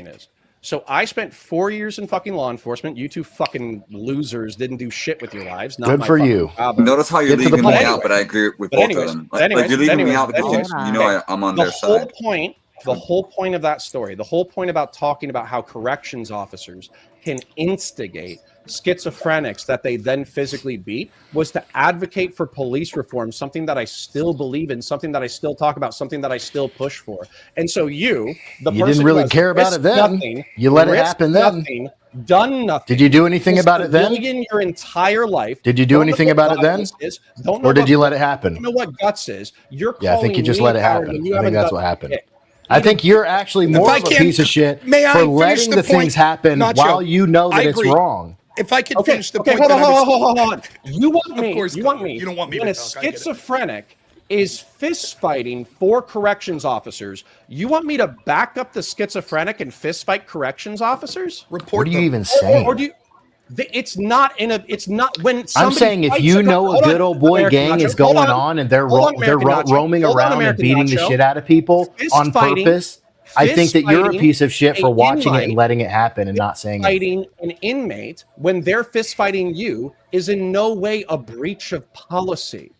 is, so I spent 4 years in fucking law enforcement. You two fucking losers didn't do shit with your lives. Not Good my for fucking you. job. Notice how you're leaving me Anyway, out, but I agree with both of them. Like you're leaving me out because you know I'm on their side. The whole point of that story, the whole point about talking about how corrections officers can instigate schizophrenics that they then physically beat, was to advocate for police reform, something that I still believe in, something that I still talk about, something that I still push for. And so you didn't really care about it then. You let it happen then. Done nothing. Did you do anything about it then? Your entire life. Did you do anything about it then? Or did you let it happen? You know what guts is? I think you just let it happen. I think that's what happened. I think you're actually more of a piece of shit for letting the things happen while you know that it's wrong. If I could finish the point. Hold on. You want me? You don't want me when to a talk. schizophrenic is fist fighting for corrections officers, you want me to back up the schizophrenic and fist fight corrections officers? What are you even saying? Or do you? It's not when I'm saying if you know a good old boy gang is going on and they're roaming around and beating the shit out of people on purpose, I think that you're a piece of shit for watching it and letting it happen and not saying fighting an inmate when they're fist fighting you is in no way a breach of policy.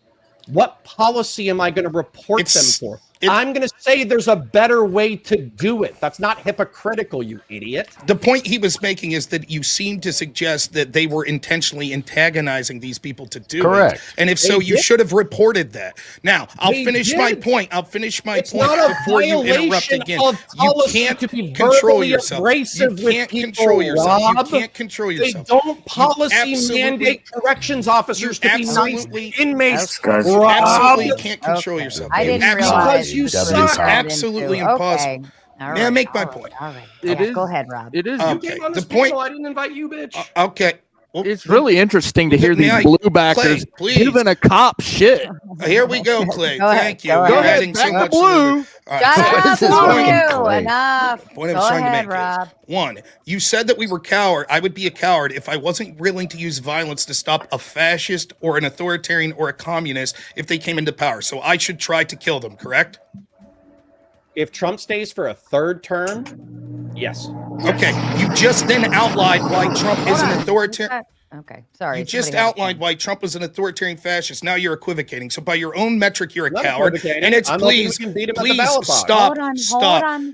What policy am I going to report them for? I'm going to say there's a better way to do it. That's not hypocritical, you idiot. The point he was making is that you seem to suggest that they were intentionally antagonizing these people to do it. And if so, you should have reported that. Now, I'll finish my point. It's not a before you interrupt again. You can't control yourself. You can't control yourself. You can't control yourself. They don't policy mandate corrections officers to be nice inmates. You absolutely can't control yourself. I didn't realize you suck. Absolutely impossible. May I make my point? All right. Go ahead, Rob. It is. Okay. The point. I didn't invite you, bitch. Okay. It's really interesting to hear these blue backers giving a cop shit. Here we go, Clay. Go ahead, Thank you. go You're ahead. adding so Back much to blue. Shut so up, enough. point I Go was trying ahead, to make Rob. is, one, you said that we were coward. I would be a coward if I wasn't willing to use violence to stop a fascist or an authoritarian or a communist if they came into power. So I should try to kill them, correct? If Trump stays for a third term, yes. Okay, you just then outlined why Trump is an authoritarian. Okay, sorry. You just somebody had a outlined why Trump was an authoritarian fascist. Now you're equivocating. So by your own metric, you're a Not coward. equivocating. And it's I'm hoping we please, can beat him at the please ballot box. stop.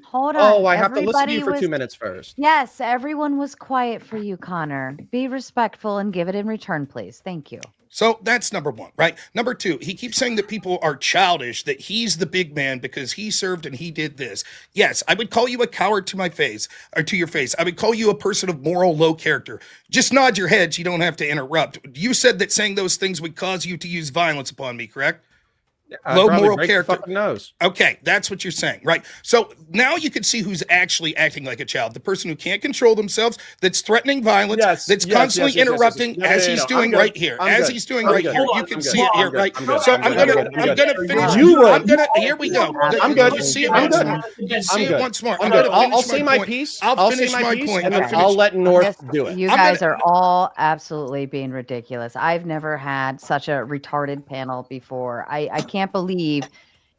Hold on. Oh, I have to listen to Everybody you for was- 2 minutes first. Yes, everyone was quiet for you, Connor. Be respectful and give it in return, please. Thank you. So that's number one, right? Number two, he keeps saying that people are childish, that he's the big man because he served and he did this. Yes, I would call you a coward to my face, or to your face. I would call you a person of moral low character. Just nod your heads. You don't have to interrupt. You said that saying those things would cause you to use violence upon me, correct? Low moral character. Nose. Okay, that's what you're saying, right? So now you can see who's actually acting like a child. The person who can't control themselves, that's threatening violence, that's constantly interrupting, as he's doing right here. As he's doing right here. You can see it here, right? So I'm gonna finish. Here we go. I'm good. You see it I'm once good. more. You see I'm it good. once more. I'm good. I'll say my piece. I'll finish my point. And then I'll let North do it. You guys are all absolutely being ridiculous. I've never had such a retarded panel before. I can't believe,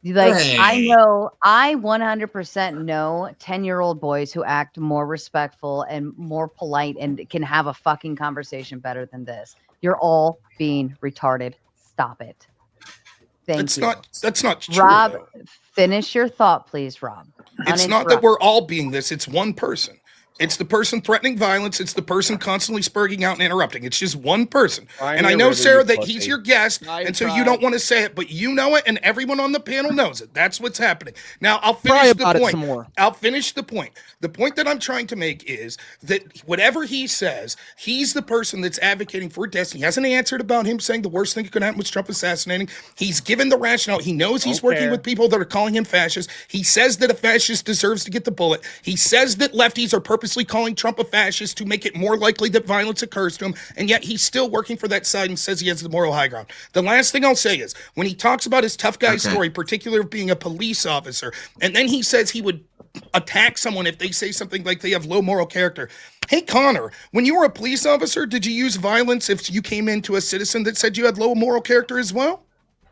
like, I 100% know 10-year-old boys who act more respectful and more polite and can have a fucking conversation better than this. You're all being retarded. Stop it. Thank you. That's not true. Rob, though. finish your thought, please, Rob. It's not that we're all being this. It's one person. It's the person threatening violence. It's the person constantly spurging out and interrupting. It's just one person. And I know, Sarah, that he's your guest, and so you don't want to say it, but you know it, and everyone on the panel knows it. That's what's happening. Now, I'll finish the point. Some more. I'll finish the point. The point that I'm trying to make is that whatever he says, he's the person that's advocating for destiny. He hasn't answered about him saying the worst thing that could happen was Trump assassinating. He's given the rationale. He knows he's working with people that are calling him fascist. He says that a fascist deserves to get the bullet. He says that lefties are purposely calling Trump a fascist to make it more likely that violence occurs to him, and yet he's still working for that side and says he has the moral high ground. The last thing I'll say is, when he talks about his tough guy story, particularly of being a police officer, and then he says he would attack someone if they say something like they have low moral character. Hey, Connor, when you were a police officer, did you use violence if you came into a citizen that said you had low moral character as well?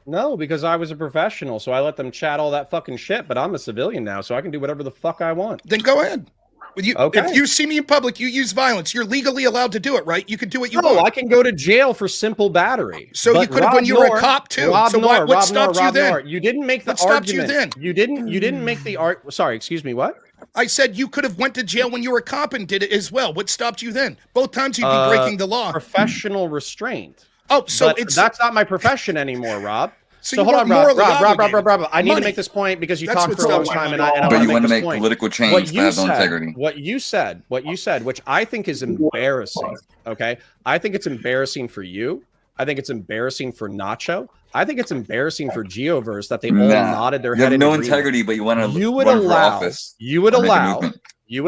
No, because I was a professional, so I let them chat all that fucking shit, but I'm a civilian now, so I can do whatever the fuck I want. Then go ahead. If you see me in public, you use violence. You're legally allowed to do it, right? You can do what you want. No, I can go to jail for simple battery. So you could have when you were a cop too. So what stopped you then? You didn't make the argument. What stopped you then? You didn't make the Sorry, excuse me. What? I said you could have went to jail when you were a cop and did it as well. What stopped you then? Both times you'd be breaking the law. Professional restraint. Oh, so that's not my profession anymore, Rob. So hold on, Rob. I need to Money. make this point because you That's talked for a long time, and I But you want to make point. political change to have no integrity. What you said, which I think is embarrassing. Okay, I think it's embarrassing for you. I think it's embarrassing for Nacho. I think it's embarrassing for Geoverse that they all nodded their head. You have no agreement. integrity, but you want to run for office. You would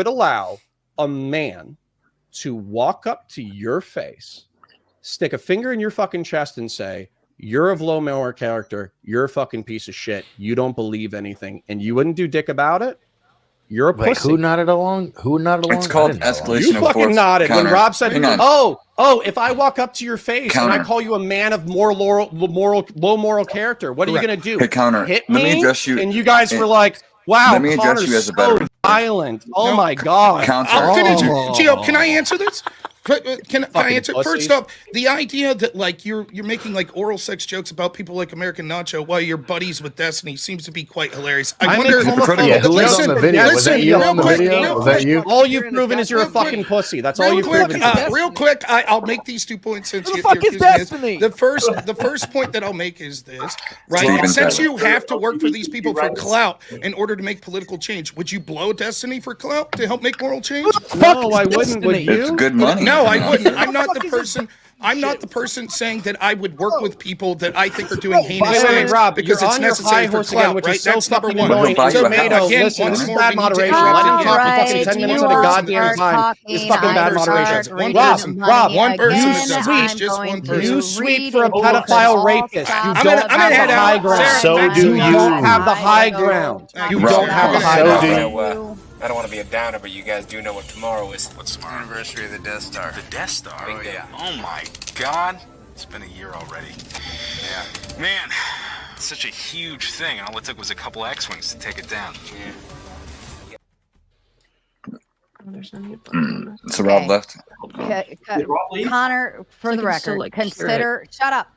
allow a man to walk up to your face, stick a finger in your fucking chest, and say, "You're of low moral character. You're a fucking piece of shit. You don't believe anything," and you wouldn't do dick about it. You're a pussy. Who nodded along? It's called escalation you of fucking force. nodded Connor, when Rob said, hang on. "Oh, if I walk up to your face and I Connor. call you a man of low moral character, what are you gonna do? Hey, Connor, Hit let me?" me address you. And you guys were like, "Wow, Let me address Connor's you as a so veteran. violent. Oh my god." I'll finish it. Gio, can I answer this? Can I answer? pussies. First off, the idea that like you're making like oral sex jokes about people like American Nacho while you're buddies with Destiny seems to be quite hilarious. I wonder. Yeah, who was on the video? Was that you on the video? Was that you? All you've proven is you're a fucking pussy. That's all you've proven. Real quick, I'll make these 2 points since Who the fuck is Destiny? The first point that I'll make is this, right? Steven Since Tyler. you have to work for these people for clout in order to make political change, would you blow Destiny for clout to help make moral change? No, I wouldn't. Would you? It's good money. No, I wouldn't. I'm not the person. I'm not the person saying that I would work with people that I think are doing heinous By the way, things Rob, because you're it's on your necessary high for horse again, clout, which right? is so That's number fucking one. annoying. So Tomato, again, listen, once this is more, bad we need to moderation. Let him talk for fucking Alright, 10 minutes you at a all goddamn start time. It's talking. fucking I bad start moderation. reading Rob, money one person again. at a I'm time, just one going person. to You sweep read for a and you can pedophile all rapist. stop You I'm don't gonna have head the out. high ground. Sarah, So back to do you. You don't have the I high go ground. talk You about don't have the that. high So ground. do I you. know, I don't want to be a downer, but you guys do know what tomorrow is. What's tomorrow? Anniversary of the Death Star. The Death Star? Oh, yeah. Oh, my God. It's been a year already. Yeah. Man, it's such a huge thing, and all it took was a couple X-Wings to take it down. So Rob left. Connor, for So I the can still, record, like, hear it. consider shut up.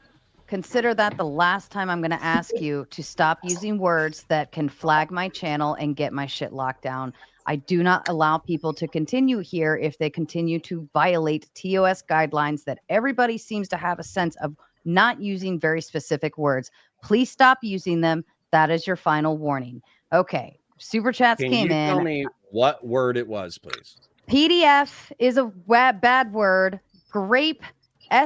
Consider that the last time I'm going to ask you to stop using words that can flag my channel and get my shit locked down. I do not allow people to continue here if they continue to violate TOS guidelines that everybody seems to have a sense of not using very specific words. Please stop using them. That is your final warning. Okay. Super chats Can came you in. tell me what word it was, please? PDF is a bad word. Grape,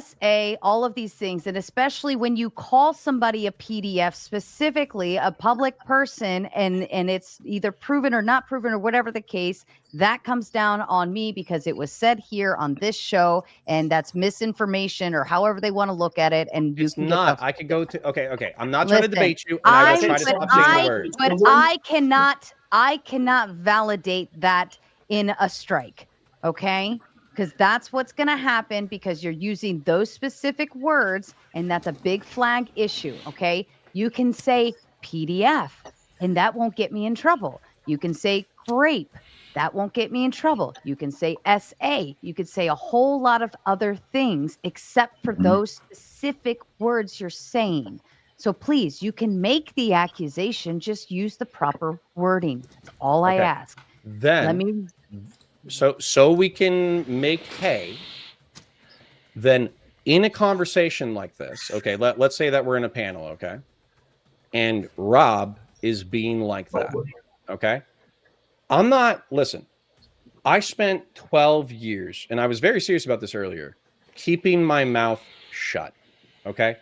SA, all of these things. And especially when you call somebody a PDF, specifically a public person, and it's either proven or not proven or whatever the case, that comes down on me because it was said here on this show, and that's misinformation or however they want to look at it. And It's not. I could go to. Okay. I'm not trying to debate you, and I will try to stop saying the word. But I cannot validate that in a strike. Okay. Because that's what's going to happen because you're using those specific words, and that's a big flag issue. Okay. You can say PDF, and that won't get me in trouble. You can say grape. That won't get me in trouble. You can say SA. You could say a whole lot of other things except for those specific words you're saying. So please, you can make the accusation, just use the proper wording. That's all I ask. Then let me. So we can make hay. Then in a conversation like this, okay, let's say that we're in a panel, okay, and Rob is being like that, okay. Listen, I spent 12 years, and I was very serious about this earlier, keeping my mouth shut, okay.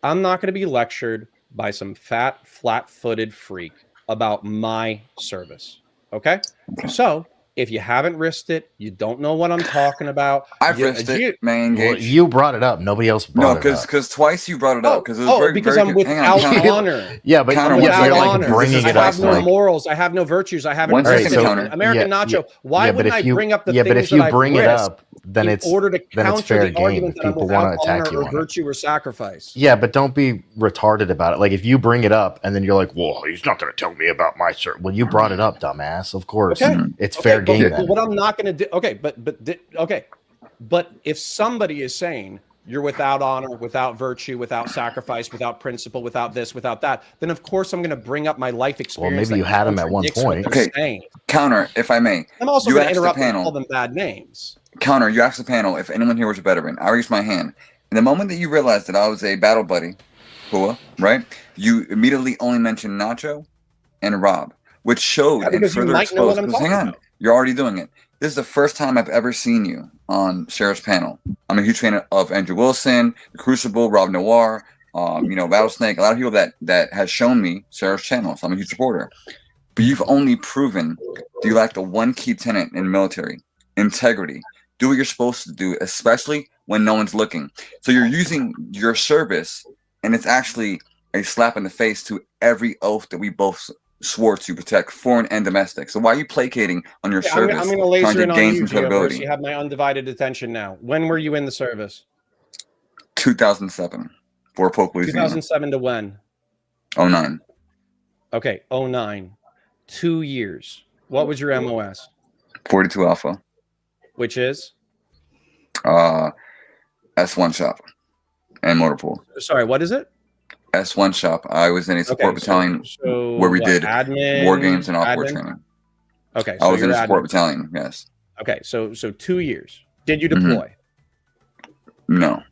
I'm not going to be lectured by some fat, flat-footed freak about my service, okay. So if you haven't risked it, you don't know what I'm talking about. I've risked it, man. Well, you brought it up. Nobody else brought it up. because twice you brought it up because it was very, because very I'm good. Hang on, without Counter. honor. Yeah, but Counter, you're like honor. bringing I it up. have no morals. I have no virtues. I haven't. One second, risked it. Counter. American Nacho. Why but wouldn't if I you- bring up the yeah, things but if you that bring I've it risked up, then in it's order to then it's counter fair the game argument if that I'm people want without to attack honor you or on it. virtue or sacrifice? Yeah, but don't be retarded about it. Like if you bring it up and then you're like, "Well, he's not going to tell me about my cert." Well, you brought it up, dumbass. Of course, it's fair game. But Then what I'm not going to do. But if somebody is saying you're without honor, without virtue, without sacrifice, without principle, without this, without that, then of course I'm going to bring up my life experience. maybe you had them at one point. Okay, saying. Counter, if I may. I'm also You going to asked the interrupt and panel. call them bad names. Counter, you asked the panel if anyone here was a veteran. I raised my hand. And the moment that you realized that I was a battle buddy, Hua, right? You immediately only mentioned Nacho and Rob, which showed and because you further might know what exposed. I'm Because hang talking on, you're already doing it. This is the first time I've ever seen you on Sarah's panel. I'm a huge fan of Andrew Wilson, The Crucible, Rob Noir, Rattlesnake. A lot of people that has shown me Sarah's channel, so I'm a huge supporter. But you've only proven that you lack the one key tenet in the military: integrity. Do what you're supposed to do, especially when no one's looking. So you're using your service, and it's actually a slap in the face to every oath that we both swore to protect, foreign and domestic. So why are you placating on your service? I'm going to laser in on gain you, some Geoverse. credibility? You have my undivided attention now. When were you in the service? 2007, for Polk, Louisiana. 2007 to when? 09. Okay, 09. 2 years. What was your MOS? 42 Alpha. Which is? S1 shop and motor pool. Sorry, what is it? S1 shop. I was in a support battalion where we did admin, war games and off-board admin? training. Okay, I was in a you're support admin. battalion. Yes. Okay, so 2 years. Did you Mhm. deploy? No.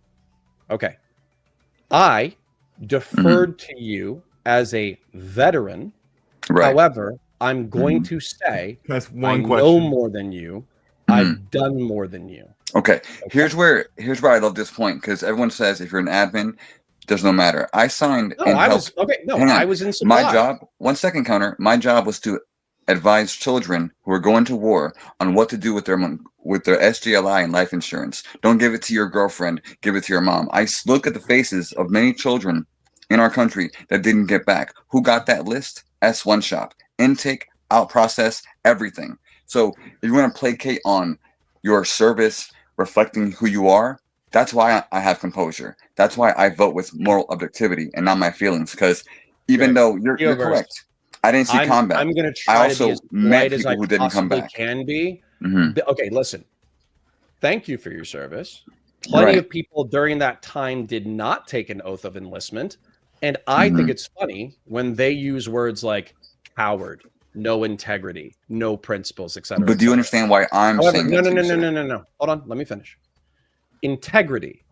Okay. I deferred to you as a veteran. Right. However, I'm going to say That's I one know question. more than you. I've done more than you. Okay, here's where I love this point, because everyone says if you're an admin, there's no matter. I signed No, and I helped. was okay. No, Hang on. I was in supply. My job. 1 second, Counter. My job was to advise children who are going to war on what to do with their SGLI and life insurance. Don't give it to your girlfriend. Give it to your mom. I look at the faces of many children in our country that didn't get back. Who got that list? S1 shop. Intake, out process, everything. So if you want to placate on your service reflecting who you are, that's why I have composure. That's why I vote with moral objectivity and not my feelings. Because even though you're correct, I didn't see combat. I'm going to I try to also be as met polite as people I who didn't come possibly back. can be. Mhm. Okay, listen. Thank you for your service. Plenty Right. of people during that time did not take an oath of enlistment. And I think it's funny when they use words like coward, no integrity, no principles, etc. But do you understand why I'm However, saying no, that? no, to you, no, no, sir? no, no, no. Hold on. Let me finish. Integrity.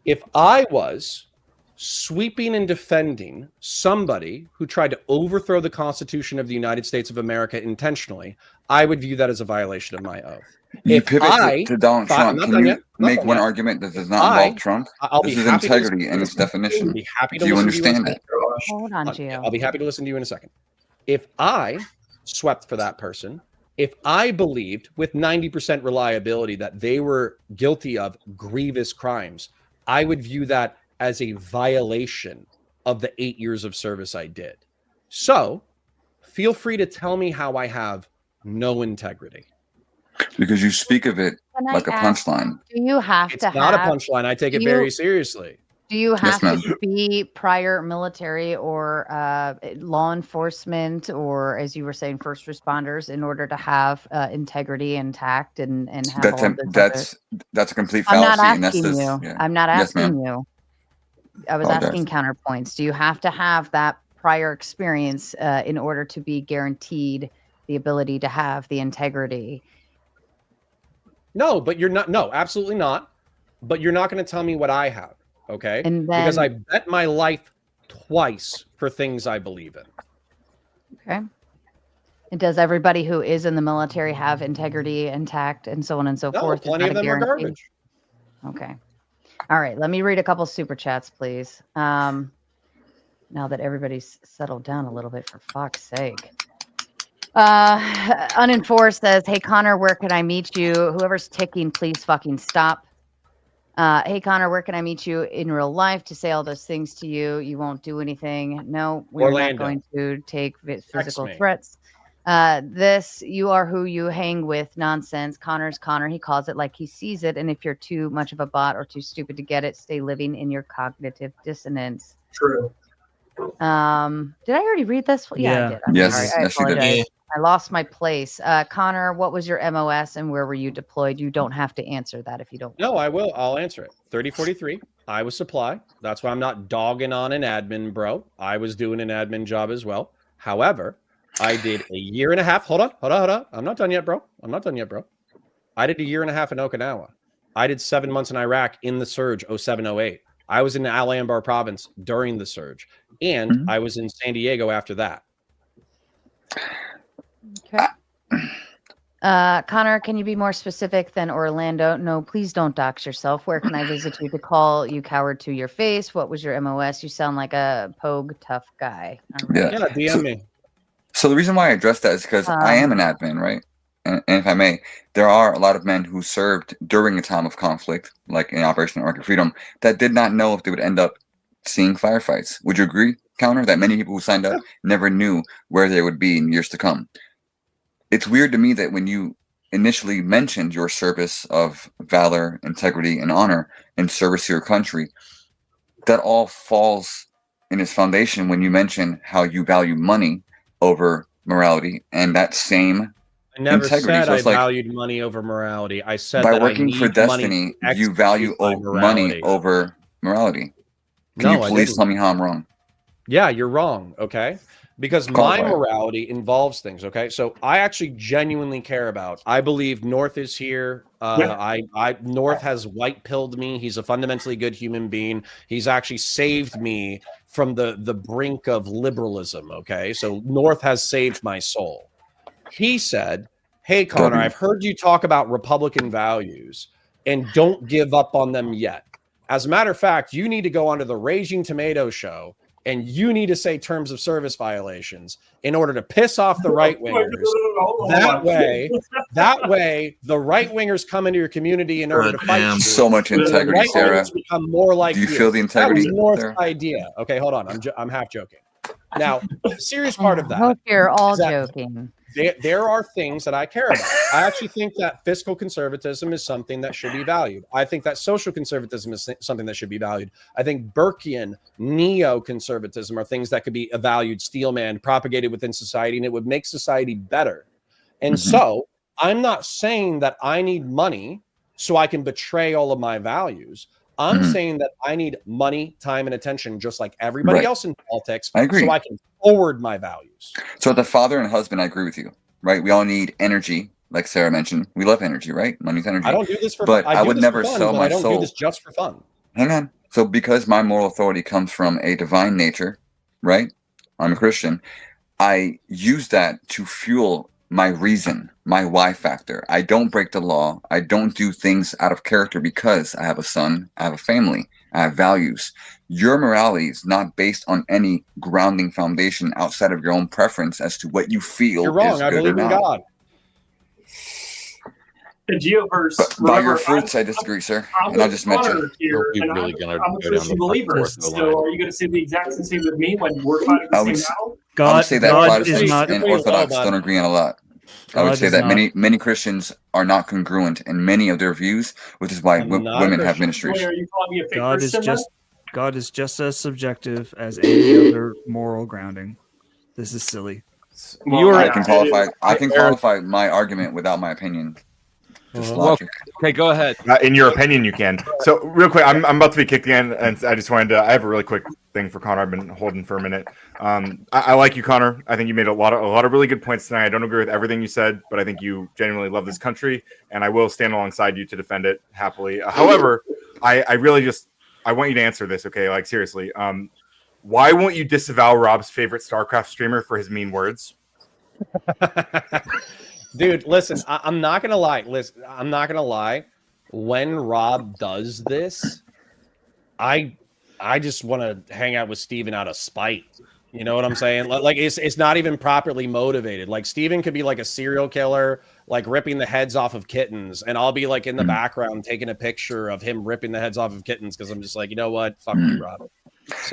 If I was sweeping and defending somebody who tried to overthrow the Constitution of the United States of America intentionally, I would view that as a violation of my oath. You If pivot to Donald I'm Trump. not Can done you yet. I'm not make done one yet. argument that does not involve Trump? I'll be This is happy to listen integrity to in you. its definition. I'll be happy to Do you listen to you in a understand it? Hold on, Gio. I'll be happy to listen to you in a second. If I swept for that person, if I believed with 90% reliability that they were guilty of grievous crimes, I would view that as a violation of the 8 years of service I did. So feel free to tell me how I have no integrity. Because you speak of it Can I like a ask, punchline. do you have It's to not a have punchline. I take do it very you- seriously. Do you have ma'am. to be prior military or law enforcement, or as you were saying, first responders, in order to have integrity intact and have all of this? That's a complete I'm not fallacy, and that's asking this. you. Yeah. I'm not Yes, asking ma'am. you. I was Apologize. asking counterpoints. Do you have to have that prior experience in order to be guaranteed the ability to have the integrity? No, but you're not. No, absolutely not. But you're not going to tell me what I have, okay? And Because I then- bet my life twice for things I believe in. Okay. And does everybody who is in the military have integrity intact and so on and so No, forth? Is plenty that of a them are guarantee? garbage. Okay. All right. Let me read a couple super chats, please. Now that everybody's settled down a little bit, for fuck's sake. Unenforced says, "Hey Connor, where can I meet you? Whoever's ticking, please fucking stop. Hey Connor, where can I meet you in real life to say all those things to you? You won't do anything. No, we're not Orlando. going to take physical me. threats. This, you are who you hang with nonsense. Connor's Connor. He calls it like he sees it. And if you're too much of a bot or too stupid to get it, stay living in your cognitive dissonance." True. Did I already read this? Yeah, I Yeah. did. I'm Yes, sorry. I yes, you did. apologize. I lost my place. Connor, what was your MOS and where were you deployed? You don't have to answer that if you don't. No, I will. I'll answer it. 3043. I was supply. That's why I'm not dogging on an admin, bro. I was doing an admin job as well. However, I did a year and a half. Hold on. I'm not done yet, bro. I did a year and a half in Okinawa. I did 7 months in Iraq in the surge 07-08. I was in Al Anbar province during the surge. And I was in San Diego after that. Okay. Connor, can you be more specific than Orlando? No, please don't dox yourself. Where can I visit you to call you coward to your face? What was your MOS? You sound like a pogue tough guy. All right. Yeah. DM me. So the reason why I address that is because I am an admin, right? And if I may, there are a lot of men who served during a time of conflict, like in Operation Arctic Freedom, that did not know if they would end up seeing firefights. Would you agree, Counter, that many people who signed up never knew where they would be in years to come? It's weird to me that when you initially mentioned your service of valor, integrity, and honor in service to your country, that all falls in its foundation when you mention how you value money over morality and that same I never integrity. said So I it's like, valued money over morality. I said by that working I need for Destiny, money to you value execute my money morality. over morality. Can No, you I please didn't. tell me how I'm wrong? Yeah, you're wrong. Okay. Because my Qualify. morality involves things. Okay. So I actually genuinely care about, I believe North is here. North has white pilled me. He's a fundamentally good human being. He's actually saved me from the brink of liberalism. Okay. So North has saved my soul. He said, hey, Connor, I've heard you talk about Republican values and don't give up on them yet. As a matter of fact, you need to go onto the Raging Tomato show and you need to say terms of service violations in order to piss off the right wingers. That way, the right wingers come into your community in order to fight you. So much integrity, right Sarah. Become more like Do you feel the integrity That was North's there? idea. Okay, hold on. I'm half joking. Now, the serious part of that. I hope you're all is that joking. there are things that I care about. I actually think that fiscal conservatism is something that should be valued. I think that social conservatism is something that should be valued. I think Burkean neoconservatism are things that could be valued, steelman, propagated within society, and it would make society better. And so I'm not saying that I need money so I can betray all of my values. I'm saying that I need money, time, and attention, just like everybody else in politics. I agree. So I can forward my values. So the father and husband, I agree with you, right? We all need energy, like Sarah mentioned. We love energy, right? Money's energy. I don't do this for but fun. I would never fun, sell my I don't soul. do this just for fun. Hang on. So because my moral authority comes from a divine nature, right? I'm a Christian. I use that to fuel my reason, my why factor. I don't break the law. I don't do things out of character because I have a son, I have a family, I have values. Your morality is not based on any grounding foundation outside of your own preference as to what you feel. You're wrong. Is I good believe or in not. God. The geoverse. But by your fruits, I disagree, sir. And I'll just mention. Here, and I'm a Christian believer. So are you going to say the exact same with me when we're fighting the same battle? I would say that God Protestants is not- and Orthodox don't agree on a lot. I would God say is that not- many Christians are not congruent in many of their views, which is why women have ministries. Wait, are you calling me a fake God is Christian? just as subjective as any other moral grounding. This is silly. I can qualify my argument without my opinion. Just logic. Okay, go ahead. In your opinion, you can. So, real quick, I'm about to be kicked again, and I just wanted to. I have a really quick thing for Connor. I've been holding for a minute. I like you, Connor. I think you made a lot of really good points tonight. I don't agree with everything you said, but I think you genuinely love this country, and I will stand alongside you to defend it happily. However, I really just I want you to answer this. Okay, like seriously. Why won't you disavow Rob's favorite StarCraft streamer for his mean words? Dude, listen, I'm not gonna lie. Listen, I'm not gonna lie. When Rob does this, I just want to hang out with Steven out of spite. You know what I'm saying? Like it's not even properly motivated. Like Steven could be like a serial killer, like ripping the heads off of kittens, and I'll be like in the background taking a picture of him ripping the heads off of kittens because I'm just like, you know what? Fuck you, Rob.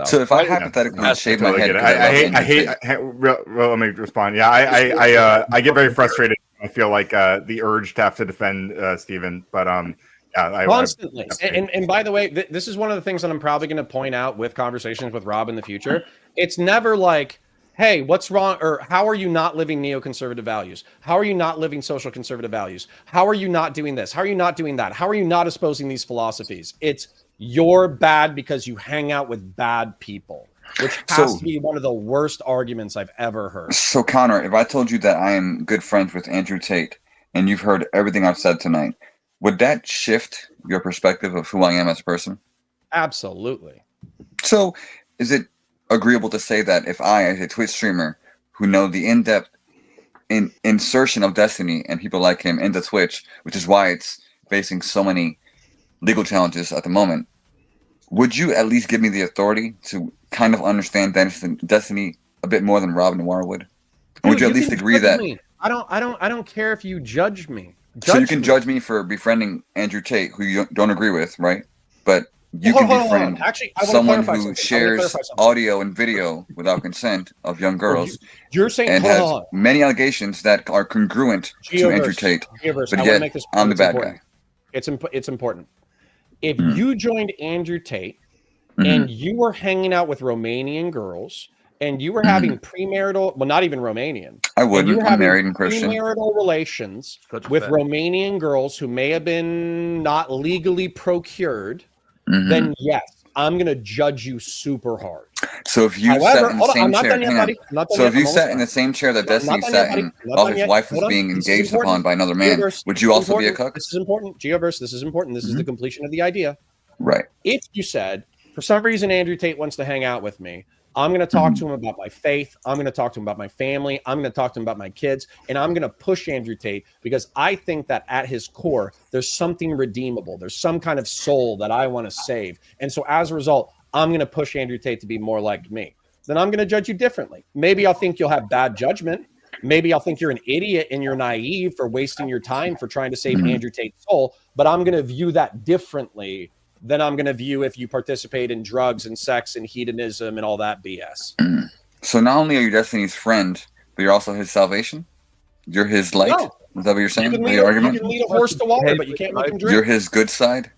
So if I hypothetically shave my head, I hate. Let me respond. Yeah, I get very frustrated. I feel like the urge to have to defend Steven, but yeah, constantly. And by the way, this is one of the things that I'm probably going to point out with conversations with Rob in the future. It's never like, hey, what's wrong? Or how are you not living neoconservative values? How are you not living social conservative values? How are you not doing this? How are you not doing that? How are you not espousing these philosophies? It's you're bad because you hang out with bad people, which has to be one of the worst arguments I've ever heard. So, Connor, if I told you that I am good friends with Andrew Tate and you've heard everything I've said tonight, would that shift your perspective of who I am as a person? Absolutely. So, is it agreeable to say that if I, as a Twitch streamer who know the in-depth insertion of Destiny and people like him into Twitch, which is why it's facing so many legal challenges at the moment, would you at least give me the authority to kind of understand Destiny a bit more than Rob Noir would? Or would you at least agree that? I don't care if you judge me. So you can judge me for befriending Andrew Tate, who you don't agree with, right? But you can befriend someone who shares audio and video without consent of young girls. You're saying and has many allegations that are congruent to Andrew Tate, but yet I'm the bad guy. It's important. If you joined Andrew Tate and you were hanging out with Romanian girls and you were having premarital, well, not even Romanian. I wouldn't. I'm married and Christian. Premarital relations with Romanian girls who may have been not legally procured, then yes, I'm going to judge you super hard. So if you sat in the same chair, so if you sat in the same chair that Destiny sat in while his wife was being engaged upon by another man, would you also be a cuck? This is important. Geoverse, this is important. This is the completion of the idea. Right. If you said, for some reason, Andrew Tate wants to hang out with me, I'm going to talk to him about my faith. I'm going to talk to him about my family. I'm going to talk to him about my kids. And I'm going to push Andrew Tate because I think that at his core, there's something redeemable. There's some kind of soul that I want to save. And so as a result, I'm going to push Andrew Tate to be more like me. Then I'm going to judge you differently. Maybe I'll think you'll have bad judgment. Maybe I'll think you're an idiot and you're naive for wasting your time for trying to save Andrew Tate's soul. But I'm going to view that differently than I'm going to view if you participate in drugs and sex and hedonism and all that BS. So not only are you Destiny's friend, but you're also his salvation? You're his light? No. Is that what you're saying? You can, The lead a, argument? you can lead a horse to water, but you can't make him drink. You're his good side?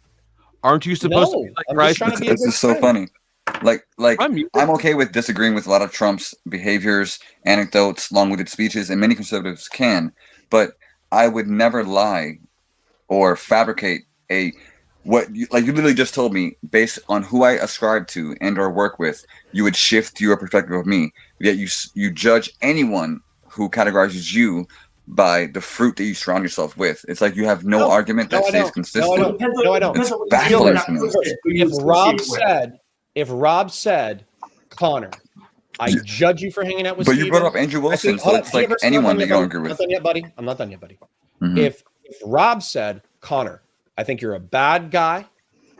Aren't you supposed to be like Christ? This is so funny. Like I'm okay with disagreeing with a lot of Trump's behaviors, anecdotes, long-winded speeches, and many conservatives can, but I would never lie or fabricate what you literally just told me based on who I ascribe to and or work with. You would shift your perspective of me, yet you judge anyone who categorizes you by the fruit that you surround yourself with. It's like you have no argument that stays consistent. No, I don't. It's baffling to me. If Rob said, Connor, I judge you for hanging out with But Steven. you brought up Andrew Wilson, so it's like anyone that you don't agree with. I'm not done yet, buddy. I'm not done yet, buddy. Mhm. If Rob said, Connor, I think you're a bad guy.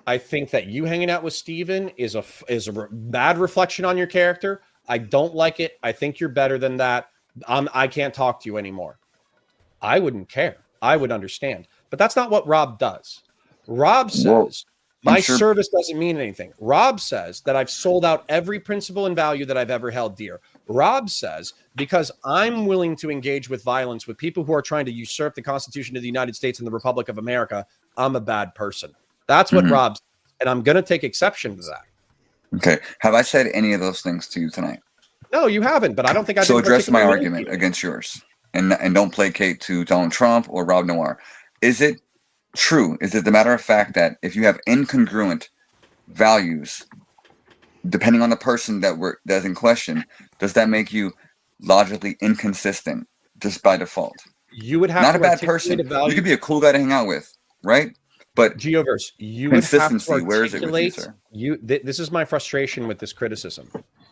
I think that you hanging out with Steven is a bad reflection on your character. I don't like it. I think you're better than that. I can't talk to you anymore. I wouldn't care. I would understand. But that's not what Rob does. Rob says, my service doesn't mean anything. Rob says that I've sold out every principle and value that I've ever held dear. Rob says, because I'm willing to engage with violence with people who are trying to usurp the Constitution of the United States and the Republic of America, I'm a bad person. That's what Rob says, and I'm going to take exception to that. Okay. Have I said any of those things to you tonight? No, you haven't, but I don't think I So did address my particularly argument against yours and don't placate to Donald Trump or Rob Noir. Is it true? Is it the matter of fact that if you have incongruent values, depending on the person that's in question, does that make you logically inconsistent just by default? You would have not to a bad articulate person. a value. You could be a cool guy to hang out with, right? But Geoverse, you would have to consistency, where is it with you, articulate. sir? This is my frustration with this criticism.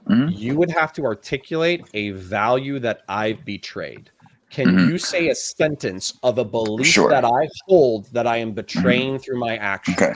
Mhm. You would have to articulate a value that I've betrayed. Can Mhm. you say a sentence of a belief Sure. that I hold that I am betraying through my actions? Okay.